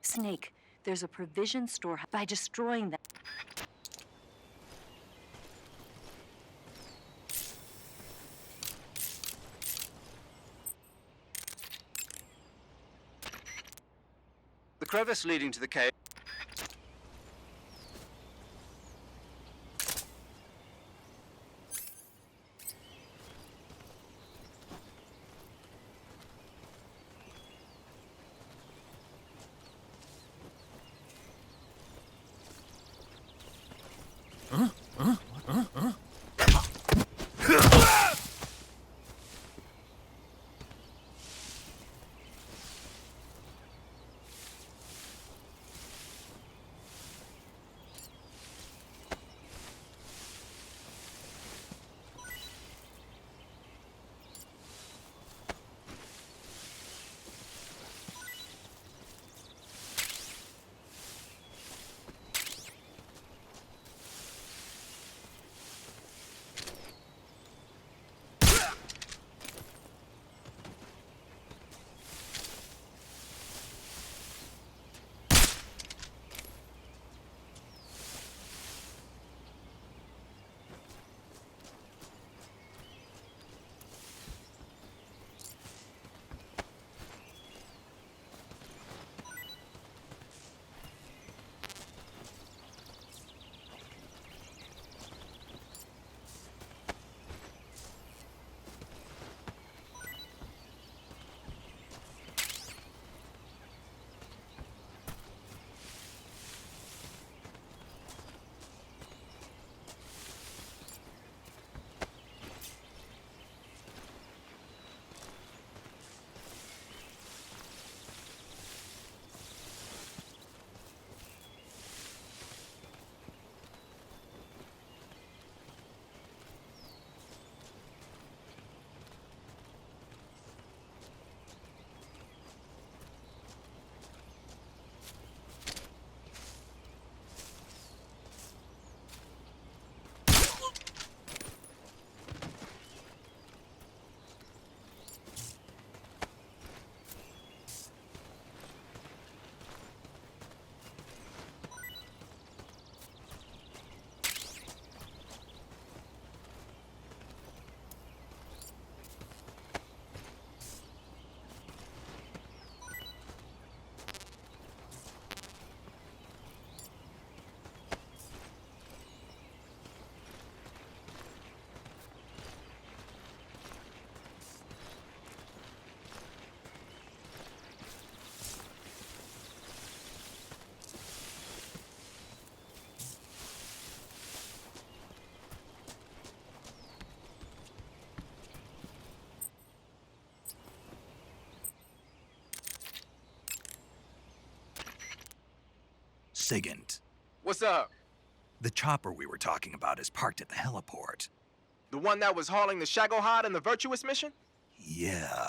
Snake, there's a provision store. By destroying that. The crevice leading to the cave. Sigint, What's up? the chopper we were talking about is parked at the heliport. The one that was hauling the Shagohod in the Virtuous mission? Yeah.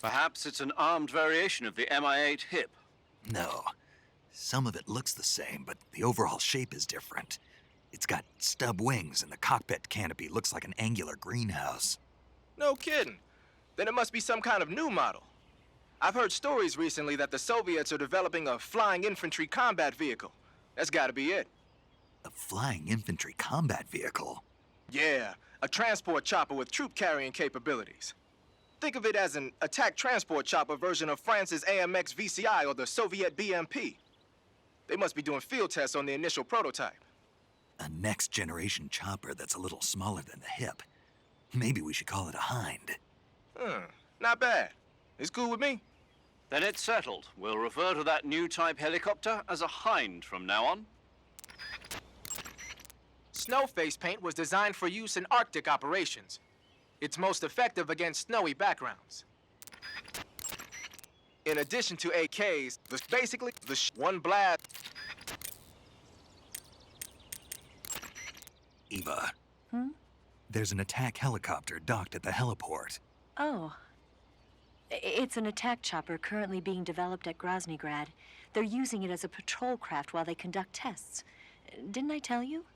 Perhaps it's an armed variation of the Mi-8 hip. No. Some of it looks the same, but the overall shape is different. It's got stub wings, and the cockpit canopy looks like an angular greenhouse. No kidding. Then it must be some kind of new model. I've heard stories recently that the Soviets are developing a flying infantry combat vehicle. That's gotta be it. A flying infantry combat vehicle? Yeah, a transport chopper with troop-carrying capabilities. Think of it as an attack transport chopper version of France's AMX VCI or the Soviet BMP. They must be doing field tests on the initial prototype. A next-generation chopper that's a little smaller than the hip. Maybe we should call it a Hind. Not bad. It's cool with me. Then it's settled. We'll refer to that new type helicopter as a Hind from now on. Snow face paint was designed for use in Arctic operations. It's most effective against snowy backgrounds. In addition to AKs, basically one blast. Eva. There's an attack helicopter docked at the heliport. Oh. It's an attack chopper currently being developed at Groznygrad. They're using it as a patrol craft while they conduct tests. Didn't I tell you?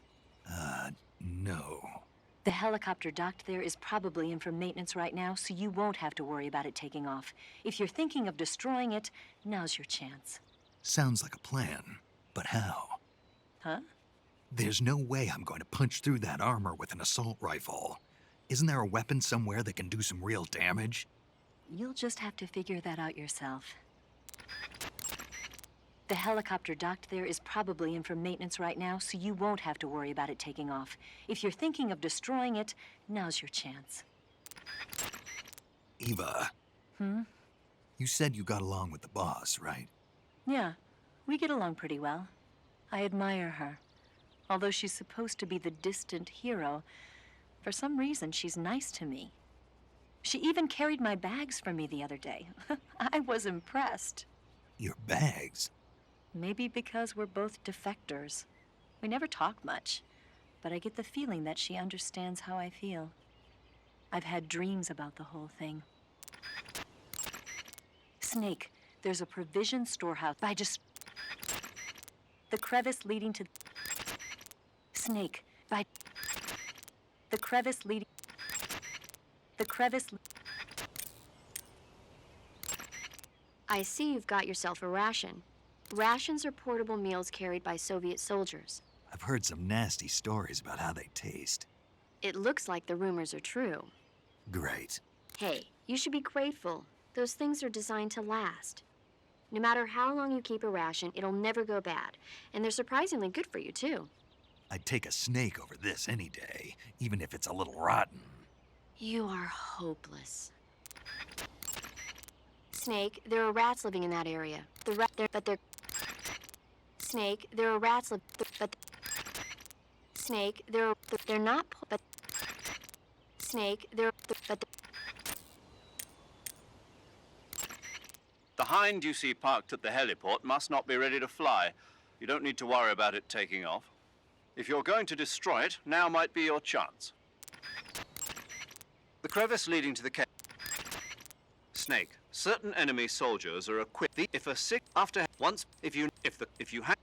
No. The helicopter docked there is probably in for maintenance right now, so you won't have to worry about it taking off. If you're thinking of destroying it, now's your chance. Sounds like a plan, but how? Huh? There's no way I'm going to punch through that armor with an assault rifle. Isn't there a weapon somewhere that can do some real damage? You'll just have to figure that out yourself. The helicopter docked there is probably in for maintenance right now, so you won't have to worry about it taking off. If you're thinking of destroying it, now's your chance. Eva. You said you got along with the boss, right? Yeah, we get along pretty well. I admire her. Although she's supposed to be the distant hero, for some reason she's nice to me. She even carried my bags for me the other day. I was impressed. Your bags? Maybe because we're both defectors. We never talk much, but I get the feeling that she understands how I feel. I've had dreams about the whole thing. Snake, there's a provision storehouse. The crevice leading to... Snake, the crevice leading... The crevice... I see you've got yourself a ration. Rations are portable meals carried by Soviet soldiers. I've heard some nasty stories about how they taste. It looks like the rumors are true. Great. Hey, you should be grateful. Those things are designed to last. No matter how long you keep a ration, it'll never go bad. And they're surprisingly good for you, too. I'd take a snake over this any day, even if it's a little rotten. You are hopeless. Snake, there are rats living in that area. Snake, there are rats Snake, they're not, but... Snake, The hind you see parked at the heliport must not be ready to fly. You don't need to worry about it taking off. If you're going to destroy it, now might be your chance. The crevice leading to the cave. Snake, certain enemy soldiers are equipped. If a sick after once, if you have.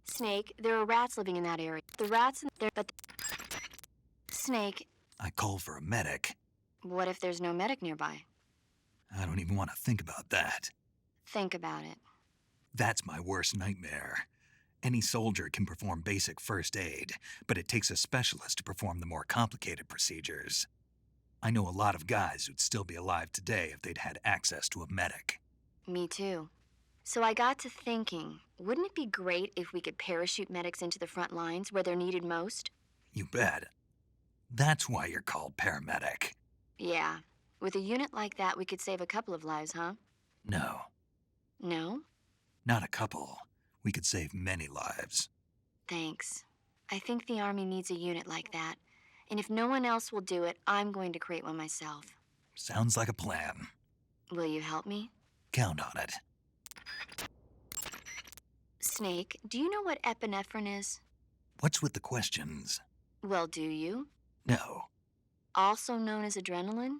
Snake, there are rats living in that area. The rats in there, but... Snake, I call for a medic. what if there's no medic nearby? I don't even want to think about that. Think about it. That's my worst nightmare. Any soldier can perform basic first aid, but it takes a specialist to perform the more complicated procedures. I know a lot of guys who'd still be alive today if they'd had access to a medic. Me too. So I got to thinking, wouldn't it be great if we could parachute medics into the front lines where they're needed most? You bet. That's why you're called paramedic. Yeah. With a unit like that, we could save a couple of lives, huh? No, No? not a couple. We could save many lives. Thanks. I think the Army needs a unit like that. And if no one else will do it, I'm going to create one myself. Sounds like a plan. Will you help me? Count on it. Snake, do you know what epinephrine is? What's with the questions? Well, do you? No, Also known as adrenaline?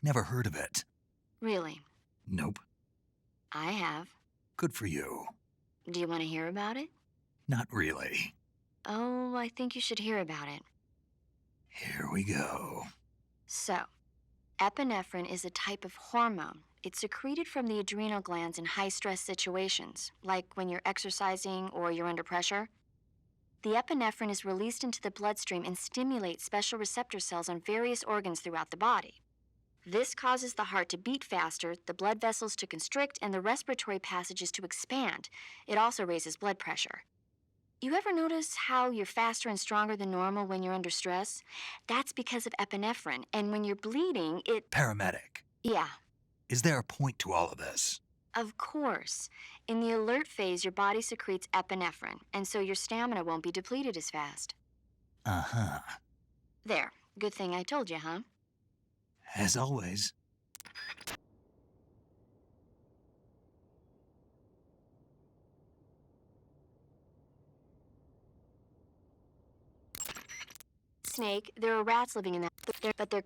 never heard of it. Really? Nope. I have. Good for you. Do you want to hear about it? Not really. Oh, I think you should hear about it. Here we go. So, epinephrine is a type of hormone. It's secreted from the adrenal glands in high-stress situations, like when you're exercising or you're under pressure. The epinephrine is released into the bloodstream and stimulates special receptor cells on various organs throughout the body. This causes the heart to beat faster, the blood vessels to constrict, and the respiratory passages to expand. It also raises blood pressure. You ever notice how you're faster and stronger than normal when you're under stress? That's because of epinephrine, and when you're bleeding, it... Paramedic, Yeah, is there a point to all of this? of course. In the alert phase, your body secretes epinephrine, and so your stamina won't be depleted as fast. Uh-huh. There, good thing I told you, huh? As always. Snake, there are rats living in that, but they're...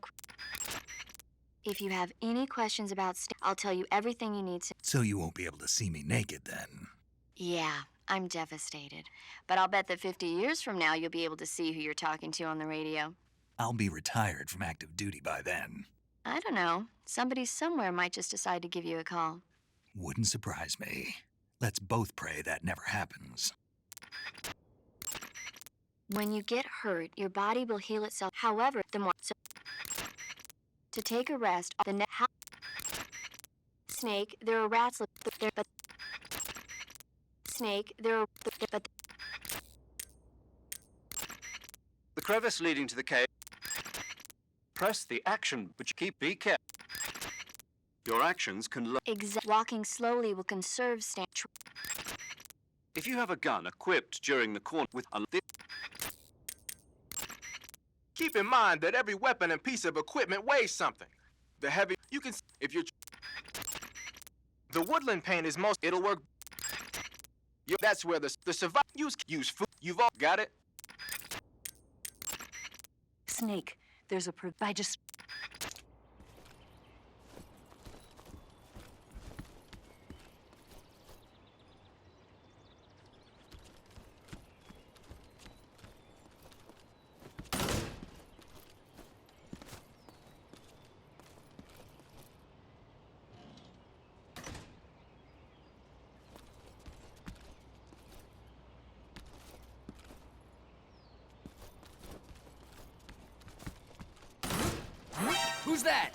If you have any questions about I'll tell you everything you need to... So you won't be able to see me naked then. Yeah, I'm devastated. But I'll bet that 50 years from now, you'll be able to see who you're talking to on the radio. I'll be retired from active duty by then. I don't know. Somebody somewhere might just decide to give you a call. Wouldn't surprise me. Let's both pray that never happens. When you get hurt, your body will heal itself. However, the more... to take a rest, Snake, there are rats there, but... Snake, there are... but... The crevice leading to the cave. Press the action, but be careful. Your actions can... Walking slowly will conserve If you have a gun equipped during the corner with a... Keep in mind that every weapon and piece of equipment weighs something. The heavy... You can... If you're... The woodland paint is most... It'll work... That's where the survive... Use food. You've all got it? Snake, there's a I just... Who's that?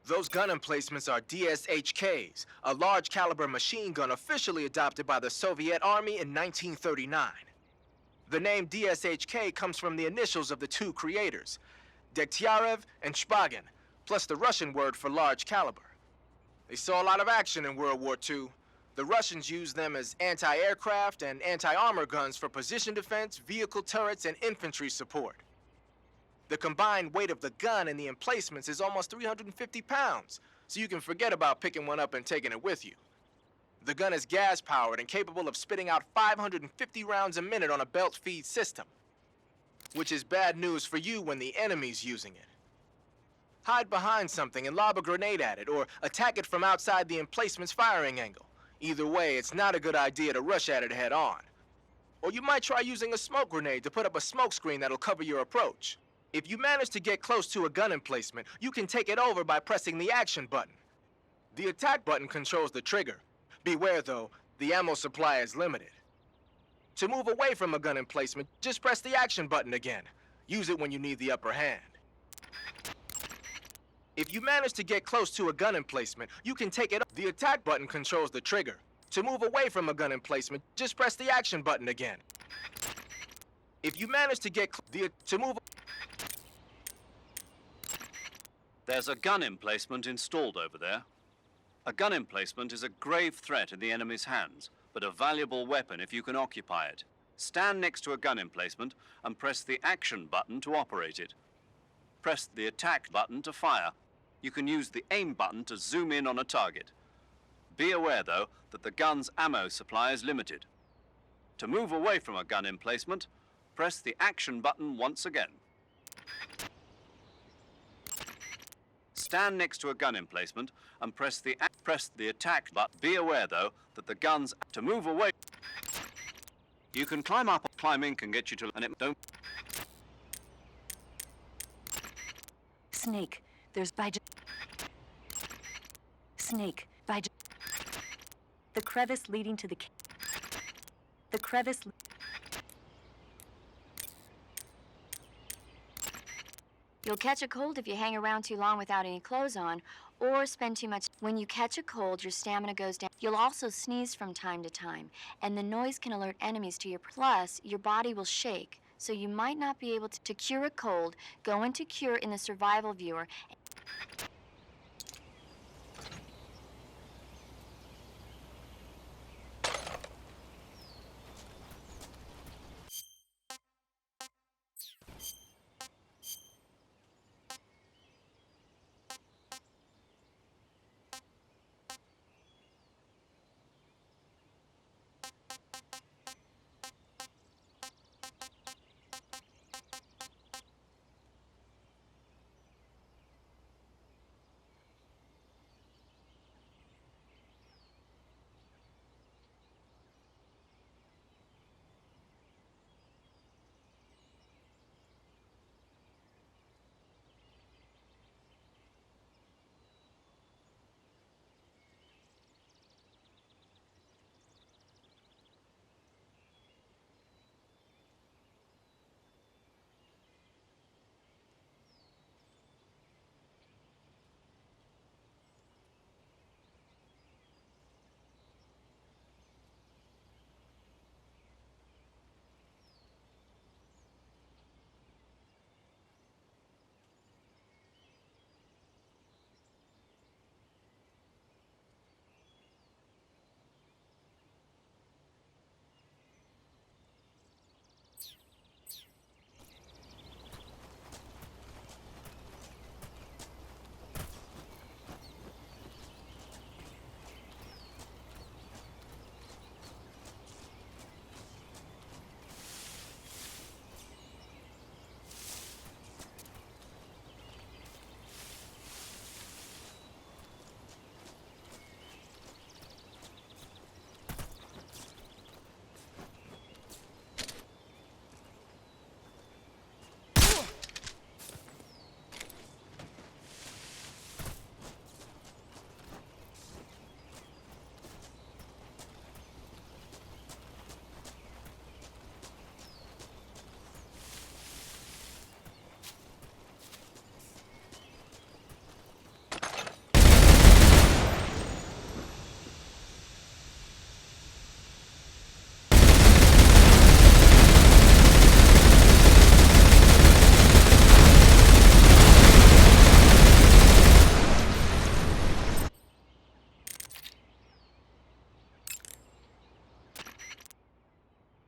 Those gun emplacements are DSHKs, a large caliber machine gun officially adopted by the Soviet Army in 1939. The name DSHK comes from the initials of the two creators, Degtyarev and Shpagin, plus the Russian word for large caliber. They saw a lot of action in World War II. The Russians used them as anti-aircraft and anti-armor guns for position defense, vehicle turrets, and infantry support. The combined weight of the gun and the emplacements is almost 350 pounds, so you can forget about picking one up and taking it with you. The gun is gas-powered and capable of spitting out 550 rounds a minute on a belt feed system, which is bad news for you when the enemy's using it. Hide behind something and lob a grenade at it, or attack it from outside the emplacement's firing angle. Either way, it's not a good idea to rush at it head-on. Or you might try using a smoke grenade to put up a smoke screen that'll cover your approach. If you manage to get close to a gun emplacement, you can take it over by pressing the action button. The attack button controls the trigger. Beware though, the ammo supply is limited. To move away from a gun emplacement, just press the action button again. Use it when you need the upper hand. If you manage to get close to a gun emplacement, you can take it. The attack button controls the trigger. To move away from a gun emplacement, just press the action button again. If you manage to get to move. There's a gun emplacement installed over there. A gun emplacement is a grave threat in the enemy's hands, but a valuable weapon if you can occupy it. Stand next to a gun emplacement and press the action button to operate it. Press the attack button to fire. You can use the aim button to zoom in on a target. Be aware, though, that the gun's ammo supply is limited. To move away from a gun emplacement, press the action button once again. Stand next to a gun emplacement and press the attack button. Be aware, though, that the gun's to move away. You can climb up. Climbing can get you to and it don't. Snake, there's Snake, the crevice leading to the crevice. You'll catch a cold if you hang around too long without any clothes on, or spend too much. When you catch a cold, your stamina goes down. You'll also sneeze from time to time, and the noise can alert enemies to your. Plus, your body will shake, so you might not be able to cure a cold. Go into cure in the survival viewer.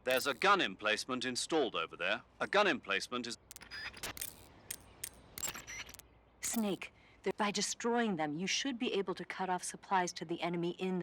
There's a gun emplacement installed over there. A gun emplacement is... Snake, by destroying them, you should be able to cut off supplies to the enemy in...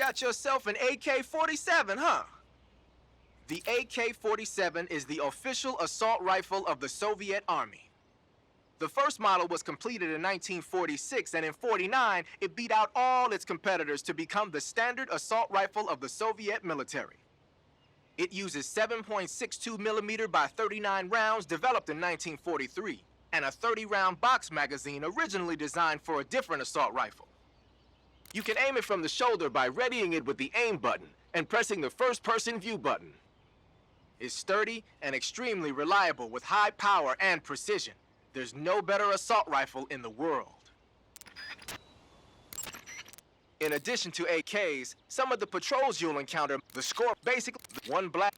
got yourself an AK-47, huh? The AK-47 is the official assault rifle of the Soviet Army. The first model was completed in 1946, and in '49, it beat out all its competitors to become the standard assault rifle of the Soviet military. It uses 7.62 millimeter by 39 rounds developed in 1943, and a 30-round box magazine originally designed for a different assault rifle. You can aim it from the shoulder by readying it with the aim button and pressing the first-person view button. It's sturdy and extremely reliable with high power and precision. There's no better assault rifle in the world. In addition to AKs, some of the patrols you'll encounter, the score basically one black.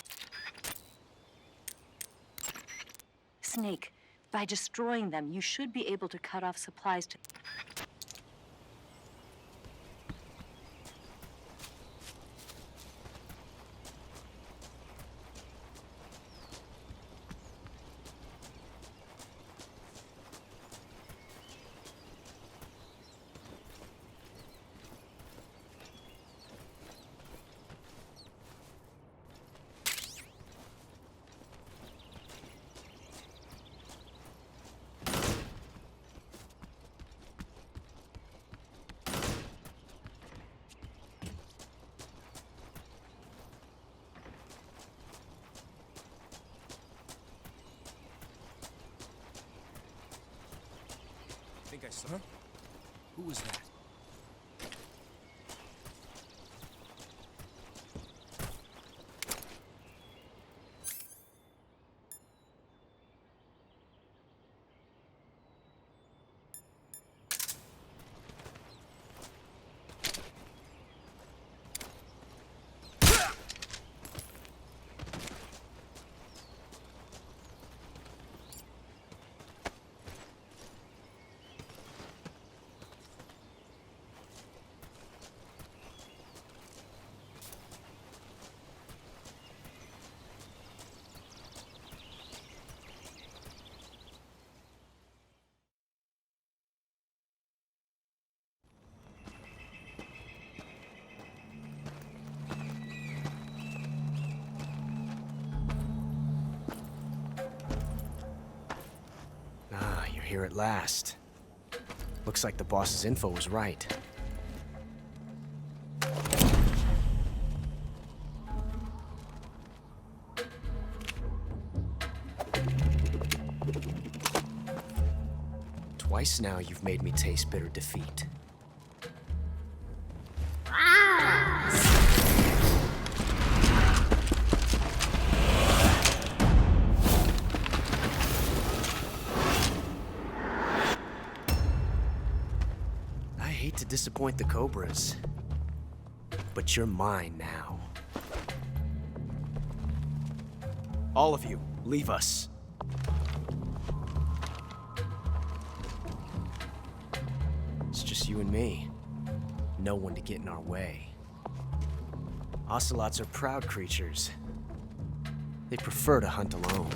Snake, by destroying them, you should be able to cut off supplies to... I think I saw. Huh? Who was that? Here at last. Looks like the boss's info was right. Twice now you've made me taste bitter defeat. To disappoint the Cobras, but you're mine now. All of you, leave us. It's just you and me. No one to get in our way. Ocelots are proud creatures. They prefer to hunt alone.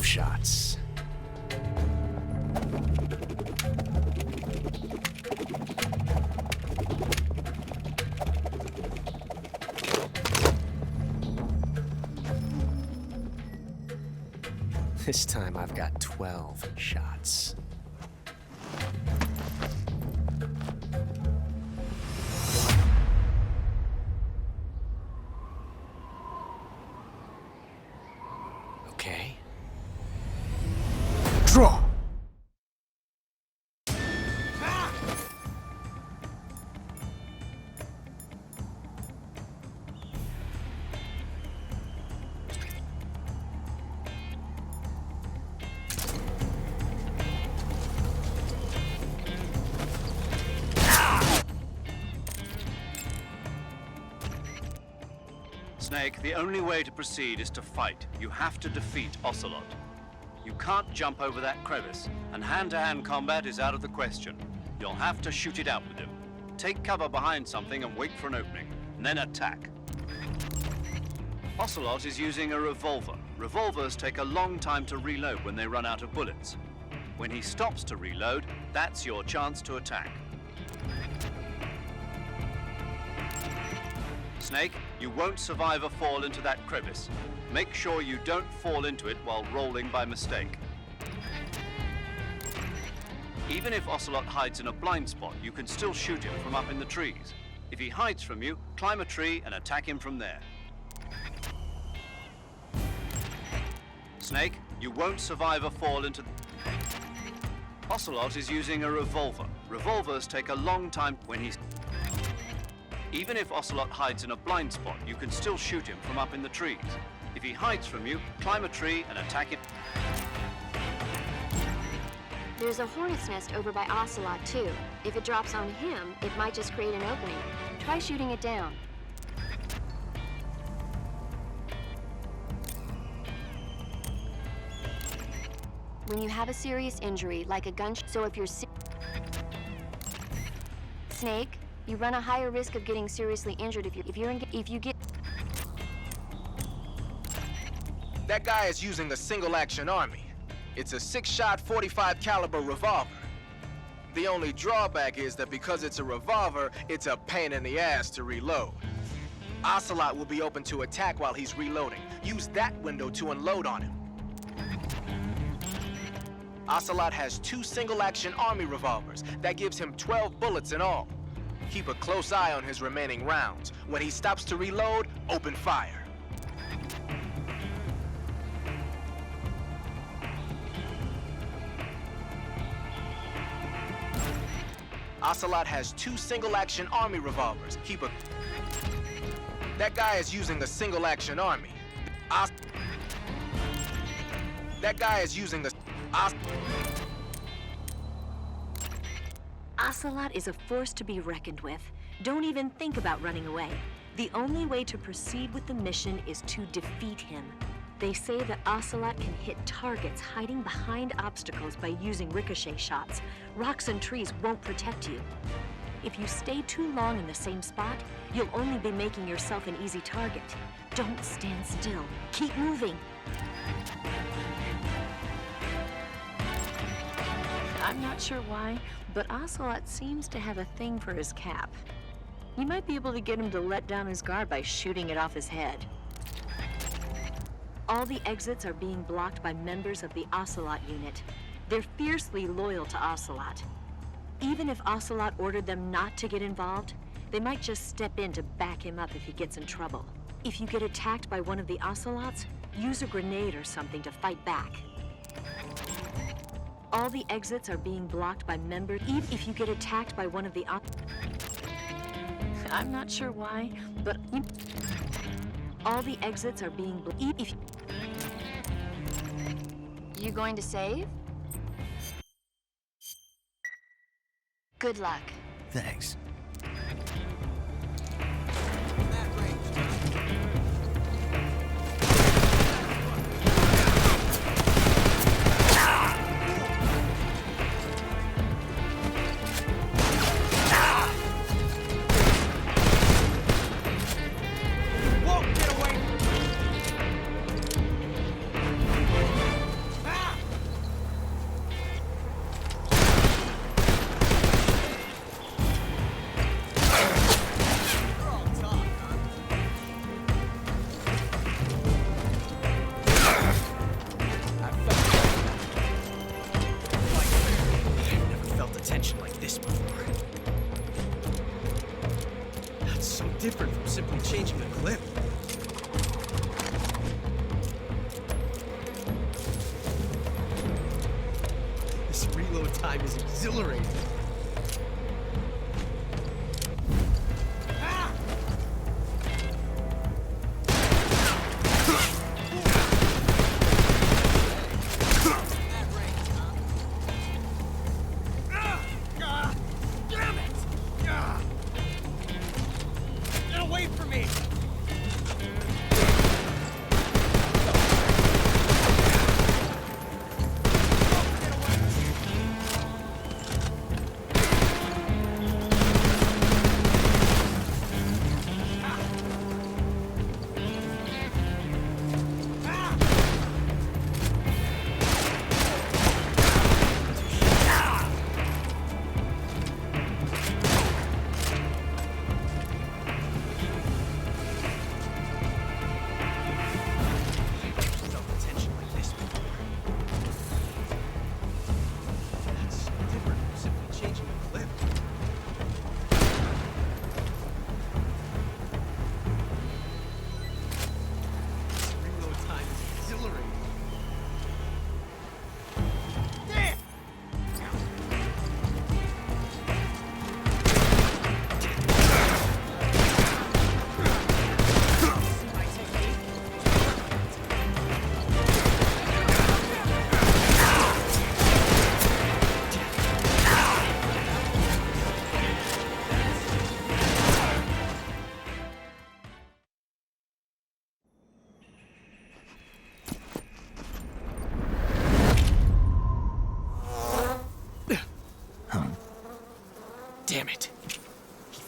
Shots. This time I've got 12 shots. Okay. Draw! Snake, the only way to proceed is to fight. You have to defeat Ocelot. You can't jump over that crevice, and hand-to-hand combat is out of the question. You'll have to shoot it out with him. Take cover behind something and wait for an opening, and then attack. Ocelot is using a revolver. Revolvers take a long time to reload when they run out of bullets. When he stops to reload, that's your chance to attack. Snake, you won't survive a fall into that crevice. Make sure you don't fall into it while rolling by mistake. Even if Ocelot hides in a blind spot, you can still shoot him from up in the trees. If he hides from you, climb a tree and attack him from there. Snake, you won't survive a fall into... Ocelot is using a revolver. Revolvers take a long time when he's... Even if Ocelot hides in a blind spot, you can still shoot him from up in the trees. If he hides from you, climb a tree and attack him. There's a hornet's nest over by Ocelot, too. If it drops on him, it might just create an opening. Try shooting it down. When you have a serious injury, like a gunshot, so if you're Snake, you run a higher risk of getting seriously injured if you get... That guy is using a single-action army. It's a 6-shot 45 caliber revolver. The only drawback is that because it's a revolver, it's a pain in the ass to reload. Ocelot will be open to attack while he's reloading. Use that window to unload on him. Ocelot has 2 single-action army revolvers. That gives him 12 bullets in all. Keep a close eye on his remaining rounds. When he stops to reload, open fire. Ocelot has 2 single-action army revolvers. That guy is using a single-action army. That guy is using the... Ocelot is a force to be reckoned with. Don't even think about running away. The only way to proceed with the mission is to defeat him. They say that Ocelot can hit targets hiding behind obstacles by using ricochet shots. Rocks and trees won't protect you. If you stay too long in the same spot, you'll only be making yourself an easy target. Don't stand still. Keep moving. I'm not sure why, but Ocelot seems to have a thing for his cap. You might be able to get him to let down his guard by shooting it off his head. All the exits are being blocked by members of the Ocelot unit. They're fiercely loyal to Ocelot. Even if Ocelot ordered them not to get involved, they might just step in to back him up if he gets in trouble. If you get attacked by one of the Ocelots, use a grenade or something to fight back. All the exits are being blocked by members. Even if you get attacked by one of the I'm not sure why, but all the exits are being blocked. You going to save? Good luck. Thanks. Different from simply changing the clip. This reload time is exhilarating.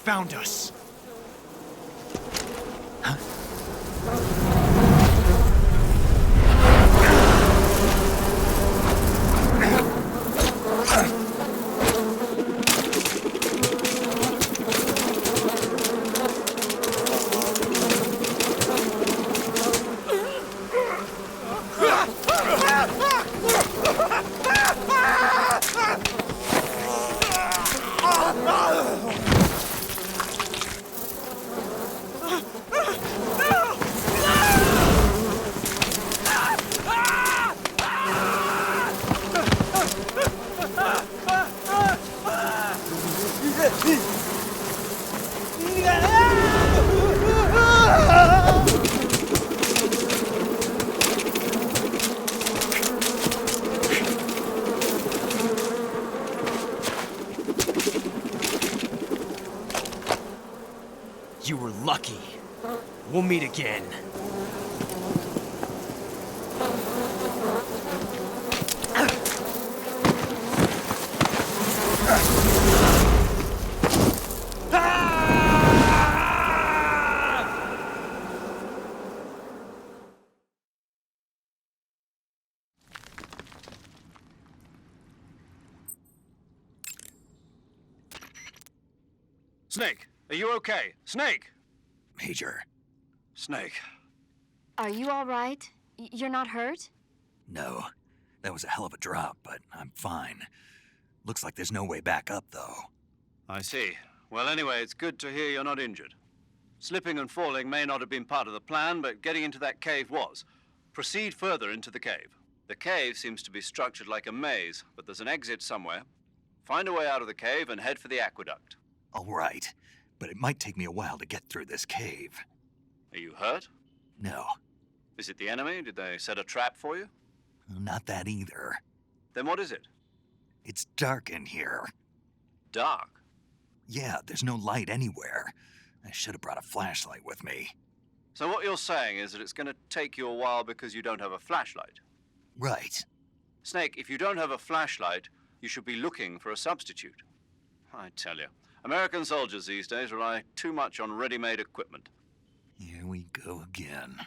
found us. You were lucky. We'll meet again. Snake, are you okay? Snake! Major, Snake. Are you all right? You're not hurt? no. That was a hell of a drop, but I'm fine. Looks like there's no way back up, though. I see. Well, anyway, it's good to hear you're not injured. Slipping and falling may not have been part of the plan, but getting into that cave was. Proceed further into the cave. The cave seems to be structured like a maze, but there's an exit somewhere. Find a way out of the cave and head for the aqueduct. All right, but it might take me a while to get through this cave. Are you hurt? No, Is it the enemy? Did they set a trap for you? not that either. Then what is it? It's dark in here. Dark. Yeah, there's no light anywhere. I should have brought a flashlight with me. So what you're saying is that it's going to take you a while because you don't have a flashlight. Right. Snake, if you don't have a flashlight, you should be looking for a substitute. I tell you, American soldiers these days rely too much on ready-made equipment. Here we go again.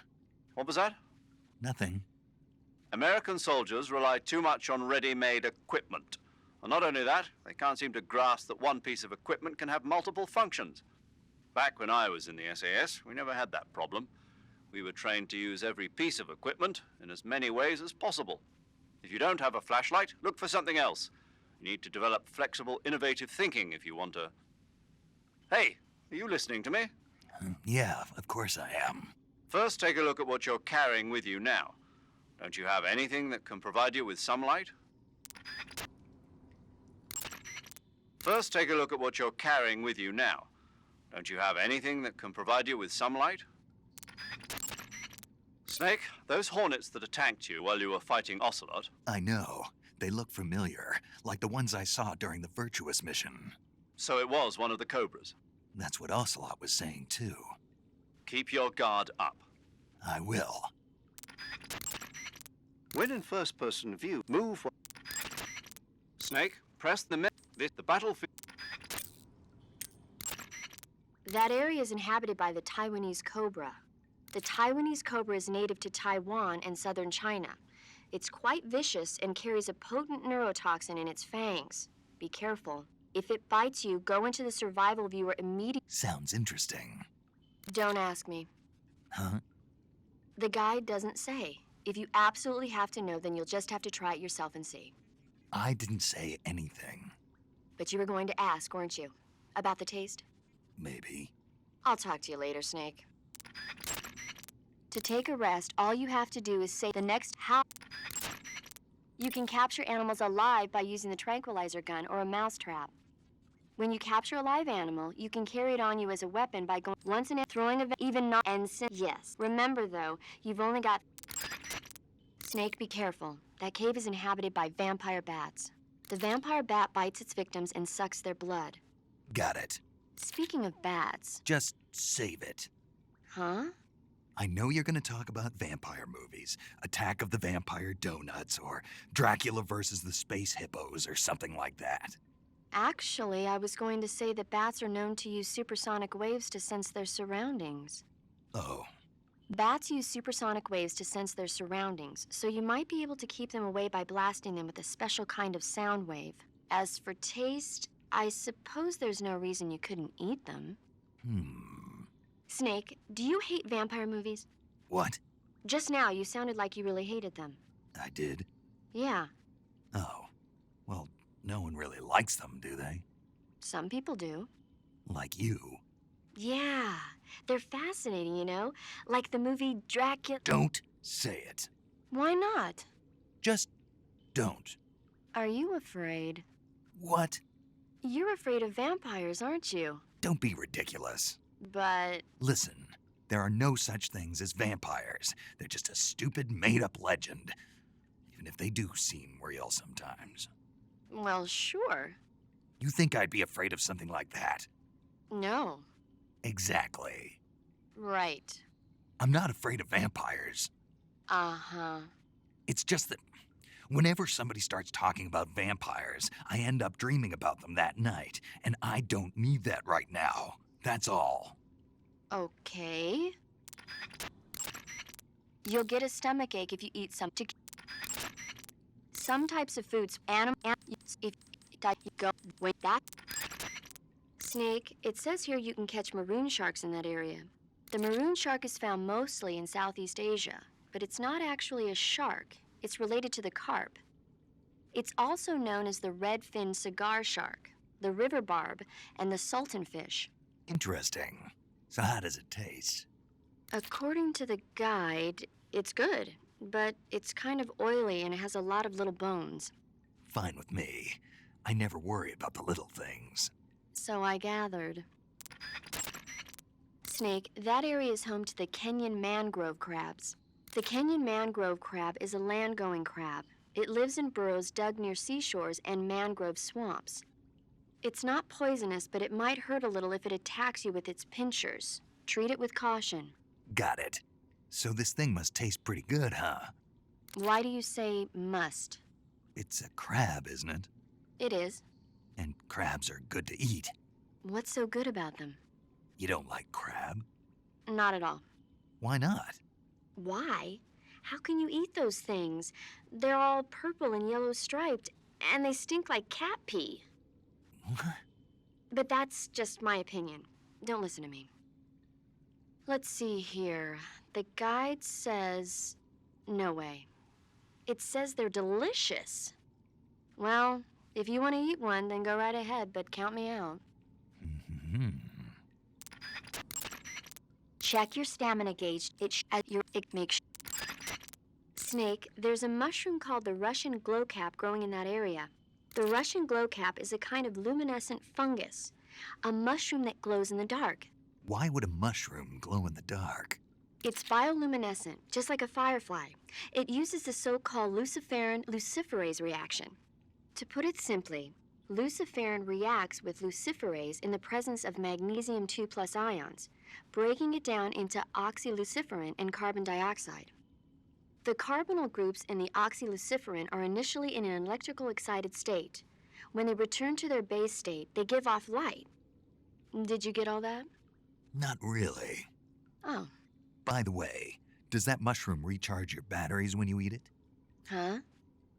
What was that? Nothing. American soldiers rely too much on ready-made equipment. And not only that, they can't seem to grasp that one piece of equipment can have multiple functions. Back when I was in the SAS, we never had that problem. We were trained to use every piece of equipment in as many ways as possible. If you don't have a flashlight, look for something else. You need to develop flexible, innovative thinking if you want to... Hey, are you listening to me? Yeah, of course I am. First, take a look at what you're carrying with you now. Don't you have anything that can provide you with some light? First, take a look at what you're carrying with you now. Don't you have anything that can provide you with some light? Snake, those hornets that attacked you while you were fighting Ocelot... I know. They look familiar, like the ones I saw during the Virtuous mission. So it was one of the Cobras. That's what Ocelot was saying, too. Keep your guard up. I will. When in first-person view, move... Snake, press the battlefield... That area is inhabited by the Taiwanese cobra. The Taiwanese cobra is native to Taiwan and southern China. It's quite vicious and carries a potent neurotoxin in its fangs. Be careful. If it bites you, go into the survival viewer immediately. Sounds interesting. Don't ask me. Huh? The guide doesn't say. If you absolutely have to know, then you'll just have to try it yourself and see. I didn't say anything. But you were going to ask, weren't you? About the taste? Maybe. I'll talk to you later, Snake. To take a rest, all you have to do is say the next how. You can capture animals alive by using the tranquilizer gun or a mousetrap. When you capture a live animal, you can carry it on you as a weapon by going once and throwing a even not and yes. Remember though, you've only got. Snake, be careful. That cave is inhabited by vampire bats. The vampire bat bites its victims and sucks their blood. Got it. Speaking of bats. Just save it. Huh? I know you're going to talk about vampire movies, Attack of the Vampire Donuts, or Dracula versus the Space Hippos, or something like that. Actually, I was going to say that bats are known to use supersonic waves to sense their surroundings. Oh, Bats use supersonic waves to sense their surroundings, so you might be able to keep them away by blasting them with a special kind of sound wave. As for taste, I suppose there's no reason you couldn't eat them. Snake, do you hate vampire movies? what? Just now, you sounded like you really hated them. I did? Yeah, Oh, well, no one really likes them, do they? some people do. Like you. Yeah, they're fascinating, you know? Like the movie Dracula. Don't say it. Why not? Just don't. Are you afraid? What? You're afraid of vampires, aren't you? Don't be ridiculous. But Listen, there are no such things as vampires. They're just a stupid, made-up legend. Even if they do seem real sometimes. well, sure. You think I'd be afraid of something like that? No. Exactly. Right. I'm not afraid of vampires. Uh-huh. It's just that whenever somebody starts talking about vampires, I end up dreaming about them that night, and I don't need that right now. That's all. Okay. You'll get a stomachache if you eat some types of foods. If you go with that. Snake, it says here you can catch maroon sharks in that area. The maroon shark is found mostly in Southeast Asia, but it's not actually a shark. It's related to the carp. It's also known as the red-finned cigar shark, the river barb, and the sultan fish. Interesting. So how does it taste? According to the guide, it's good, but it's kind of oily and it has a lot of little bones. Fine with me. I never worry about the little things. So I gathered. Snake, that area is home to the Kenyan mangrove crabs. The Kenyan mangrove crab is a land-going crab. It lives in burrows dug near seashores and mangrove swamps. It's not poisonous, but it might hurt a little if it attacks you with its pinchers. Treat it with caution. Got it. So this thing must taste pretty good, huh? Why do you say must? It's a crab, isn't it? It is. And crabs are good to eat. What's so good about them? You don't like crab? Not at all. Why not? Why? How can you eat those things? They're all purple and yellow striped, and they stink like cat pee. What? But that's just my opinion. Don't listen to me. Let's see here. The guide says... no way. It says they're delicious. Well, if you want to eat one, then go right ahead, but count me out. Check your stamina gauge. Snake, there's a mushroom called the Russian glowcap growing in that area. The Russian glowcap is a kind of luminescent fungus, a mushroom that glows in the dark. Why would a mushroom glow in the dark? It's bioluminescent, just like a firefly. It uses the so-called luciferin-luciferase reaction. To put it simply, luciferin reacts with luciferase in the presence of magnesium 2+ ions, breaking it down into oxyluciferin and carbon dioxide. The carbonyl groups in the oxyluciferin are initially in an electrical excited state. When they return to their base state, they give off light. Did you get all that? Not really. Oh. By the way, does that mushroom recharge your batteries when you eat it? Huh?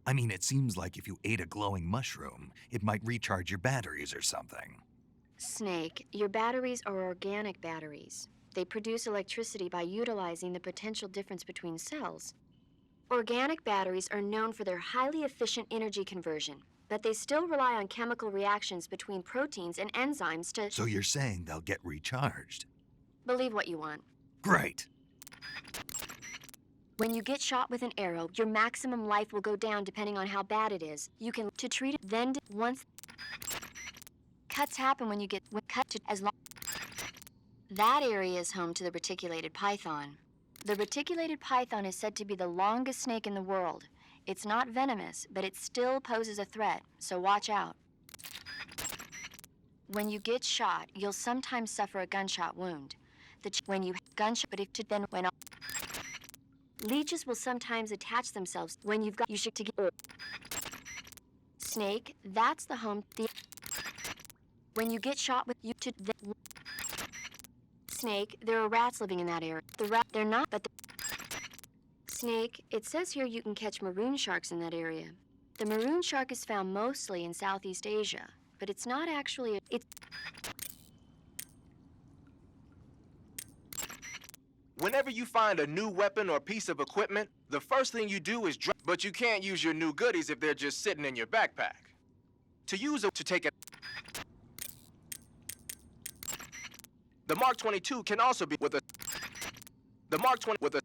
I mean, it seems like if you ate a glowing mushroom, it might recharge your batteries or something. Snake, your batteries are organic batteries. They produce electricity by utilizing the potential difference between cells. Organic batteries are known for their highly efficient energy conversion, but they still rely on chemical reactions between proteins and enzymes to... So you're saying they'll get recharged? Believe what you want. Great. When you get shot with an arrow, your maximum life will go down depending on how bad it is. You can to treat it, then once... Cuts happen when you get cut to as long... That area is home to the reticulated python. The reticulated python is said to be the longest snake in the world. It's not venomous, but it still poses a threat, so watch out. When you get shot, you'll sometimes suffer a gunshot wound. When you gunshot, but if to then when leeches will sometimes attach themselves when you've got you should to get snake. That's the home. When you get shot with you to the Snake, there are rats living in that area. They're not, but Snake, it says here you can catch maroon sharks in that area. The maroon shark is found mostly in Southeast Asia, but it's not actually Whenever you find a new weapon or piece of equipment, the first thing you do is drop. But you can't use your new goodies if they're just sitting in your backpack. To use it to take it. The Mark 22 can also be with a. The Mark 20 with a.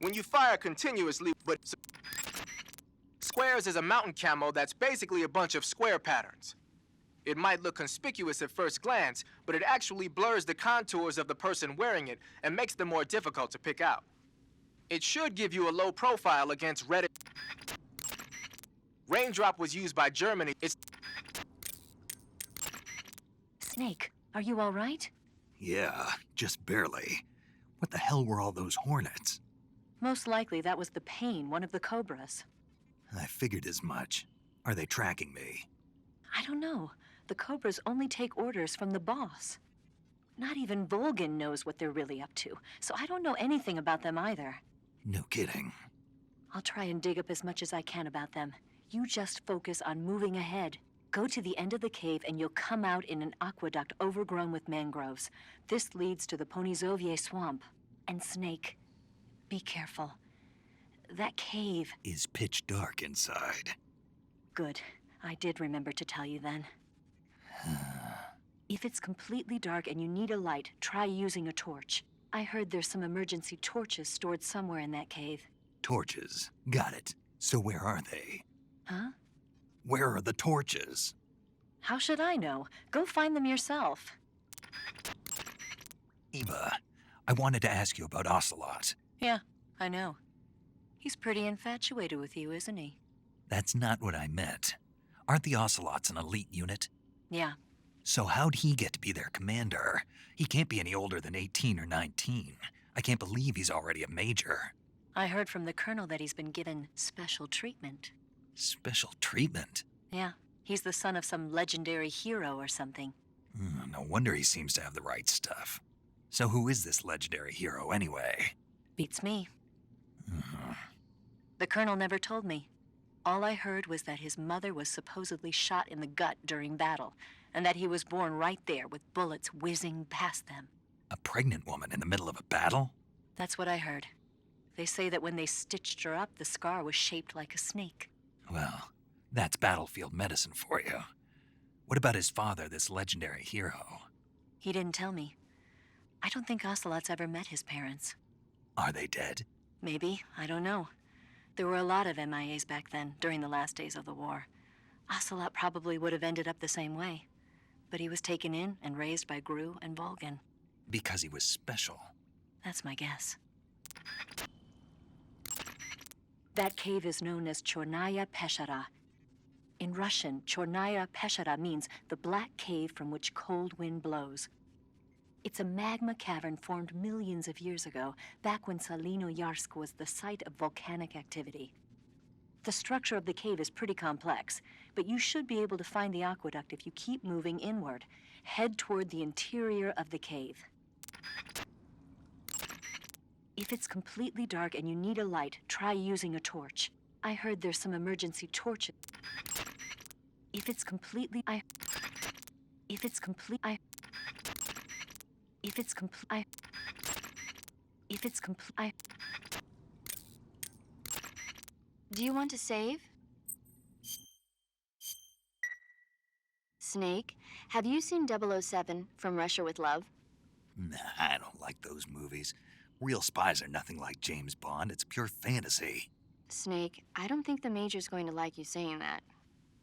When you fire continuously, but squares is a mountain camo that's basically a bunch of square patterns. It might look conspicuous at first glance, but it actually blurs the contours of the person wearing it and makes them more difficult to pick out. It should give you a low profile against red. Raindrop was used by Germany. It's Snake, are you all right? Yeah, just barely. What the hell were all those hornets? Most likely that was the pain, one of the cobras. I figured as much. Are they tracking me? I don't know. The cobras only take orders from the boss. Not even Volgin knows what they're really up to, so I don't know anything about them either. No kidding. I'll try and dig up as much as I can about them. You just focus on moving ahead. Go to the end of the cave and you'll come out in an aqueduct overgrown with mangroves. This leads to the Ponyzovier swamp. And Snake, be careful. That cave Is pitch dark inside. Good. I did remember to tell you then. If it's completely dark and you need a light, try using a torch. I heard there's some emergency torches stored somewhere in that cave. Torches. Got it. So where are they? Huh? Where are the torches? How should I know? Go find them yourself. Eva, I wanted to ask you about Ocelot. Yeah, I know. He's pretty infatuated with you, isn't he? That's not what I meant. Aren't the Ocelots an elite unit? Yeah. So how'd he get to be their commander? He can't be any older than 18 or 19. I can't believe he's already a major. I heard from the colonel that he's been given special treatment. Special treatment? Yeah, he's the son of some legendary hero or something. No wonder he seems to have the right stuff. So who is this legendary hero anyway? Beats me. The colonel never told me. All I heard was that his mother was supposedly shot in the gut during battle, and that he was born right there with bullets whizzing past them. A pregnant woman in the middle of a battle? That's what I heard. They say that when they stitched her up, the scar was shaped like a snake. Well, that's battlefield medicine for you. What about his father, this legendary hero? He didn't tell me. I don't think Ocelot's ever met his parents. Are they dead? Maybe, I don't know. There were a lot of MIAs back then, during the last days of the war. Ocelot probably would have ended up the same way. But he was taken in and raised by Gru and Volgin. Because he was special. That's my guess. That cave is known as Chornaya Peshara. In Russian, Chornaya Peshara means the black cave from which cold wind blows. It's a magma cavern formed millions of years ago, back when Salinoyarsk was the site of volcanic activity. The structure of the cave is pretty complex, but you should be able to find the aqueduct if you keep moving inward. Head toward the interior of the cave. If it's completely dark and you need a light, try using a torch. I heard there's some emergency torches. If it's completely... If it's complete... If it's complete... If it's complete... Do you want to save? Snake, have you seen 007 from Russia with Love? Nah, I don't like those movies. Real spies are nothing like James Bond. It's pure fantasy. Snake, I don't think the Major's going to like you saying that.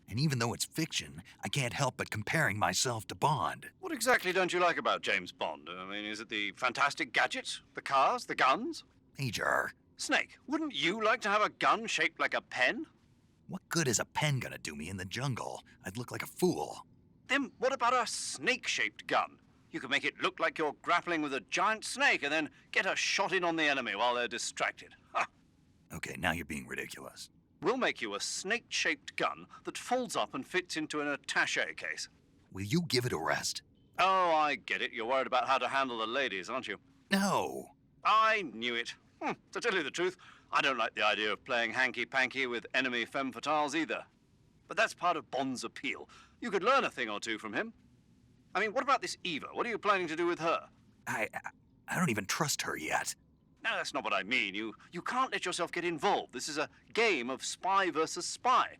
And even though it's fiction, I can't help but comparing myself to Bond. What exactly don't you like about James Bond? I mean, is it the fantastic gadgets, the cars, the guns? Major, Snake, wouldn't you like to have a gun shaped like a pen? what good is a pen gonna do me in the jungle? I'd look like a fool. Then what about a snake-shaped gun? You could make it look like you're grappling with a giant snake and then get a shot in on the enemy while they're distracted. Ha! Okay, now you're being ridiculous. We'll make you a snake-shaped gun that folds up and fits into an attaché case. Will you give it a rest? Oh, I get it. You're worried about how to handle the ladies, aren't you? No. I knew it. To tell you the truth, I don't like the idea of playing hanky-panky with enemy femme fatales either. But that's part of Bond's appeal. You could learn a thing or two from him. I mean, what about this Eva? What are you planning to do with her? I don't even trust her yet. No, that's not what I mean. You can't let yourself get involved. This is a game of spy versus spy.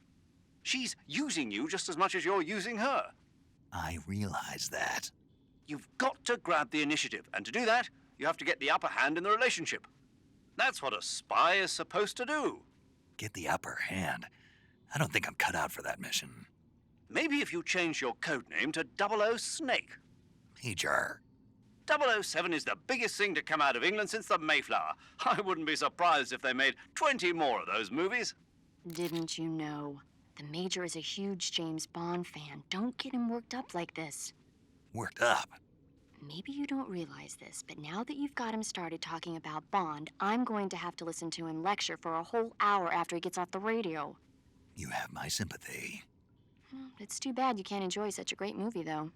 She's using you just as much as you're using her. I realize that. You've got to grab the initiative, and to do that, you have to get the upper hand in the relationship. That's what a spy is supposed to do. Get the upper hand? I don't think I'm cut out for that mission. Maybe if you change your code name to 00 Snake. Major. 007 is the biggest thing to come out of England since the Mayflower. I wouldn't be surprised if they made 20 more of those movies. Didn't you know? The Major is a huge James Bond fan. Don't get him worked up like this. Worked up? Maybe you don't realize this, but now that you've got him started talking about Bond, I'm going to have to listen to him lecture for a whole hour after he gets off the radio. You have my sympathy. It's too bad you can't enjoy such a great movie, though.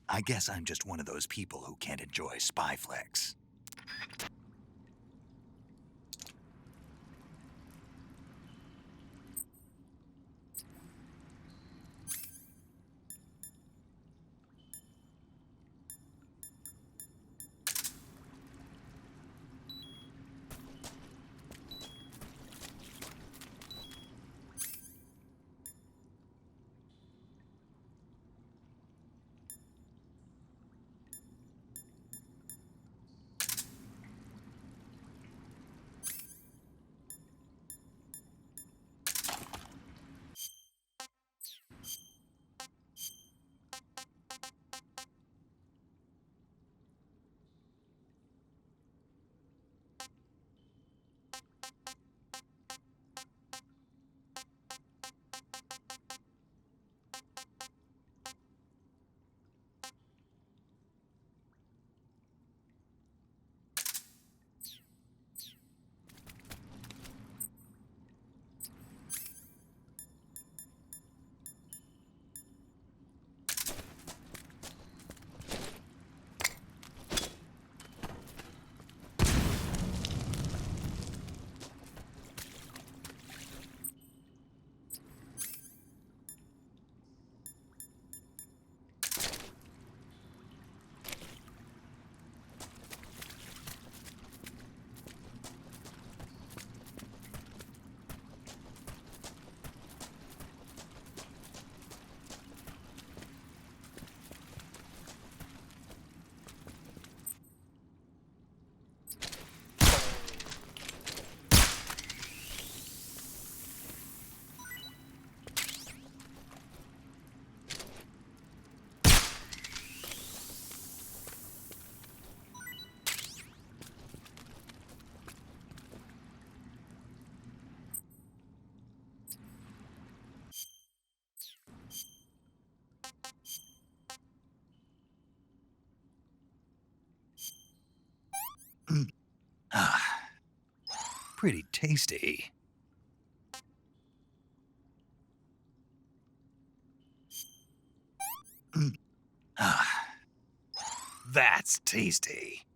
I guess I'm just one of those people who can't enjoy spy flicks. Pretty tasty. That's tasty.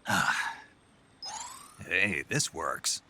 Hey, this works.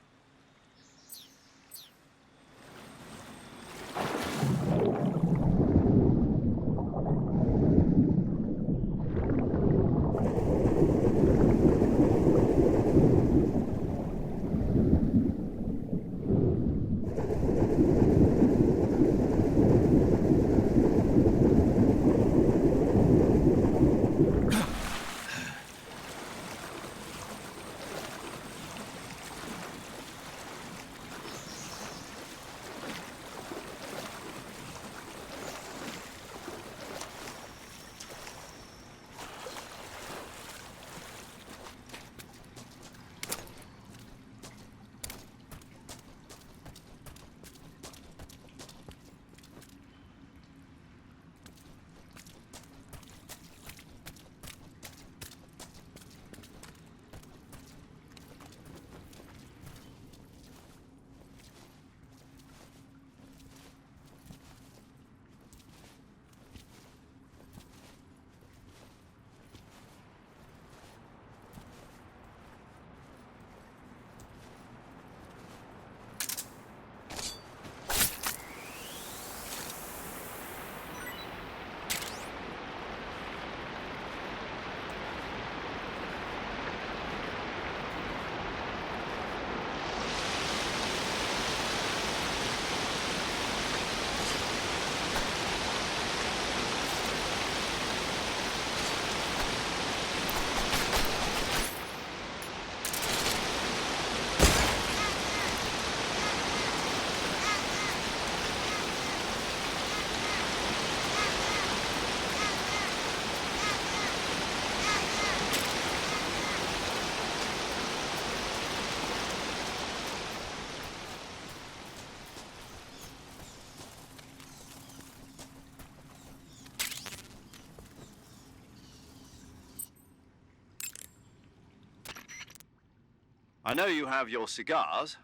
I know you have your cigars.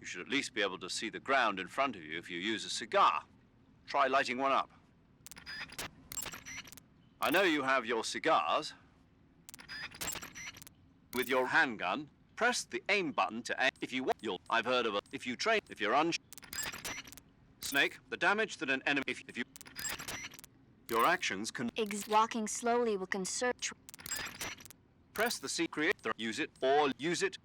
You should at least be able to see the ground in front of you if you use a cigar. Try lighting one up. I know you have your cigars. With your handgun, press the aim button to aim. If you want, I've heard of if you train, if you're Snake, the damage that an enemy, if you, your actions can. Walking slowly will conserve. Press the secret, use it, or use it.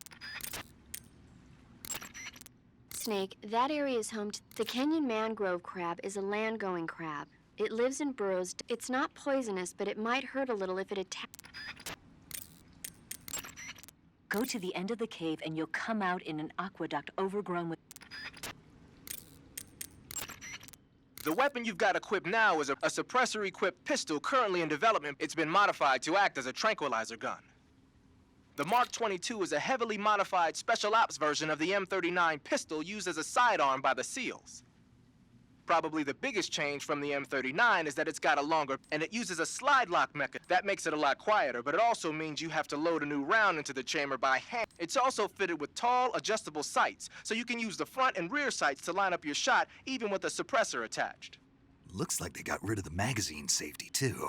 Snake, that area is home to the Kenyan mangrove crab is a land-going crab. It lives in burrows. It's not poisonous, but it might hurt a little if it attacks. Go to the end of the cave and you'll come out in an aqueduct overgrown with... The weapon you've got equipped now is a suppressor-equipped pistol currently in development. It's been modified to act as a tranquilizer gun. The Mark 22 is a heavily modified special ops version of the M39 pistol used as a sidearm by the SEALs. Probably the biggest change from the M39 is that it's got a longer, and it uses a slide lock mechanism. That makes it a lot quieter, but it also means you have to load a new round into the chamber by hand. It's also fitted with tall, adjustable sights, so you can use the front and rear sights to line up your shot, even with a suppressor attached. Looks like they got rid of the magazine safety, too.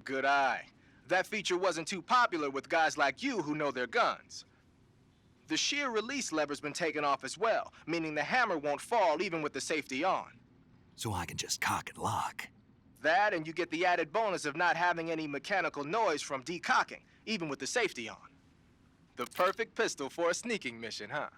Good eye. That feature wasn't too popular with guys like you who know their guns. The shear release lever's been taken off as well, meaning the hammer won't fall even with the safety on. So I can just cock and lock. That, and you get the added bonus of not having any mechanical noise from decocking, even with the safety on. The perfect pistol for a sneaking mission, huh?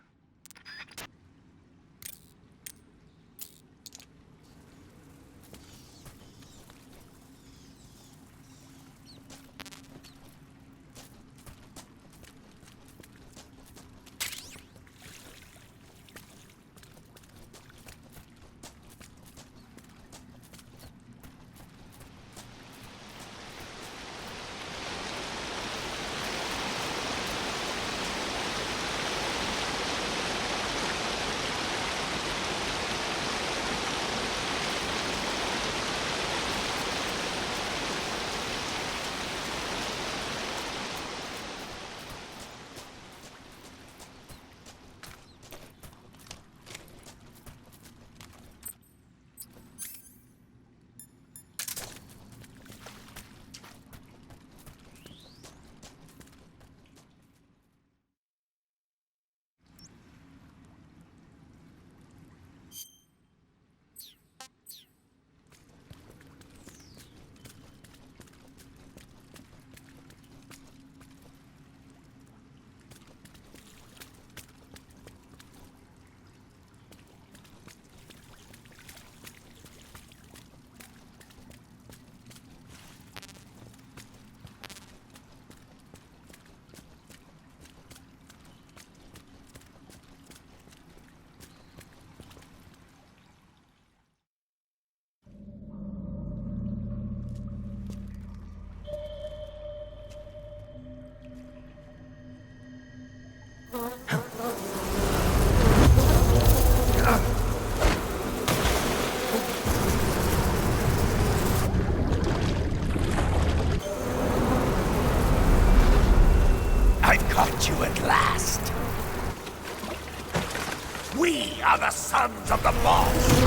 caught you at last. We are the sons of the boss.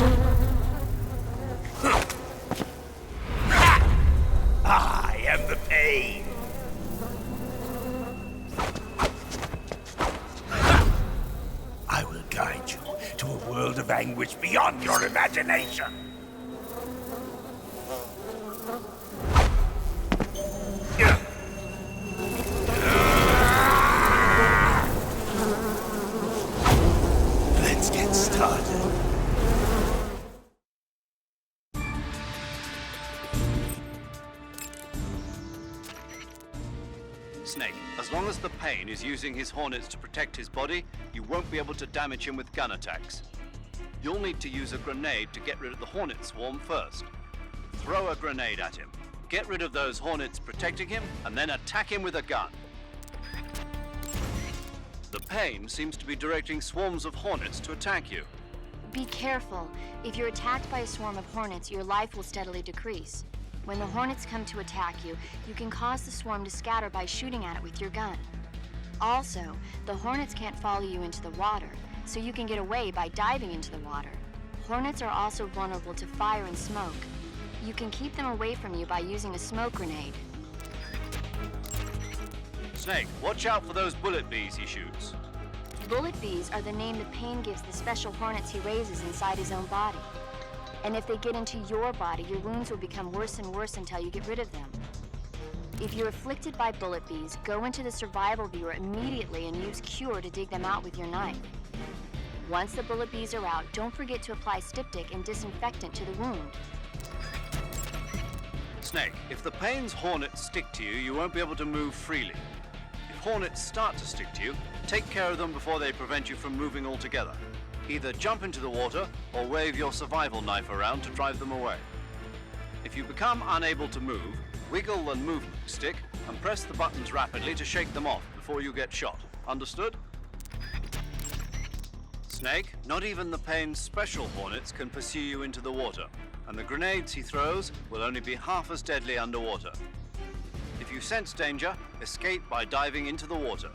I am the pain. I will guide you to a world of anguish beyond your imagination. Let's get started. Snake, as long as the Pain is using his hornets to protect his body, you won't be able to damage him with gun attacks. You'll need to use a grenade to get rid of the hornet swarm first. Throw a grenade at him. Get rid of those hornets protecting him, and then attack him with a gun. The Pain seems to be directing swarms of hornets to attack you. Be careful. If you're attacked by a swarm of hornets, your life will steadily decrease. When the hornets come to attack you, you can cause the swarm to scatter by shooting at it with your gun. Also, the hornets can't follow you into the water, so you can get away by diving into the water. Hornets are also vulnerable to fire and smoke. You can keep them away from you by using a smoke grenade. Snake, watch out for those bullet bees he shoots. Bullet bees are the name the Pain gives the special hornets he raises inside his own body. And if they get into your body, your wounds will become worse and worse until you get rid of them. If you're afflicted by bullet bees, go into the survival viewer immediately and use Cure to dig them out with your knife. Once the bullet bees are out, don't forget to apply styptic and disinfectant to the wound. Snake, if the Pain's hornets stick to you, you won't be able to move freely. If hornets start to stick to you, take care of them before they prevent you from moving altogether. Either jump into the water or wave your survival knife around to drive them away. If you become unable to move, wiggle the movement stick and press the buttons rapidly to shake them off before you get shot. Understood? Snake, not even the Pain's special hornets can pursue you into the water, and the grenades he throws will only be half as deadly underwater. If you sense danger, escape by diving into the water.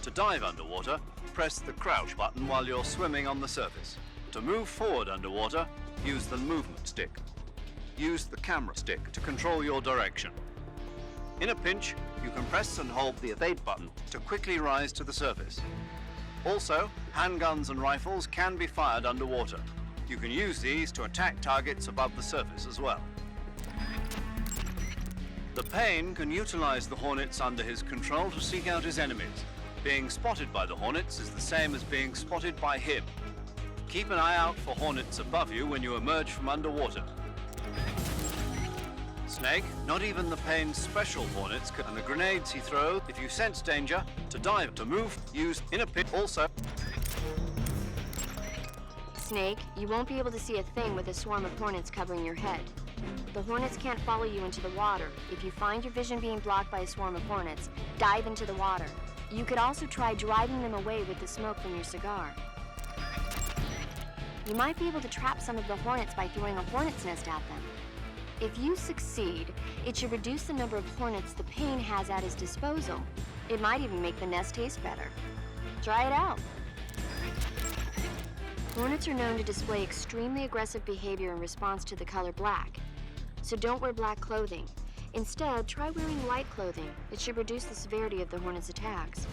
To dive underwater, press the crouch button while you're swimming on the surface. To move forward underwater, use the movement stick. Use the camera stick to control your direction. In a pinch, you can press and hold the evade button to quickly rise to the surface. Also, handguns and rifles can be fired underwater. You can use these to attack targets above the surface as well. The Pain can utilize the hornets under his control to seek out his enemies. Being spotted by the hornets is the same as being spotted by him. Keep an eye out for hornets above you when you emerge from underwater. Snake, not even the Pain's special hornets can, and the grenades he throws, if you sense danger, to dive, to move, use in a pit also. Snake, you won't be able to see a thing with a swarm of hornets covering your head. The hornets can't follow you into the water. If you find your vision being blocked by a swarm of hornets, dive into the water. You could also try driving them away with the smoke from your cigar. You might be able to trap some of the hornets by throwing a hornet's nest at them. If you succeed, it should reduce the number of hornets the Pain has at his disposal. It might even make the nest taste better. Try it out. Hornets are known to display extremely aggressive behavior in response to the color black. So don't wear black clothing. Instead, try wearing light clothing. It should reduce the severity of the hornet's attacks.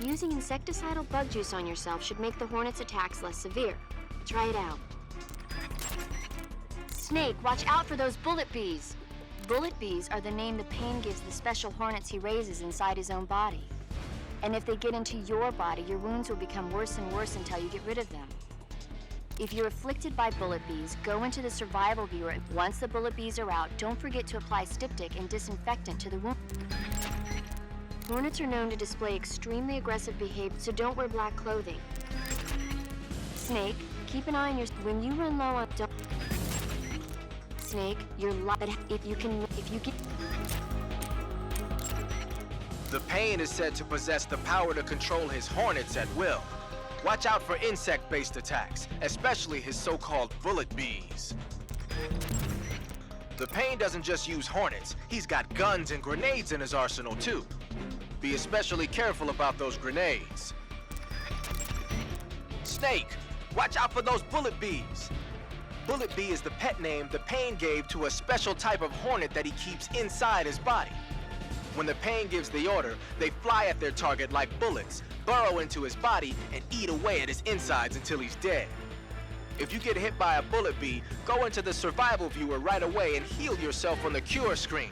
Using insecticidal bug juice on yourself should make the hornet's attacks less severe. Try it out. Snake, watch out for those bullet bees. Bullet bees are the name the Pain gives the special hornets he raises inside his own body. And if they get into your body, your wounds will become worse and worse until you get rid of them. If you're afflicted by bullet bees, go into the survival viewer. Once the bullet bees are out, don't forget to apply styptic and disinfectant to the wound. Hornets are known to display extremely aggressive behavior, so don't wear black clothing. Snake, keep an eye on your... When you run low on... Snake, you're if you can... The Pain is said to possess the power to control his hornets at will. Watch out for insect-based attacks, especially his so-called bullet bees. The Pain doesn't just use hornets, he's got guns and grenades in his arsenal too. Be especially careful about those grenades. Snake, watch out for those bullet bees. Bullet bee is the pet name the Pain gave to a special type of hornet that he keeps inside his body. When the Pain gives the order, they fly at their target like bullets, burrow into his body, and eat away at his insides until he's dead. If you get hit by a bullet bee, go into the survival viewer right away and heal yourself on the cure screen.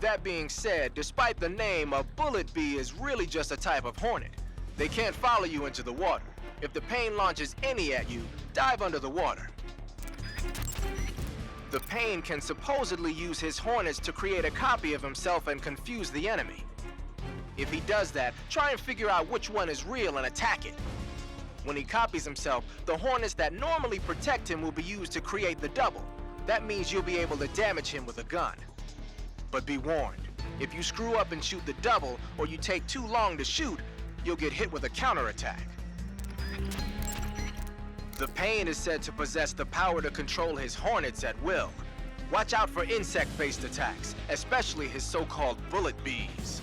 That being said, despite the name, a bullet bee is really just a type of hornet. They can't follow you into the water. If the Pain launches any at you, dive under the water. The Pain can supposedly use his hornets to create a copy of himself and confuse the enemy. If he does that, try and figure out which one is real and attack it. When he copies himself, the hornets that normally protect him will be used to create the double. That means you'll be able to damage him with a gun. But be warned, if you screw up and shoot the double, or you take too long to shoot, you'll get hit with a counterattack. The Pain is said to possess the power to control his hornets at will. Watch out for insect-based attacks, especially his so-called bullet bees.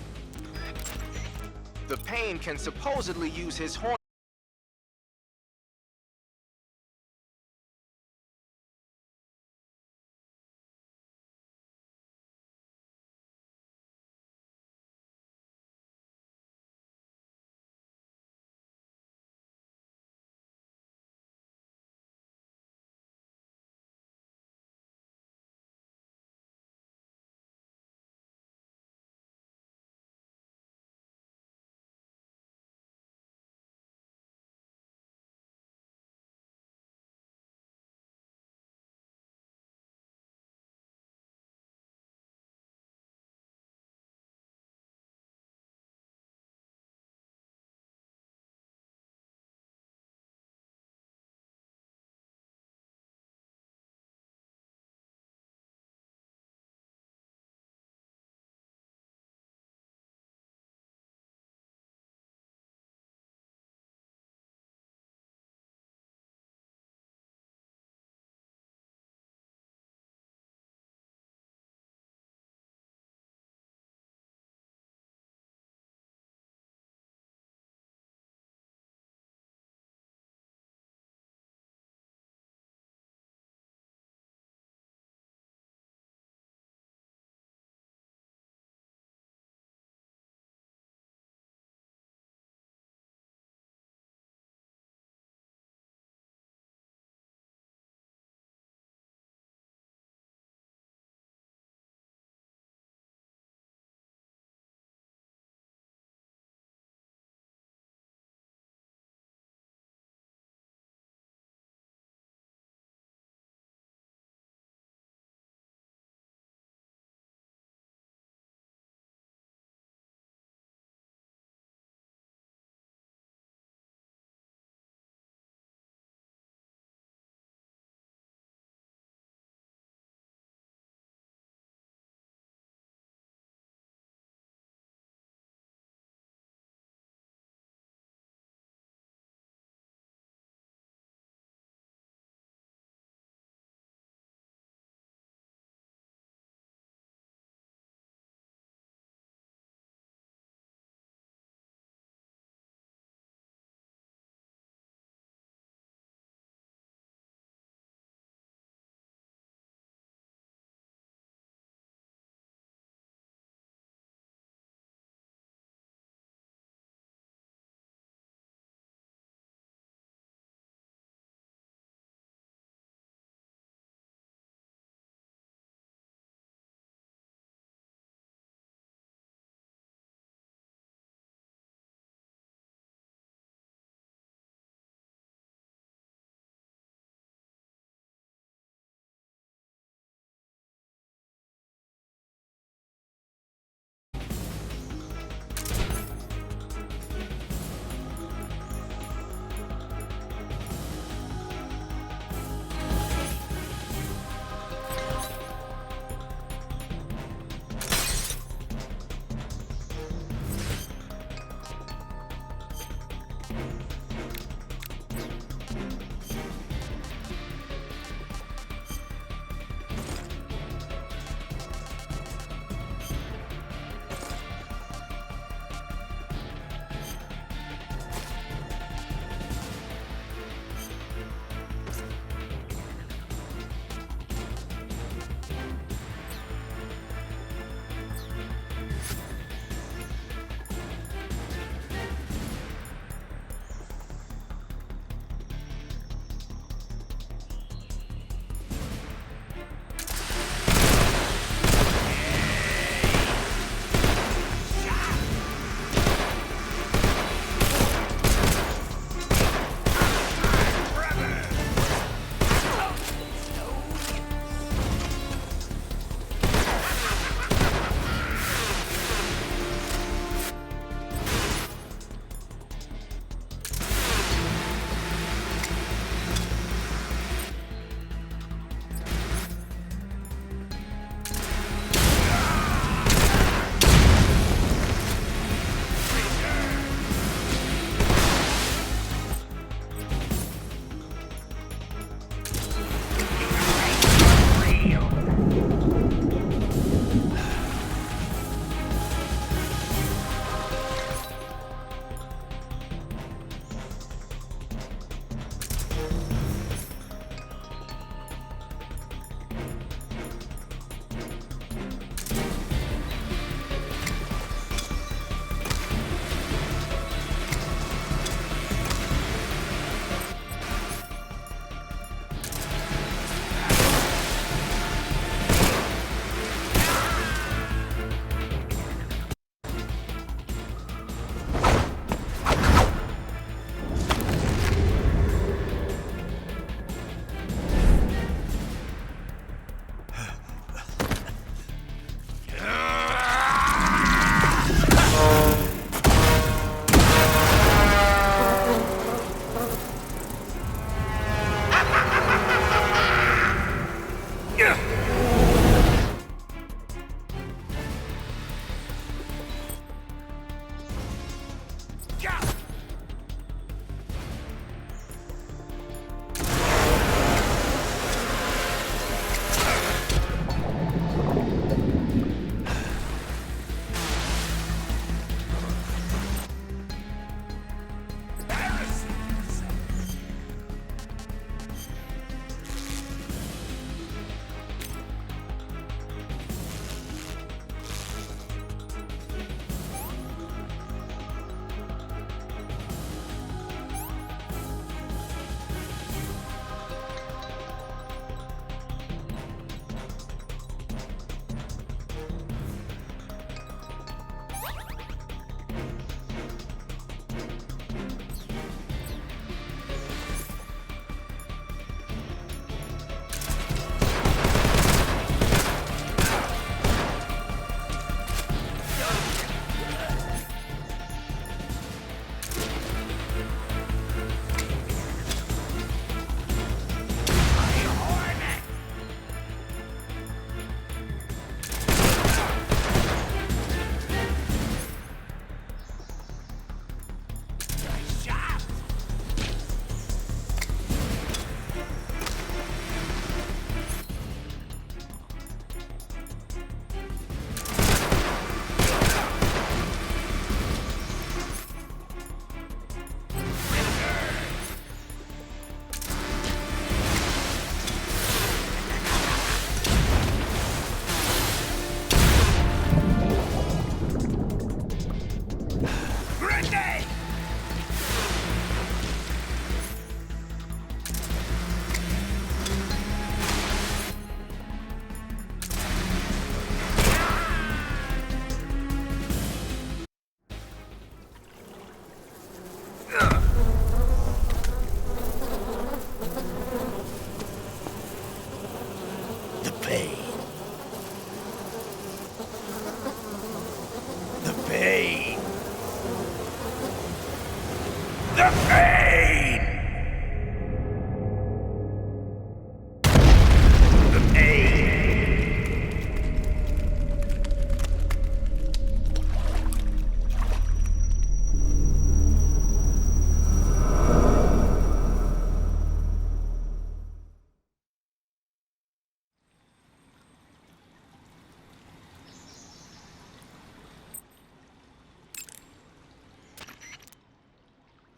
The Pain can supposedly use his hornets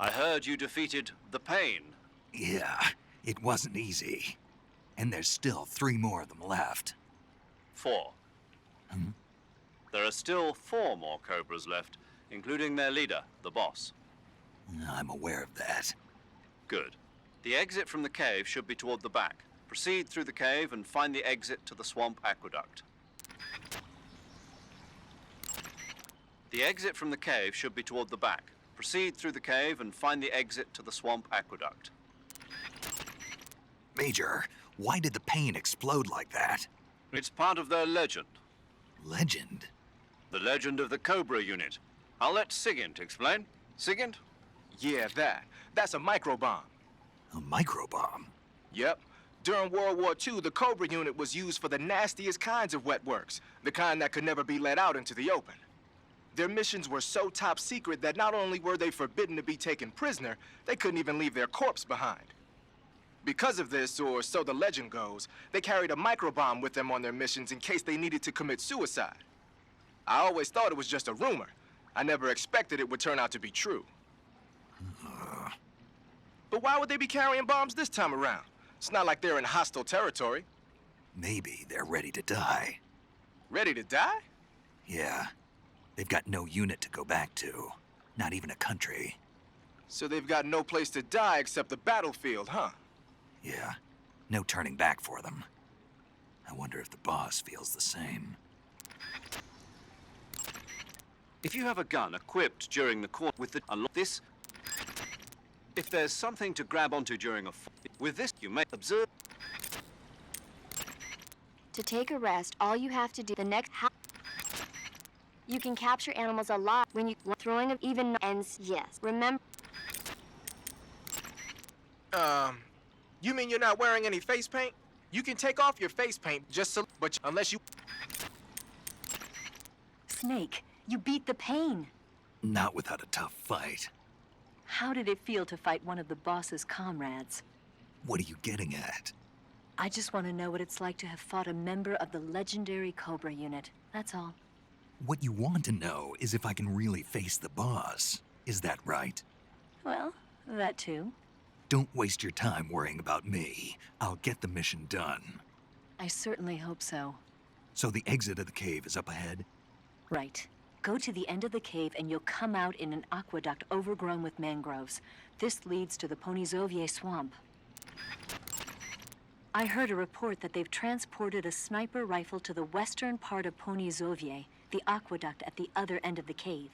I heard you defeated the Pain. Yeah, it wasn't easy. And there's still 3 more of them left. 4. There are still 4 more Cobras left, including their leader, the boss. I'm aware of that. Good. The exit from the cave should be toward the back. Proceed through the cave and find the exit to the swamp aqueduct. The exit from the cave should be toward the back. Proceed through the cave and find the exit to the swamp aqueduct. Major, why did the Pain explode like that? It's part of their legend. Legend? The legend of the Cobra unit. I'll let Sigint explain. Sigint? Yeah, that's a microbomb. A microbomb? Yep. During World War II, the Cobra unit was used for the nastiest kinds of wet works, the kind that could never be let out into the open. Their missions were so top secret that not only were they forbidden to be taken prisoner, they couldn't even leave their corpse behind. Because of this, or so the legend goes, they carried a microbomb with them on their missions in case they needed to commit suicide. I always thought it was just a rumor. I never expected it would turn out to be true. But why would they be carrying bombs this time around? It's not like they're in hostile territory. Maybe they're ready to die. Ready to die? Yeah. They've got no unit to go back to. Not even a country. So they've got no place to die except the battlefield, huh? Yeah. No turning back for them. I wonder if the boss feels the same. If you have a gun equipped during the course with the unlock this, if there's something to grab onto during a fight, with this you may observe. To take a rest, all you have to do the next you can capture animals alive when you throwing of even ends. Yes, remember. You mean you're not wearing any face paint? You can take off your face paint but unless you. Snake, you beat the Pain. Not without a tough fight. How did it feel to fight one of the boss's comrades? What are you getting at? I just want to know what it's like to have fought a member of the legendary Cobra unit. That's all. What you want to know is if I can really face the boss. Is that right? Well, that too. Don't waste your time worrying about me. I'll get the mission done. I certainly hope so. So the exit of the cave is up ahead? Right. Go to the end of the cave and you'll come out in an aqueduct overgrown with mangroves. This leads to the Mgsdse swamp. I heard a report that they've transported a sniper rifle to the western part of Mgsdse, the aqueduct at the other end of the cave.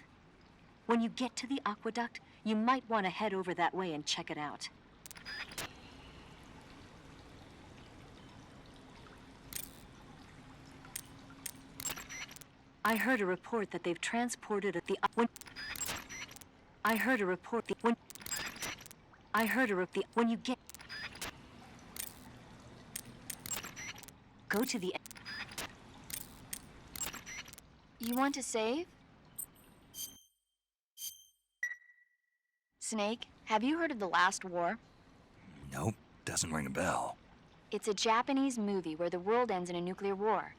When you get to the aqueduct, you might want to head over that way and check it out. I heard a report that they've transported at the I heard a report that when you get go to the You want to save? Snake, have you heard of The Last War? Nope, doesn't ring a bell. It's a Japanese movie where the world ends in a nuclear war.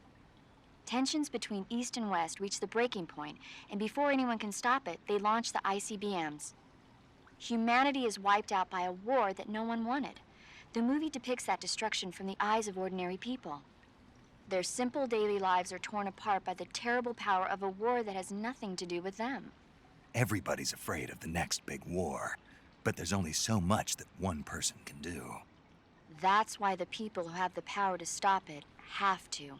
Tensions between East and West reach the breaking point, and before anyone can stop it, they launch the ICBMs. Humanity is wiped out by a war that no one wanted. The movie depicts that destruction from the eyes of ordinary people. Their simple daily lives are torn apart by the terrible power of a war that has nothing to do with them. Everybody's afraid of the next big war, but there's only so much that one person can do. That's why the people who have the power to stop it have to.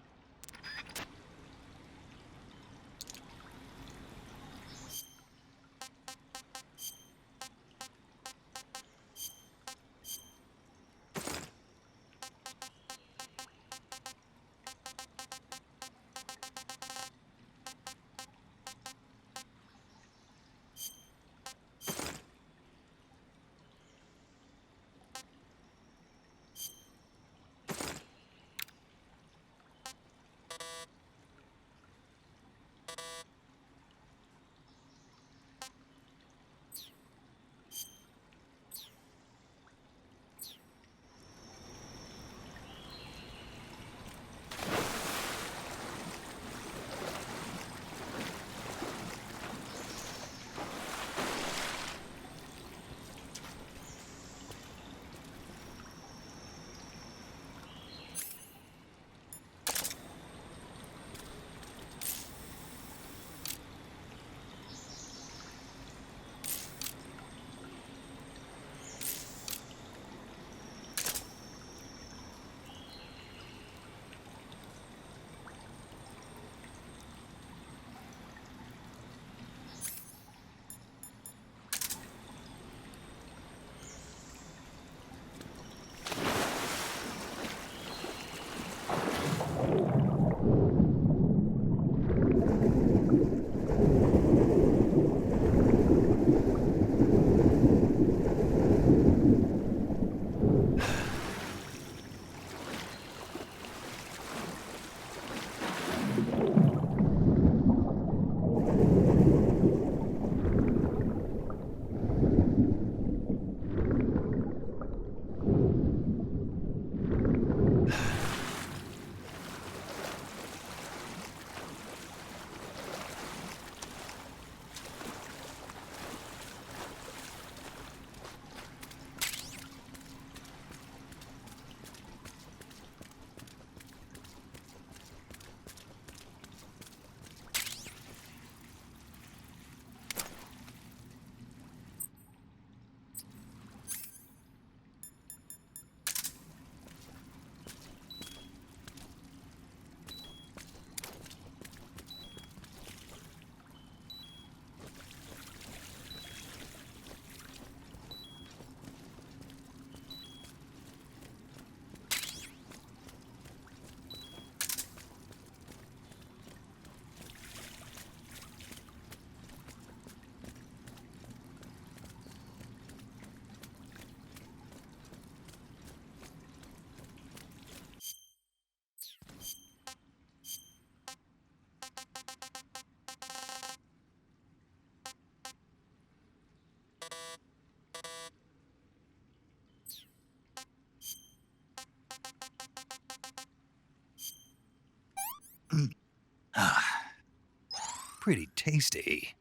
pretty tasty.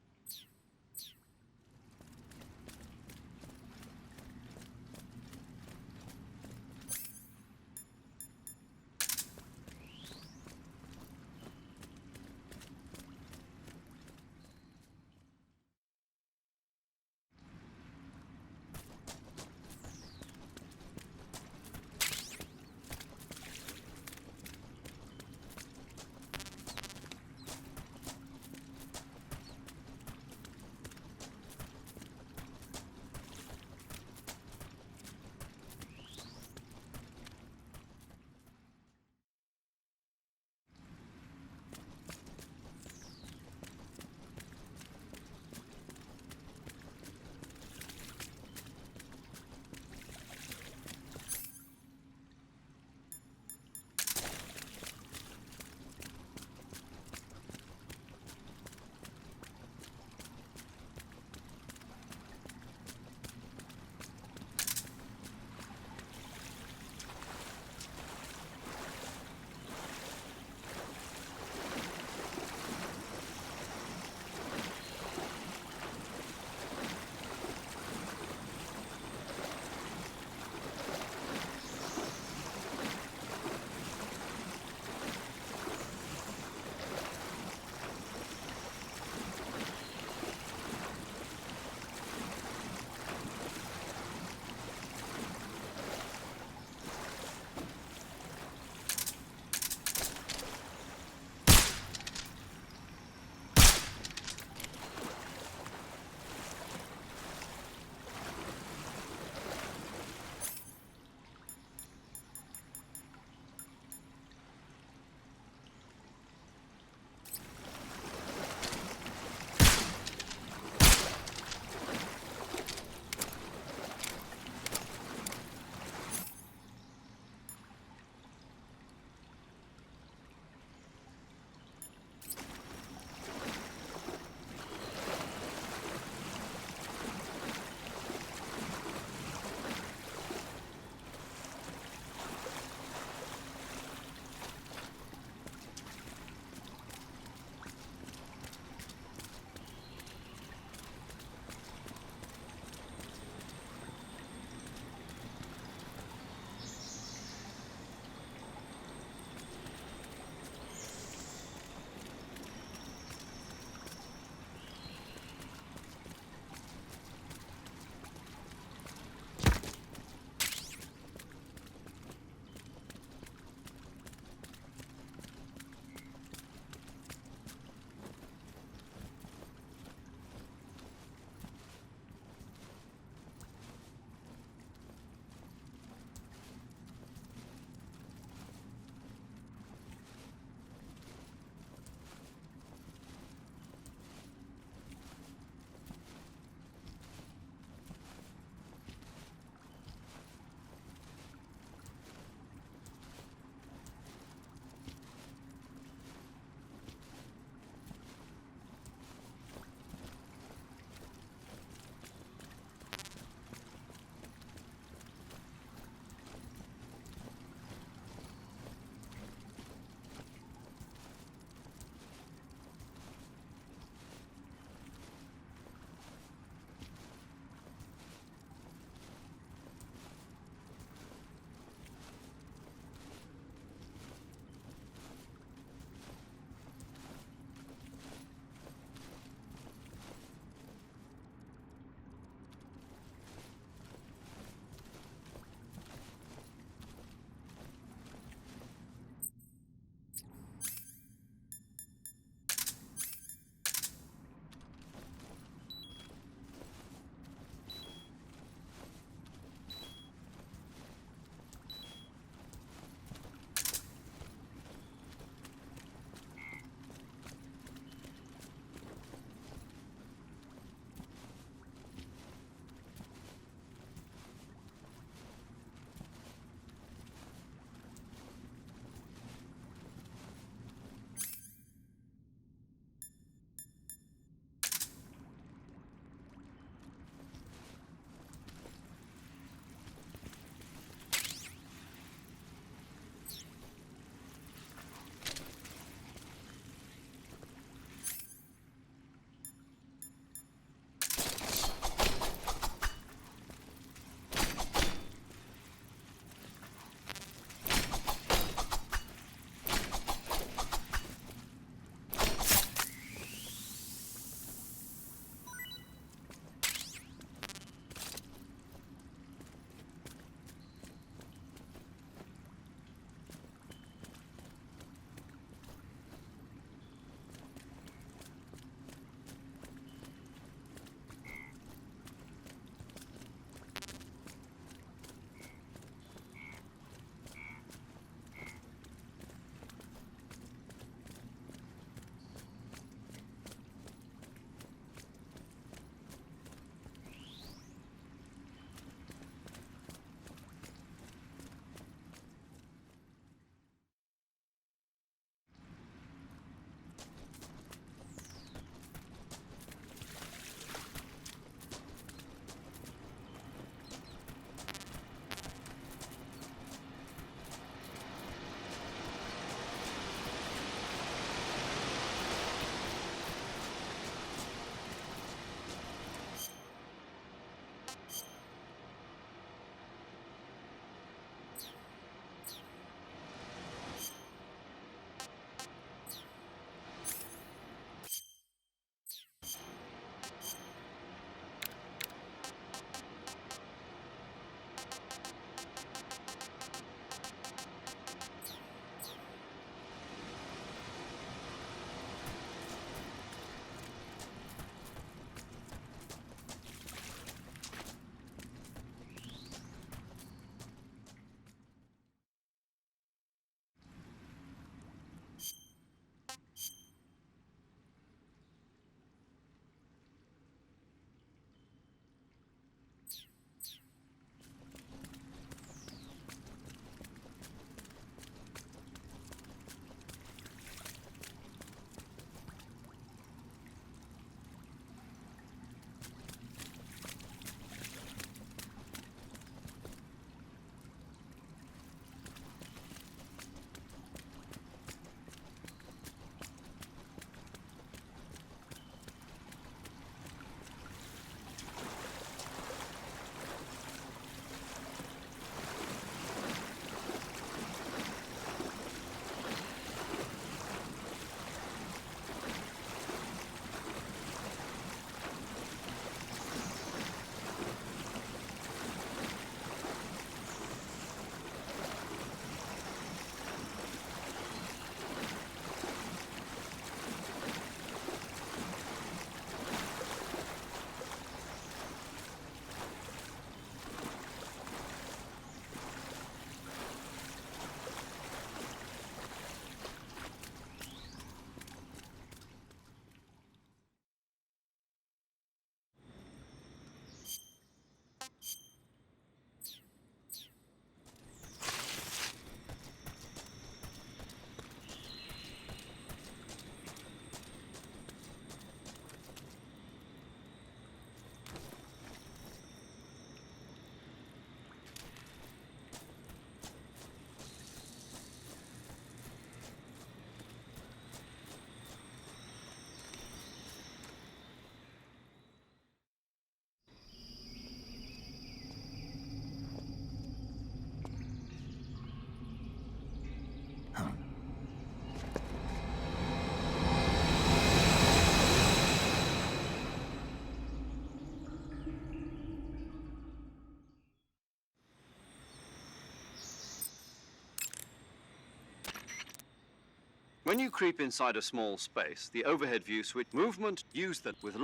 When you creep inside a small space, the overhead view switch movement use that with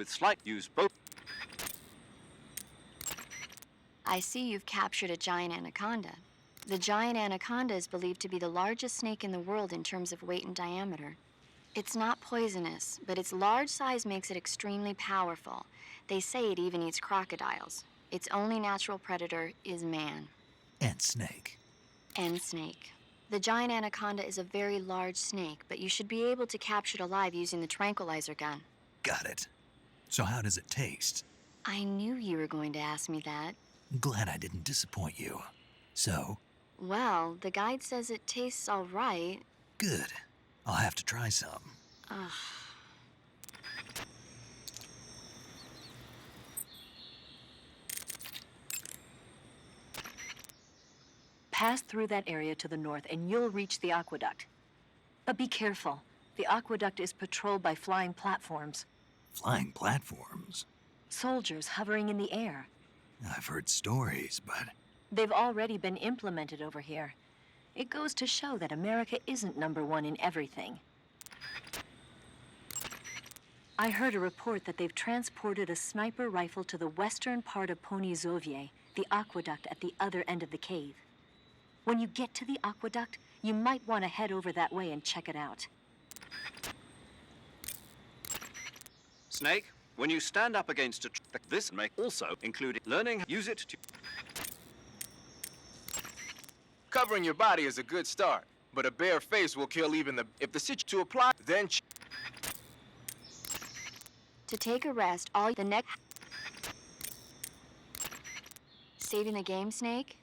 slight use both. I see you've captured a giant anaconda. The giant anaconda is believed to be the largest snake in the world in terms of weight and diameter. It's not poisonous, but its large size makes it extremely powerful. They say it even eats crocodiles. Its only natural predator is man. And snake. And snake. The giant anaconda is a very large snake, but you should be able to capture it alive using the tranquilizer gun. Got it. So how does it taste? I knew you were going to ask me that. Glad I didn't disappoint you. So? Well, the guide says it tastes all right. Good. I'll have to try some. Ugh. Pass through that area to the north and you'll reach the aqueduct. But be careful. The aqueduct is patrolled by flying platforms. Flying platforms? Soldiers hovering in the air. I've heard stories, but... They've already been implemented over here. It goes to show that America isn't #1 in everything. I heard a report that they've transported a sniper rifle to the western part of Mgsdse, the aqueduct at the other end of the cave. When you get to the aqueduct, you might want to head over that way and check it out. Snake, when you stand up against a this may also include learning use it to... Covering your body is a good start, but a bare face will kill even if the situation to apply, then... To take a rest, all the neck... Saving the game, Snake?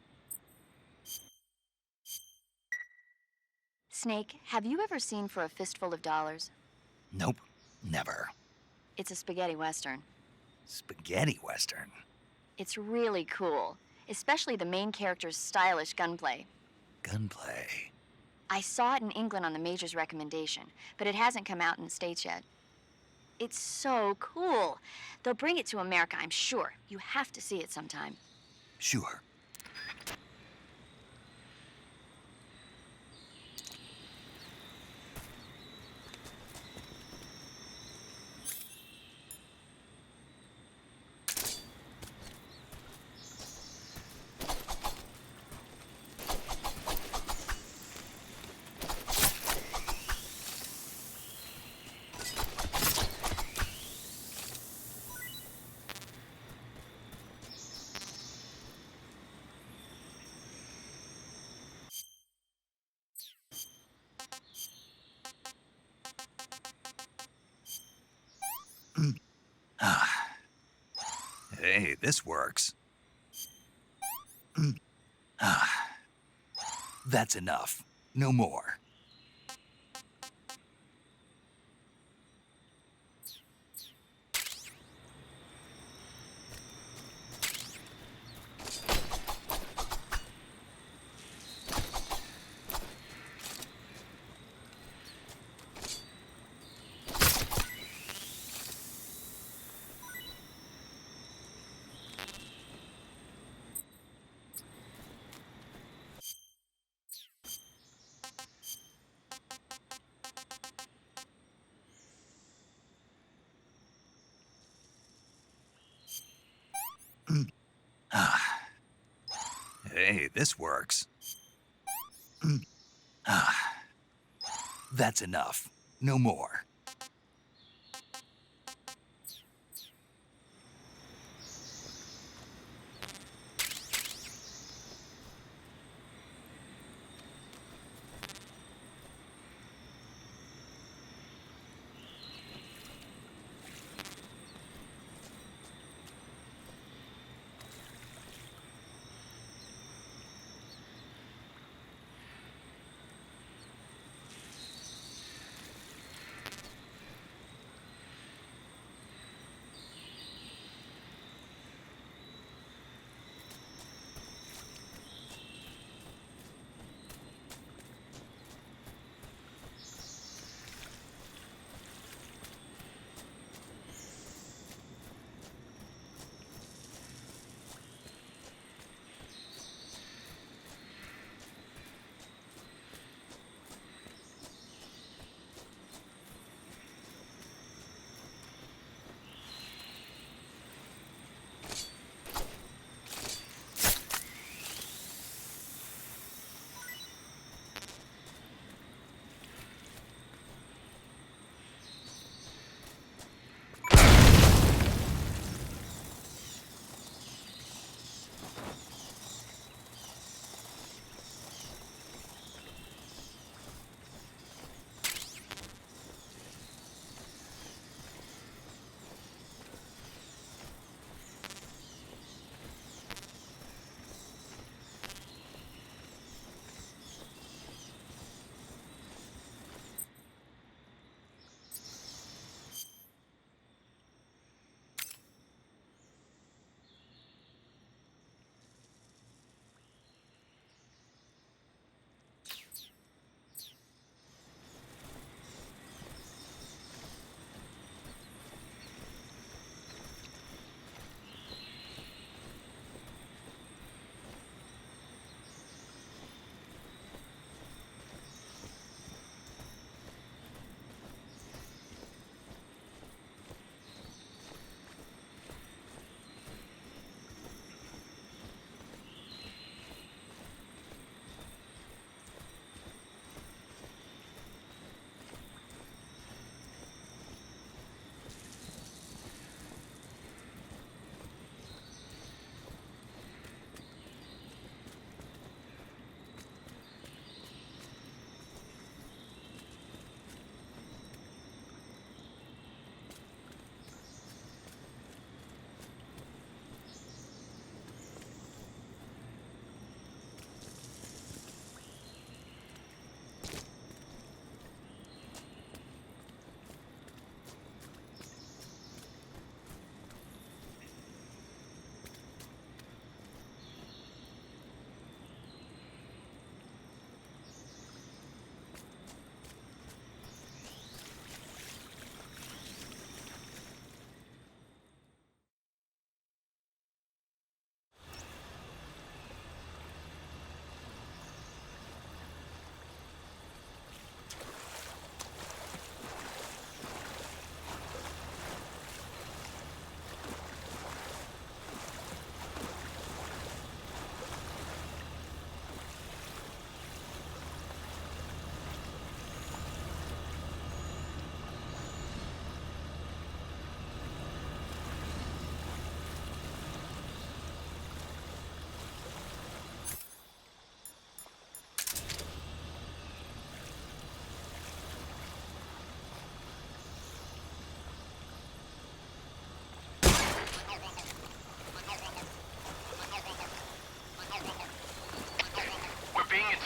Snake, have you ever seen For a Fistful of Dollars? Nope, never. It's a spaghetti western. Spaghetti western? It's really cool, especially the main character's stylish gunplay. Gunplay? I saw it in England on the Major's recommendation, but it hasn't come out in the States yet. It's so cool. They'll bring it to America, I'm sure. You have to see it sometime. Sure. Hey, this works. That's enough. No more. Hey, this works. That's enough. No more.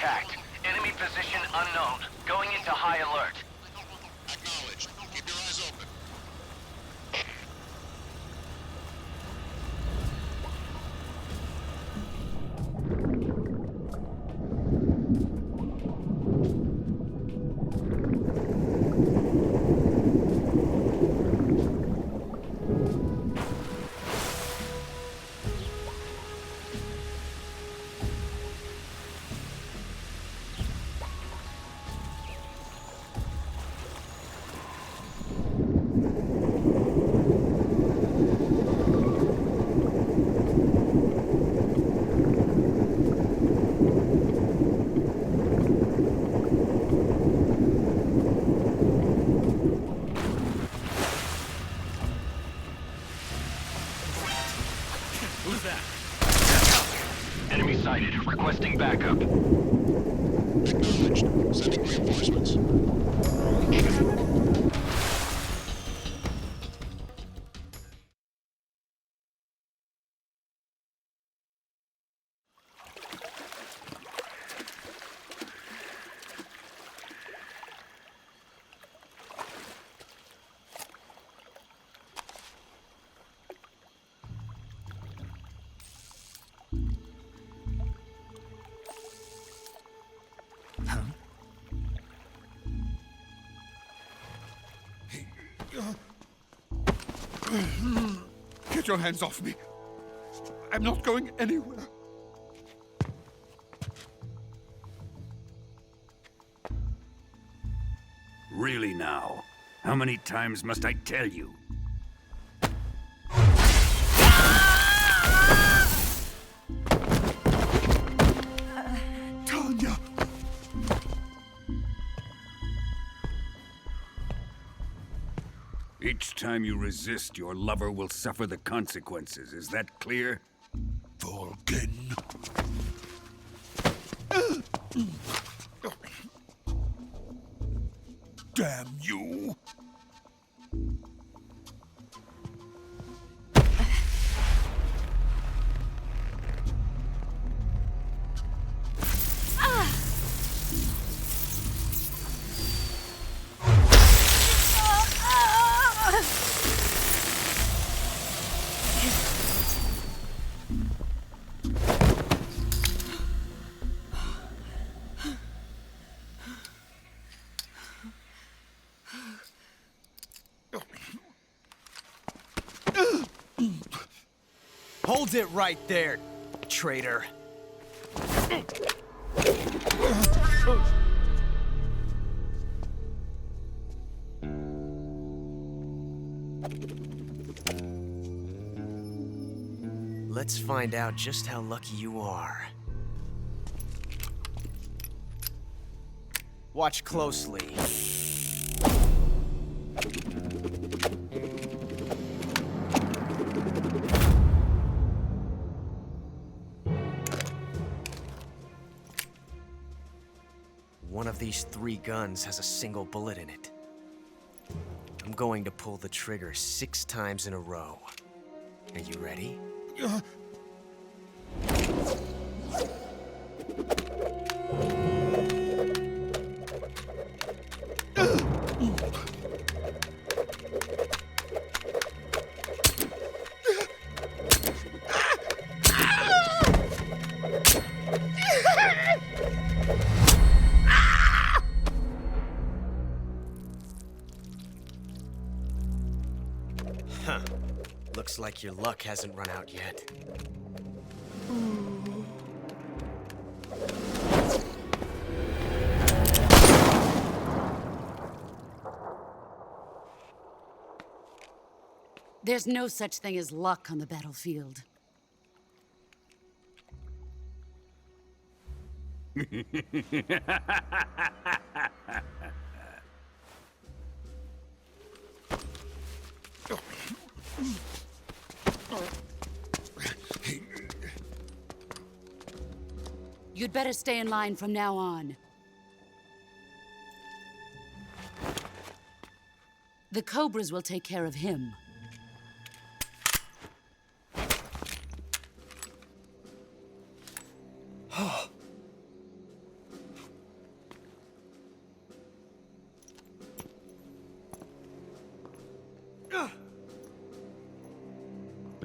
contact. Enemy position unknown. Going into high alert. Acknowledged. Keep your eyes open. Who's that? Enemy sighted. Requesting backup. Acknowledged. Sending reinforcements. Get your hands off me. I'm not going anywhere. Really now? How many times must I tell you? Tanya! Each time you resist, your lover will suffer the consequences. Is that clear? Vulcan. Damn you! Hold it right there, traitor. Let's find out just how lucky you are. Watch closely. One of these 3 guns has a single bullet in it. I'm going to pull the trigger 6 times in a row. Are you ready? Huh. Looks like your luck hasn't run out yet. There's no such thing as luck on the battlefield. You'd better stay in line from now on. The Cobras will take care of him.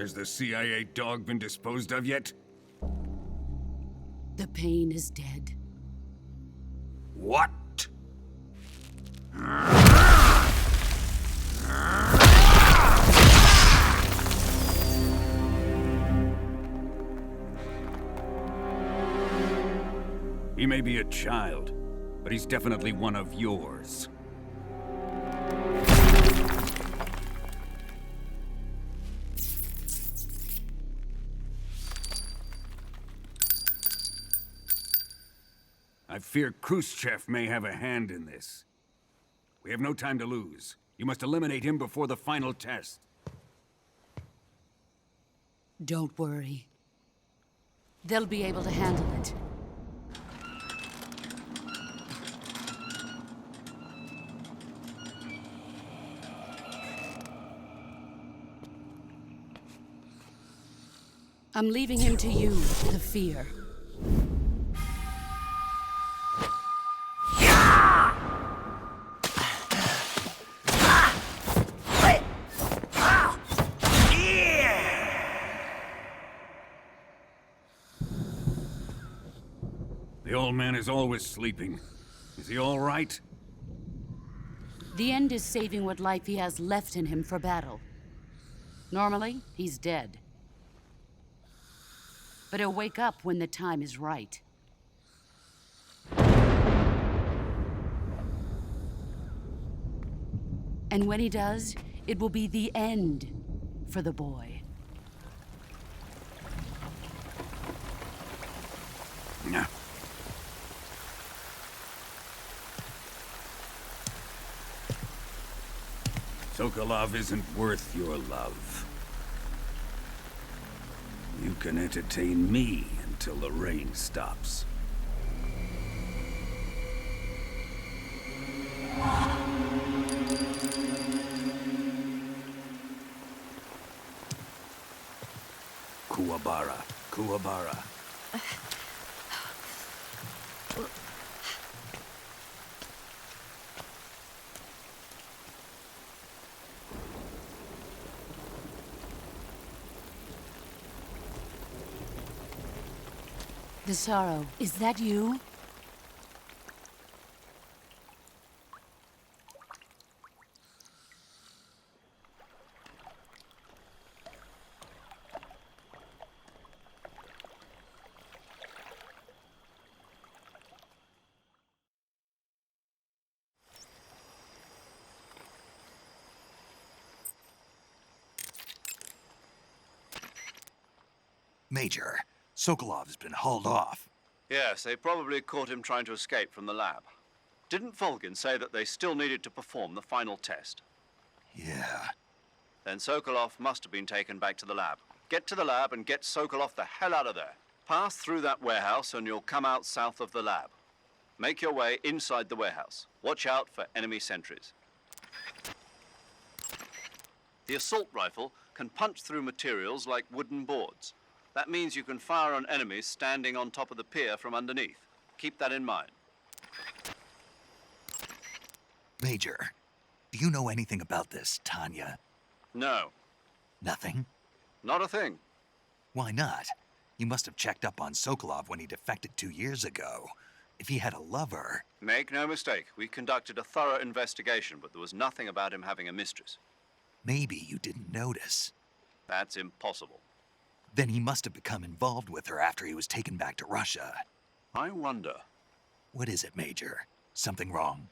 Has the CIA dog been disposed of yet? The pain is dead. What? He may be a child, but he's definitely one of yours. I fear Khrushchev may have a hand in this. We have no time to lose. You must eliminate him before the final test. Don't worry. They'll be able to handle it. I'm leaving him to you, the fear. The old man is always sleeping. Is he all right? The end is saving what life he has left in him for battle. Normally, he's dead. But he'll wake up when the time is right. And when he does, it will be the end for the boy. No. Sokolov isn't worth your love. You can entertain me until the rain stops. Kuwabara, Kuwabara. The sorrow, is that you? Major, Sokolov's been hauled off. Yes, they probably caught him trying to escape from the lab. Didn't Volgin say that they still needed to perform the final test? Yeah. Then Sokolov must have been taken back to the lab. Get to the lab and get Sokolov the hell out of there. Pass through that warehouse and you'll come out south of the lab. Make your way inside the warehouse. Watch out for enemy sentries. The assault rifle can punch through materials like wooden boards. That means you can fire on enemies standing on top of the pier from underneath. Keep that in mind. Major, do you know anything about this, Tanya? No. Nothing? Not a thing. Why not? You must have checked up on Sokolov when he defected 2 years ago. If he had a lover... Make no mistake, we conducted a thorough investigation, but there was nothing about him having a mistress. Maybe you didn't notice. That's impossible. Then he must have become involved with her after he was taken back to Russia. I wonder. What is it, Major? Something wrong?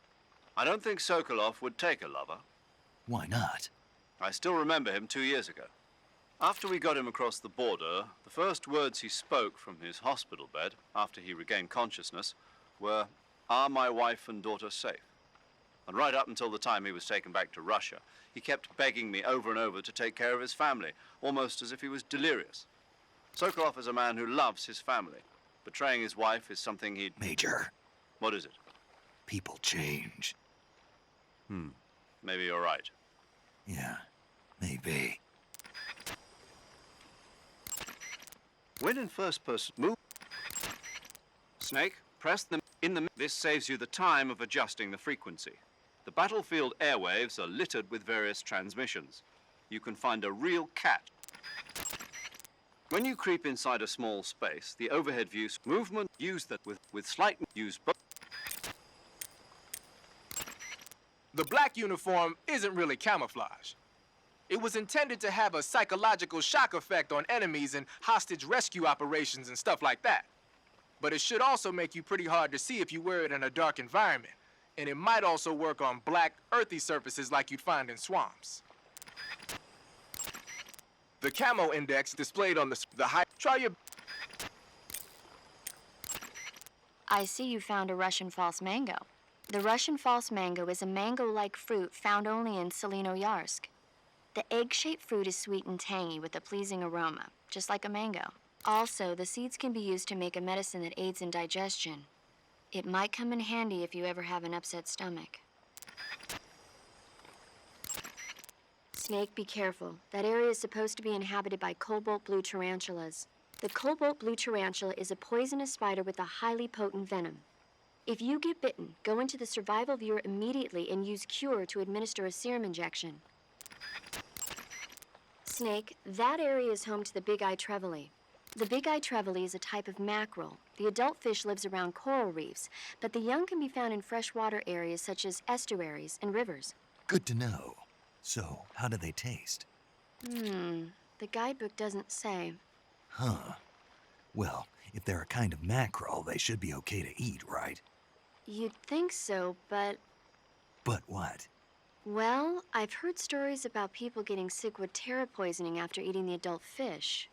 I don't think Sokolov would take a lover. Why not? I still remember him 2 years ago. After we got him across the border, the first words he spoke from his hospital bed, after he regained consciousness, were, "Are my wife and daughter safe?" And right up until the time he was taken back to Russia, he kept begging me over and over to take care of his family, almost as if he was delirious. Sokolov is a man who loves his family. Betraying his wife is something he'd... Major. What is it? People change. Maybe you're right. Yeah, maybe. When in first person, move. Snake, press them in the... This saves you the time of adjusting the frequency. The battlefield airwaves are littered with various transmissions. You can find a real cat. When you creep inside a small space, the overhead view movement use that with slight use both. The black uniform isn't really camouflage. It was intended to have a psychological shock effect on enemies in hostage rescue operations and stuff like that. But it should also make you pretty hard to see if you wear it in a dark environment. And it might also work on black, earthy surfaces like you'd find in swamps. The camo index displayed on the high. Try your. I see you found a Russian false mango. The Russian false mango is a mango-like fruit found only in Selino-Yarsk. The egg-shaped fruit is sweet and tangy with a pleasing aroma, just like a mango. Also, the seeds can be used to make a medicine that aids in digestion. It might come in handy if you ever have an upset stomach. Snake, be careful. That area is supposed to be inhabited by cobalt blue tarantulas. The cobalt blue tarantula is a poisonous spider with a highly potent venom. If you get bitten, go into the survival viewer immediately and use Cure to administer a serum injection. Snake, that area is home to the big-eye trevally. The big-eye trevally is a type of mackerel. The adult fish lives around coral reefs, but the young can be found in freshwater areas such as estuaries and rivers. Good to know. So, how do they taste? The guidebook doesn't say. Huh. Well, if they're a kind of mackerel, they should be okay to eat, right? You'd think so, but... But what? Well, I've heard stories about people getting ciguatera poisoning after eating the adult fish.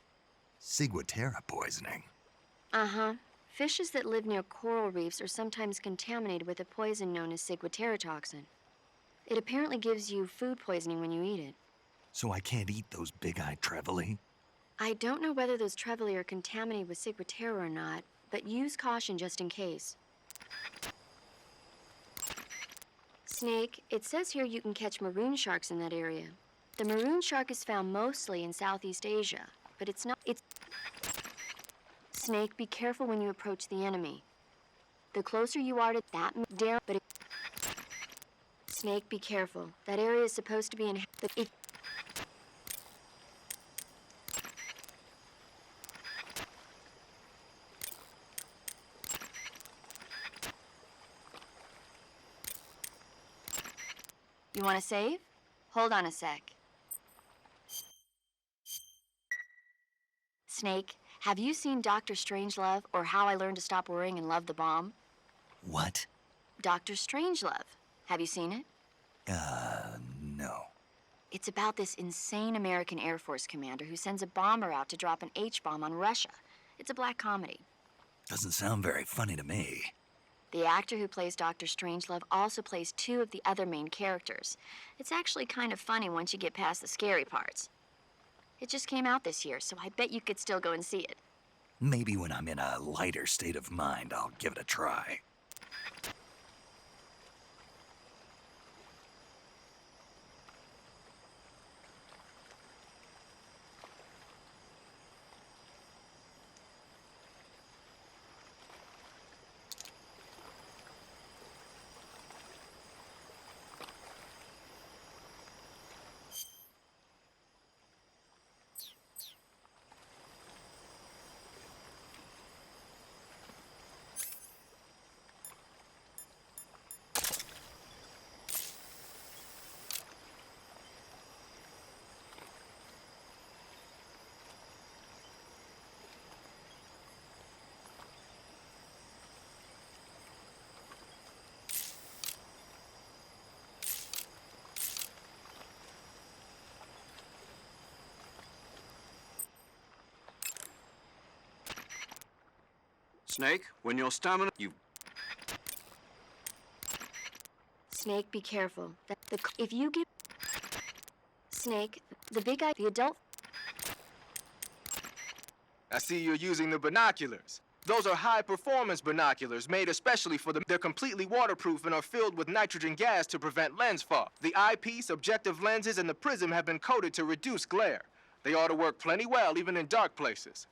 Ciguatera poisoning? Uh-huh. Fishes that live near coral reefs are sometimes contaminated with a poison known as ciguatera toxin. It apparently gives you food poisoning when you eat it. So I can't eat those big-eyed trevally? I don't know whether those trevally are contaminated with ciguatera or not, but use caution just in case. Snake, it says here you can catch maroon sharks in that area. The maroon shark is found mostly in Southeast Asia, but it's not... Snake, be careful when you approach the enemy. The closer you are to that... Snake, be careful. That area is supposed to be in... You want to save? Hold on a sec. Snake, have you seen Dr. Strangelove or How I Learned to Stop Worrying and Love the Bomb? What? Dr. Strangelove. Have you seen it? No. It's about this insane American Air Force commander who sends a bomber out to drop an H-bomb on Russia. It's a black comedy. Doesn't sound very funny to me. The actor who plays Dr. Strangelove also plays two of the other main characters. It's actually kind of funny once you get past the scary parts. It just came out this year, so I bet you could still go and see it. Maybe when I'm in a lighter state of mind, I'll give it a try. Snake, when your stamina... Snake, be careful. If you get... Snake, the big eye, the adult... I see you're using the binoculars. Those are high-performance binoculars made especially for them. They're completely waterproof and are filled with nitrogen gas to prevent lens fog. The eyepiece, objective lenses, and the prism have been coated to reduce glare. They ought to work plenty well, even in dark places.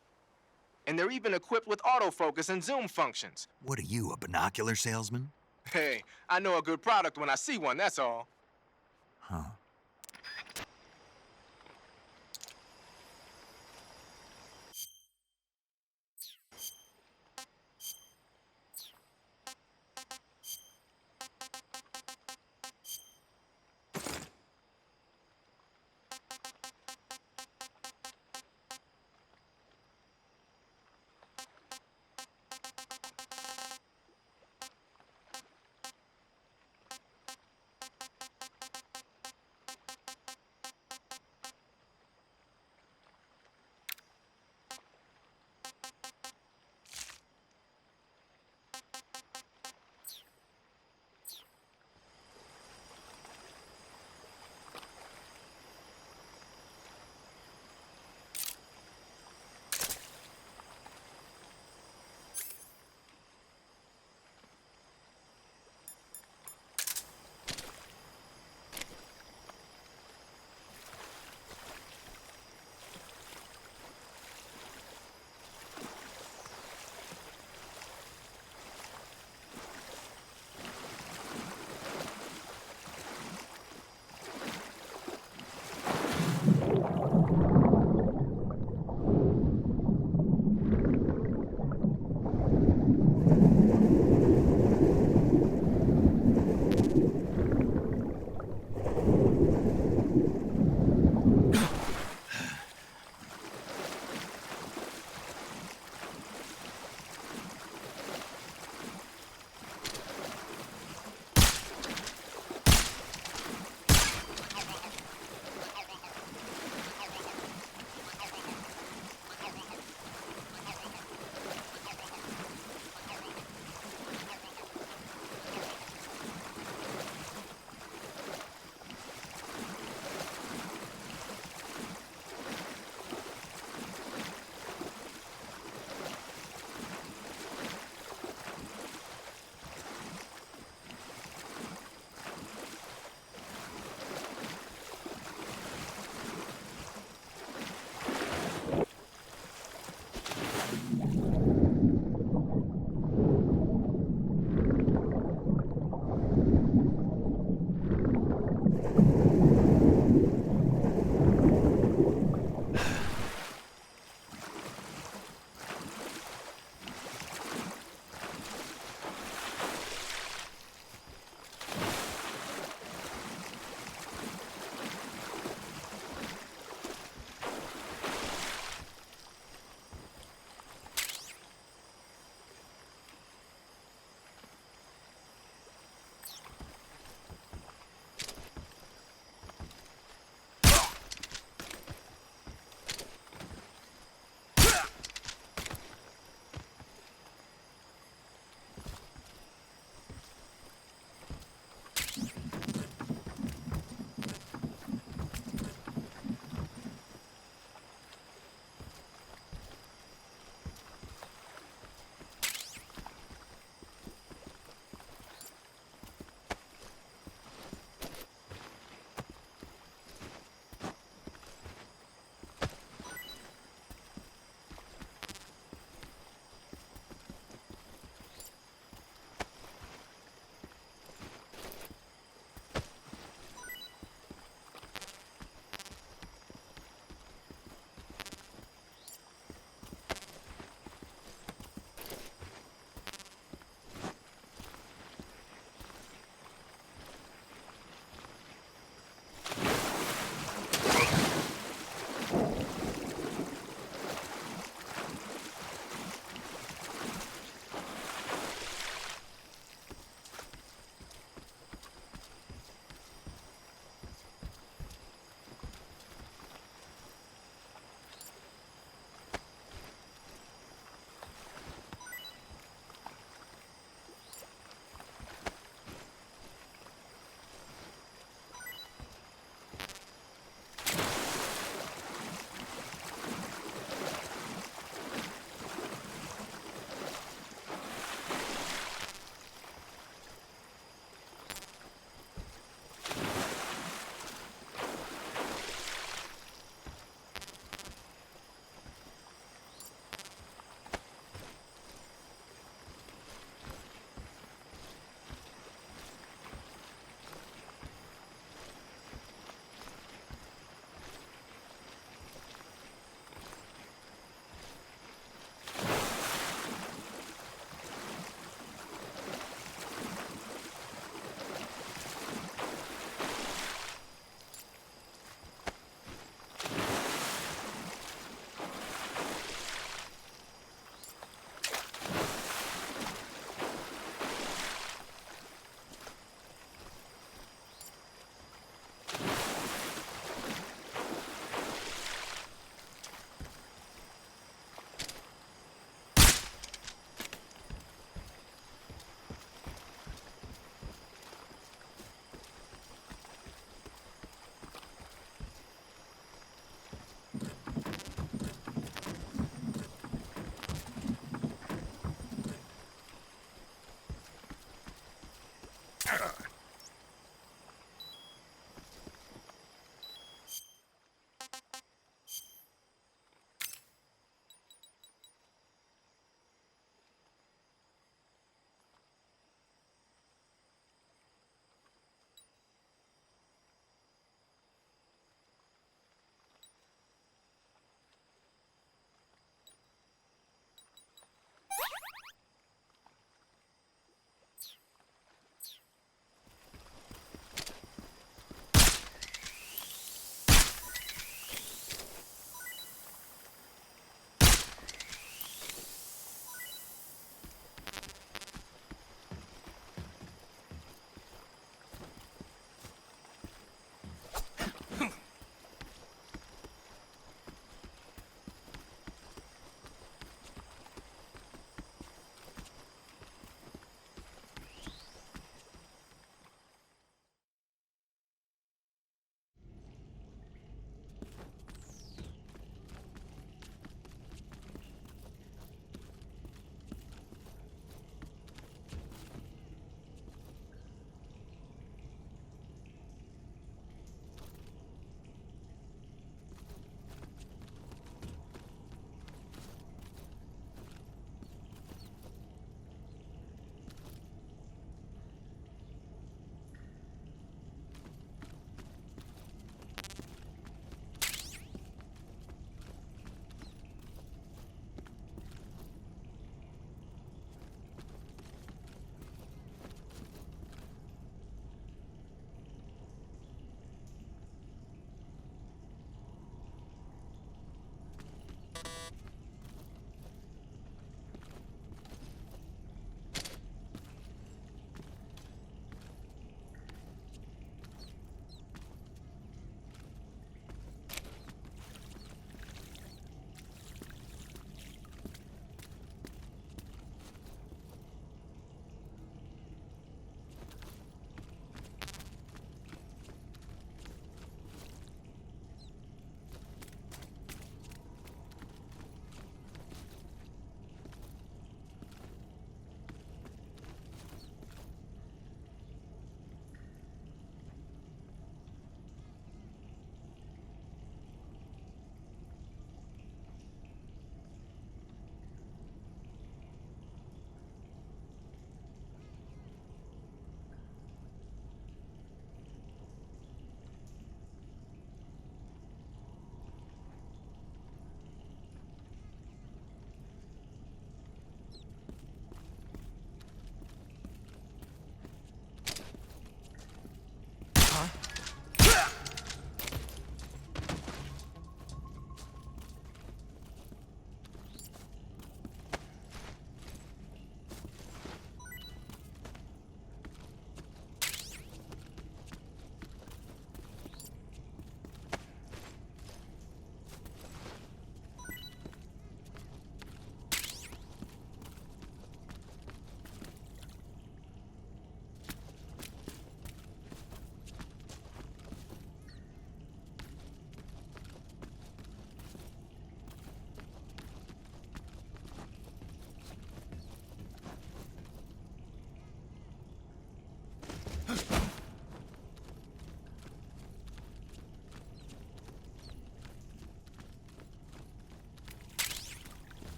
And they're even equipped with autofocus and zoom functions. What are you, a binocular salesman? Hey, I know a good product when I see one, that's all. Huh.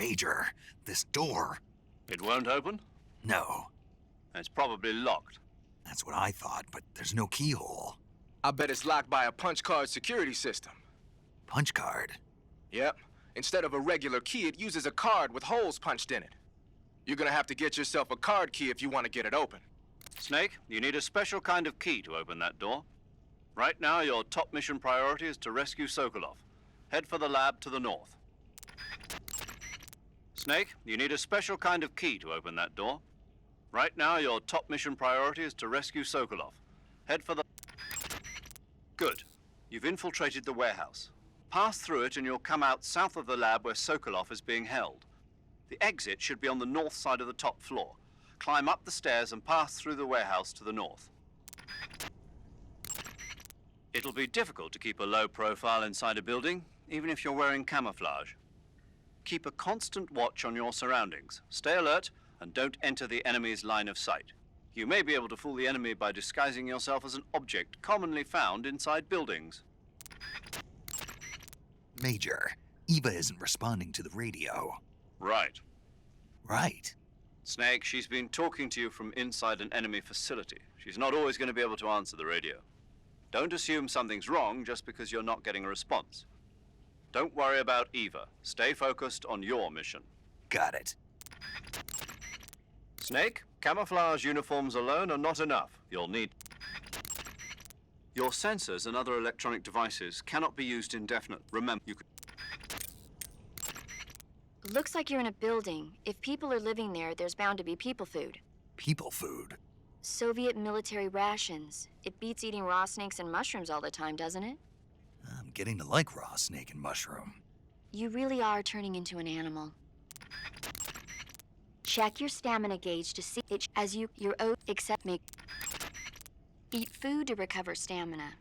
Major, this door. It won't open? No. It's probably locked. That's what I thought, but there's no keyhole. I bet it's locked by a punch card security system. Punch card? Yep. Instead of a regular key, it uses a card with holes punched in it. You're gonna have to get yourself a card key if you want to get it open. Snake, you need a special kind of key to open that door. Right now, your top mission priority is to rescue Sokolov. Head for the lab to the north. Snake, you need a special kind of key to open that door. Right now, your top mission priority is to rescue Sokolov. Head for the... Good. You've infiltrated the warehouse. Pass through it and you'll come out south of the lab where Sokolov is being held. The exit should be on the north side of the top floor. Climb up the stairs and pass through the warehouse to the north. It'll be difficult to keep a low profile inside a building, even if you're wearing camouflage. Keep a constant watch on your surroundings. Stay alert and don't enter the enemy's line of sight. You may be able to fool the enemy by disguising yourself as an object commonly found inside buildings. Major, Eva isn't responding to the radio. Right. Right. Snake, she's been talking to you from inside an enemy facility. She's not always going to be able to answer the radio. Don't assume something's wrong just because you're not getting a response. Don't worry about Eva. Stay focused on your mission. Got it. Snake, camouflage uniforms alone are not enough. You'll need... Your sensors and other electronic devices cannot be used indefinitely. Remember, you could... Looks like you're in a building. If people are living there, there's bound to be people food. People food? Soviet military rations. It beats eating raw snakes and mushrooms all the time, doesn't it? I'm getting to like raw snake and mushroom. You really are turning into an animal. Check your stamina gauge to see it as your oath except make. Eat food to recover stamina.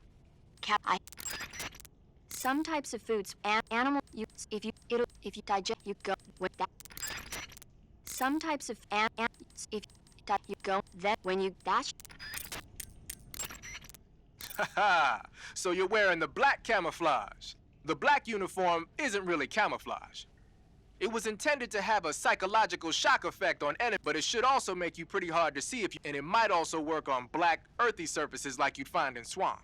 Some types of foods animal if you digest you go with that. Some types of if you go then when you dash. Haha, so you're wearing the black camouflage. The black uniform isn't really camouflage. It was intended to have a psychological shock effect on enemy, but it should also make you pretty hard to see if you, and it might also work on black, earthy surfaces like you'd find in swamp.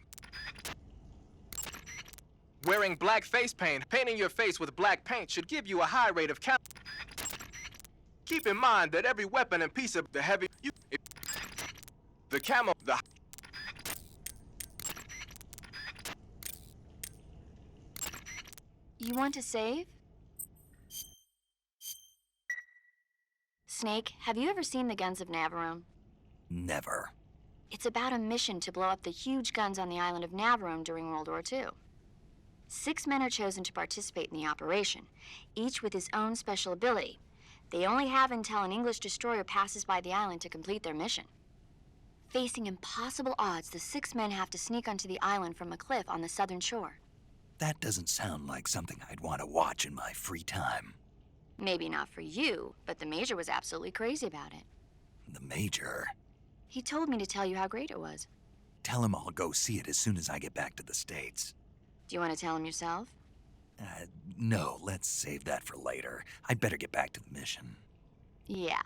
Wearing black face paint, painting your face with black paint should give you a high rate of Keep in mind that every weapon and piece of the heavy, the camo, the You want to save? Snake, have you ever seen the guns of Navarone? Never. It's about a mission to blow up the huge guns on the island of Navarone during World War II. 6 men are chosen to participate in the operation, each with his own special ability. They only have until an English destroyer passes by the island to complete their mission. Facing impossible odds, the 6 men have to sneak onto the island from a cliff on the southern shore. That doesn't sound like something I'd want to watch in my free time. Maybe not for you, but the Major was absolutely crazy about it. The Major? He told me to tell you how great it was. Tell him I'll go see it as soon as I get back to the States. Do you want to tell him yourself? No, let's save that for later. I'd better get back to the mission. Yeah.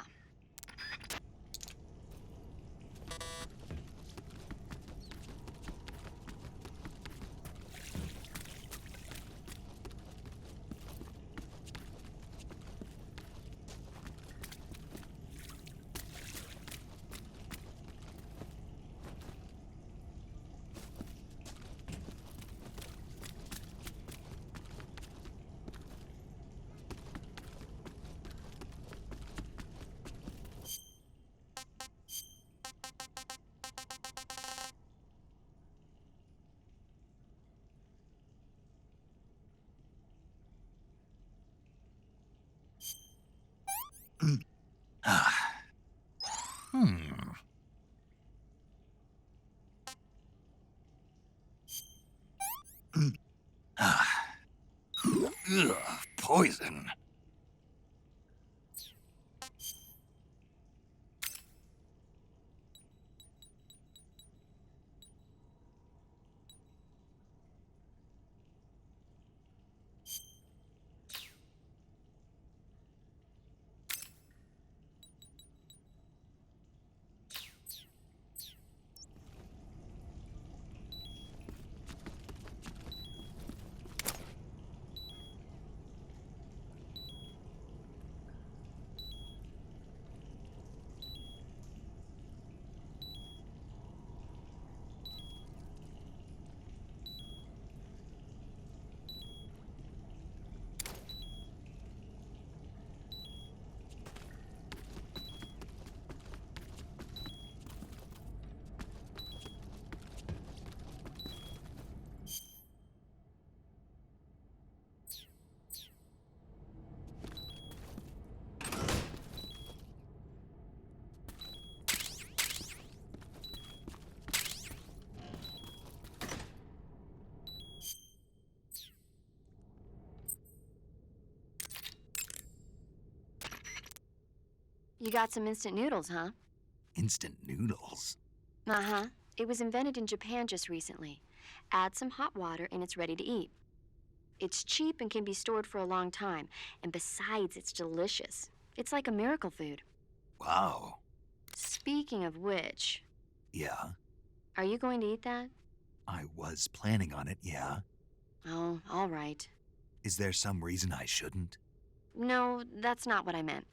Ugh, poison. You got some instant noodles, huh? Instant noodles? Uh-huh. It was invented in Japan just recently. Add some hot water and it's ready to eat. It's cheap and can be stored for a long time. And besides, it's delicious. It's like a miracle food. Wow. Speaking of which... Yeah? Are you going to eat that? I was planning on it, yeah. Oh, all right. Is there some reason I shouldn't? No, that's not what I meant.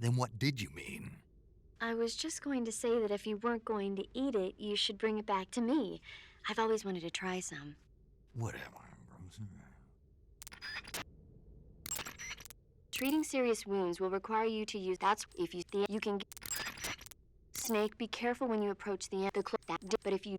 Then what did you mean? I was just going to say that if you weren't going to eat it, you should bring it back to me. I've always wanted to try some. Whatever. Treating serious wounds will require you to use... That's if you think you can... Snake, be careful when you approach the end. But if you...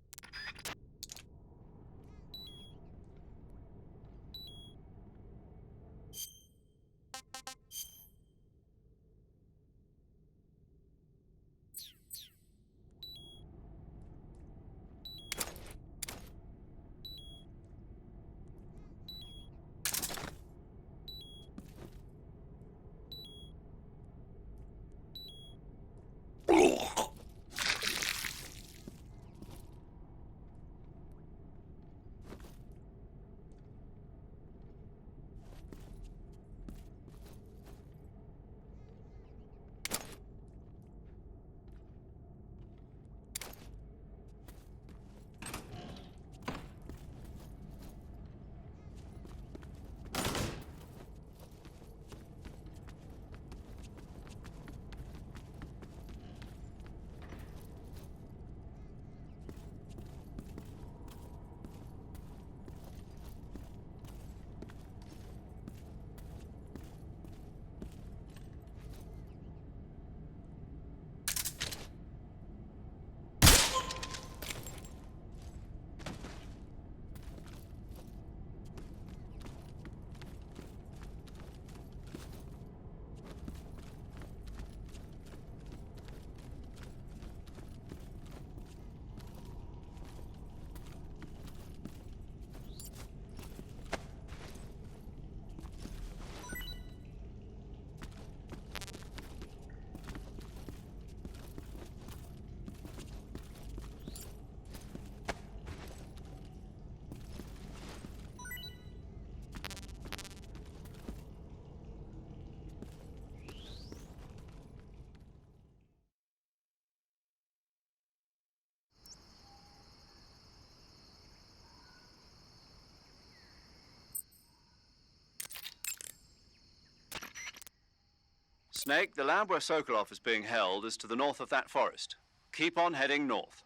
Snake, the lab where Sokolov is being held is to the north of that forest. Keep on heading north.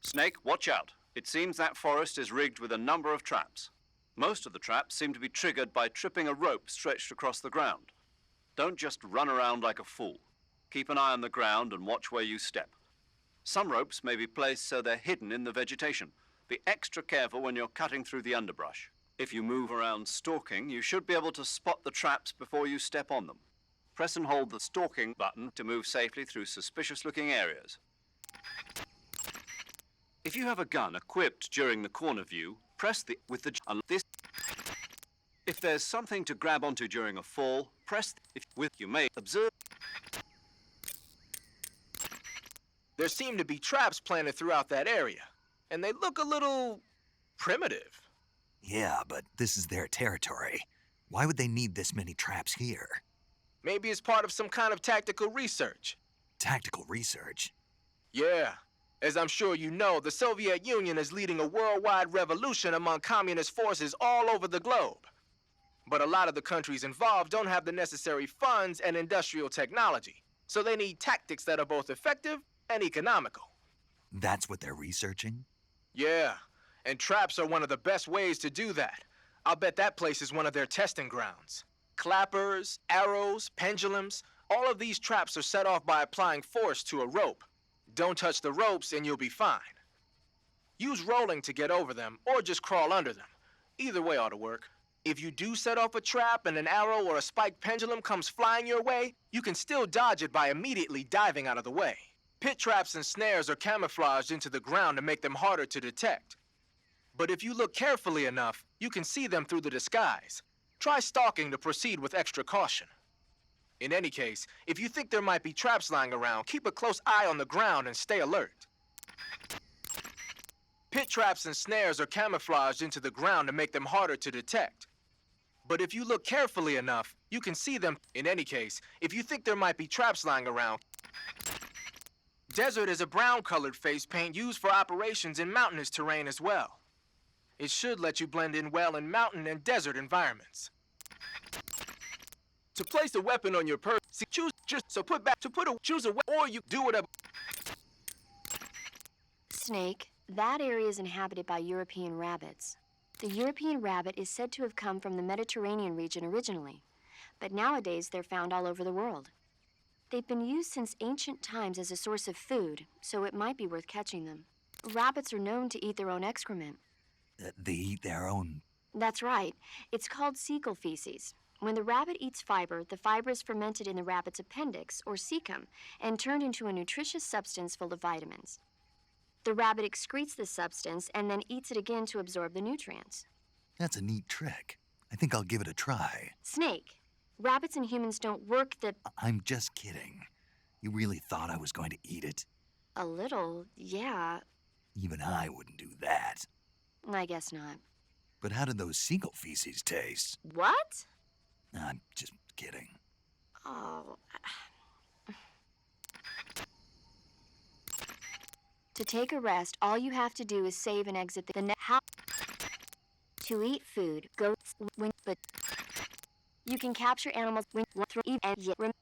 Snake, watch out. It seems that forest is rigged with a number of traps. Most of the traps seem to be triggered by tripping a rope stretched across the ground. Don't just run around like a fool. Keep an eye on the ground and watch where you step. Some ropes may be placed so they're hidden in the vegetation. Be extra careful when you're cutting through the underbrush. If you move around stalking, you should be able to spot the traps before you step on them. Press and hold the stalking button to move safely through suspicious-looking areas. If you have a gun equipped during the corner view, press with this. If there's something to grab onto during a fall, press you may observe. There seem to be traps planted throughout that area, and they look a little primitive. Yeah, but this is their territory. Why would they need this many traps here? Maybe it's part of some kind of tactical research. Tactical research? Yeah. As I'm sure you know, the Soviet Union is leading a worldwide revolution among communist forces all over the globe. But a lot of the countries involved don't have the necessary funds and industrial technology, so they need tactics that are both effective and economical. That's what they're researching? Yeah, and traps are one of the best ways to do that. I'll bet that place is one of their testing grounds. Clappers, arrows, pendulums, all of these traps are set off by applying force to a rope. Don't touch the ropes and you'll be fine. Use rolling to get over them, or just crawl under them. Either way ought to work. If you do set off a trap and an arrow or a spiked pendulum comes flying your way, you can still dodge it by immediately diving out of the way. Pit traps and snares are camouflaged into the ground to make them harder to detect. But if you look carefully enough, you can see them through the disguise. Try stalking to proceed with extra caution. In any case, if you think there might be traps lying around, keep a close eye on the ground and stay alert. Pit traps and snares are camouflaged into the ground to make them harder to detect. But if you look carefully enough, you can see them. In any case, if you think there might be traps lying around, desert is a brown-colored face paint used for operations in mountainous terrain as well. It should let you blend in well in mountain and desert environments. To place a weapon on your person, choose a weapon, or you do whatever. Snake, that area is inhabited by European rabbits. The European rabbit is said to have come from the Mediterranean region originally, but nowadays they're found all over the world. They've been used since ancient times as a source of food, so it might be worth catching them. Rabbits are known to eat their own excrement. They eat their own... That's right. It's called cecal feces. When the rabbit eats fiber, the fiber is fermented in the rabbit's appendix, or cecum, and turned into a nutritious substance full of vitamins. The rabbit excretes this substance and then eats it again to absorb the nutrients. That's a neat trick. I think I'll give it a try. Snake, rabbits and humans don't work the... I'm just kidding. You really thought I was going to eat it? A little, yeah. Even I wouldn't do that. I guess not. But how did those seagull feces taste? What? I'm just kidding. Oh... To take a rest, all you have to do is save and exit the net. To eat food, go but you can capture animals and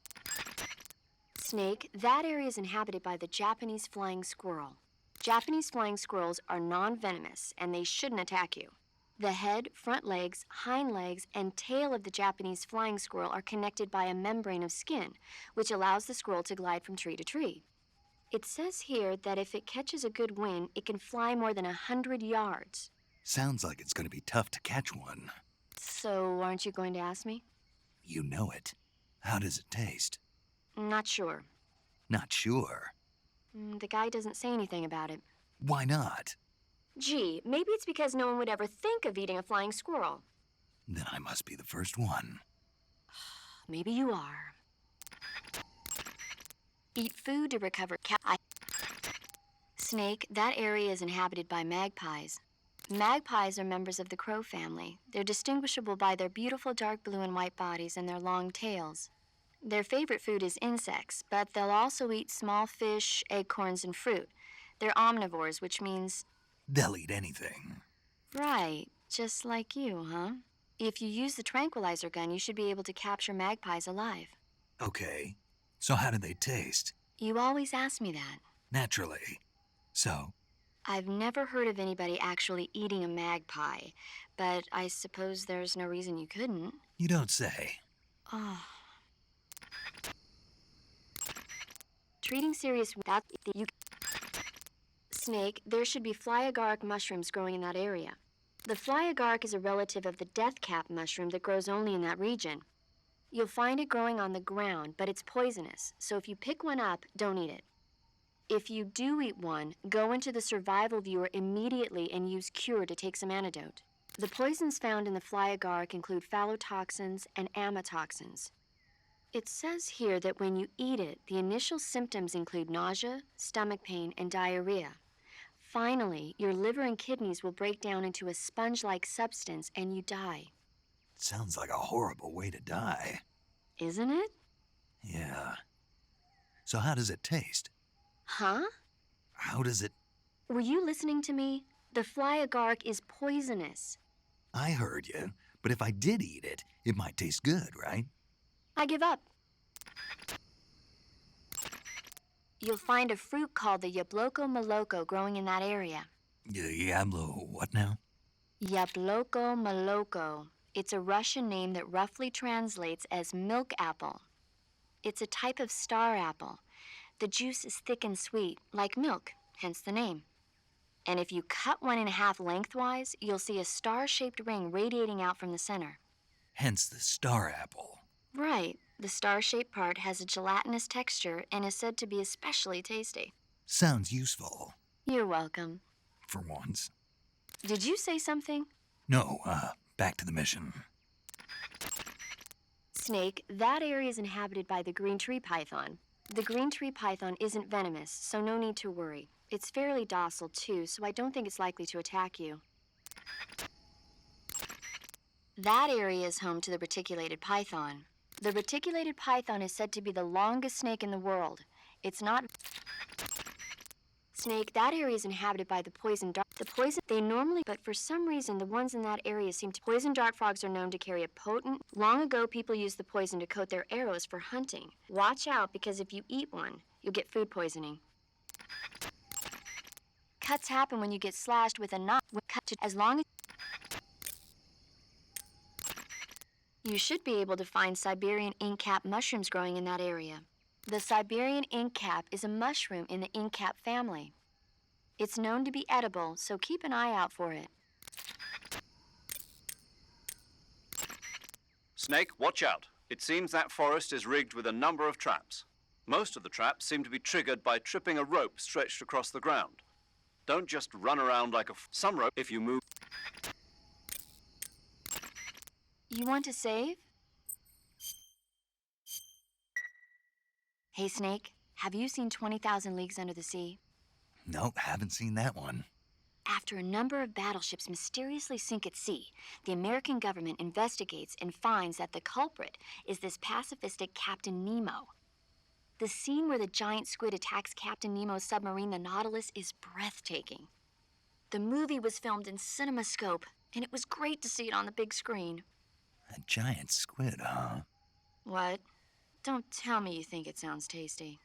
Snake, that area is inhabited by the Japanese flying squirrel. Japanese flying squirrels are non-venomous, and they shouldn't attack you. The head, front legs, hind legs, and tail of the Japanese flying squirrel are connected by a membrane of skin, which allows the squirrel to glide from tree to tree. It says here that if it catches a good wind, it can fly more than 100 yards. Sounds like it's going to be tough to catch one. So, aren't you going to ask me? You know it. How does it taste? Not sure. Not sure? The guy doesn't say anything about it. Why not? Gee, maybe it's because no one would ever think of eating a flying squirrel. Then I must be the first one. Maybe you are. Eat food to recover. Snake, that area is inhabited by magpies. Magpies are members of the crow family. They're distinguishable by their beautiful dark blue and white bodies and their long tails. Their favorite food is insects, but they'll also eat small fish, acorns, and fruit. They're omnivores, which means... They'll eat anything. Right, just like you, huh? If you use the tranquilizer gun, you should be able to capture magpies alive. Okay. So how do they taste? You always ask me that. Naturally. So? I've never heard of anybody actually eating a magpie, but I suppose there's no reason you couldn't. You don't say. Oh. Treating serious without you... Snake, there should be fly agaric mushrooms growing in that area. The fly agaric is a relative of the death cap mushroom that grows only in that region. You'll find it growing on the ground, but it's poisonous, so if you pick one up, don't eat it. If you do eat one, go into the survival viewer immediately and use Cure to take some antidote. The poisons found in the fly agaric include phallotoxins and amatoxins. It says here that when you eat it, the initial symptoms include nausea, stomach pain, and diarrhea. Finally, your liver and kidneys will break down into a sponge-like substance and you die. Sounds like a horrible way to die. Isn't it? Yeah. So how does it taste? Huh? How does it... Were you listening to me? The fly agaric is poisonous. I heard you, but if I did eat it, it might taste good, right? I give up. You'll find a fruit called the Yabloko Moloko growing in that area. Yablo what now? Yabloko Moloko. It's a Russian name that roughly translates as milk apple. It's a type of star apple. The juice is thick and sweet, like milk, hence the name. And if you cut one in half lengthwise, you'll see a star-shaped ring radiating out from the center. Hence the star apple. Right. The star-shaped part has a gelatinous texture and is said to be especially tasty. Sounds useful. You're welcome. For once. Did you say something? No, back to the mission. Snake, that area is inhabited by the green tree python. The green tree python isn't venomous, so no need to worry. It's fairly docile, too, so I don't think it's likely to attack you. That area is home to the reticulated python. The reticulated python is said to be the longest snake in the world. It's not... Snake, that area is inhabited by the poison dart. They normally, but for some reason, the ones in that area seem to... Poison dart frogs are known to carry a potent... Long ago, people used the poison to coat their arrows for hunting. Watch out, because if you eat one, you'll get food poisoning. Cuts happen when you get slashed with a knife. As long as... You should be able to find Siberian inkcap mushrooms growing in that area. The Siberian inkcap is a mushroom in the inkcap family. It's known to be edible, so keep an eye out for it. Snake, watch out. It seems that forest is rigged with a number of traps. Most of the traps seem to be triggered by tripping a rope stretched across the ground. Don't just run around like some rope if you move. You want to save? Hey, Snake, have you seen 20,000 Leagues Under the Sea? Nope, haven't seen that one. After a number of battleships mysteriously sink at sea, the American government investigates and finds that the culprit is this pacifistic Captain Nemo. The scene where the giant squid attacks Captain Nemo's submarine, the Nautilus, is breathtaking. The movie was filmed in CinemaScope, and it was great to see it on the big screen. A giant squid, huh? What? Don't tell me you think it sounds tasty.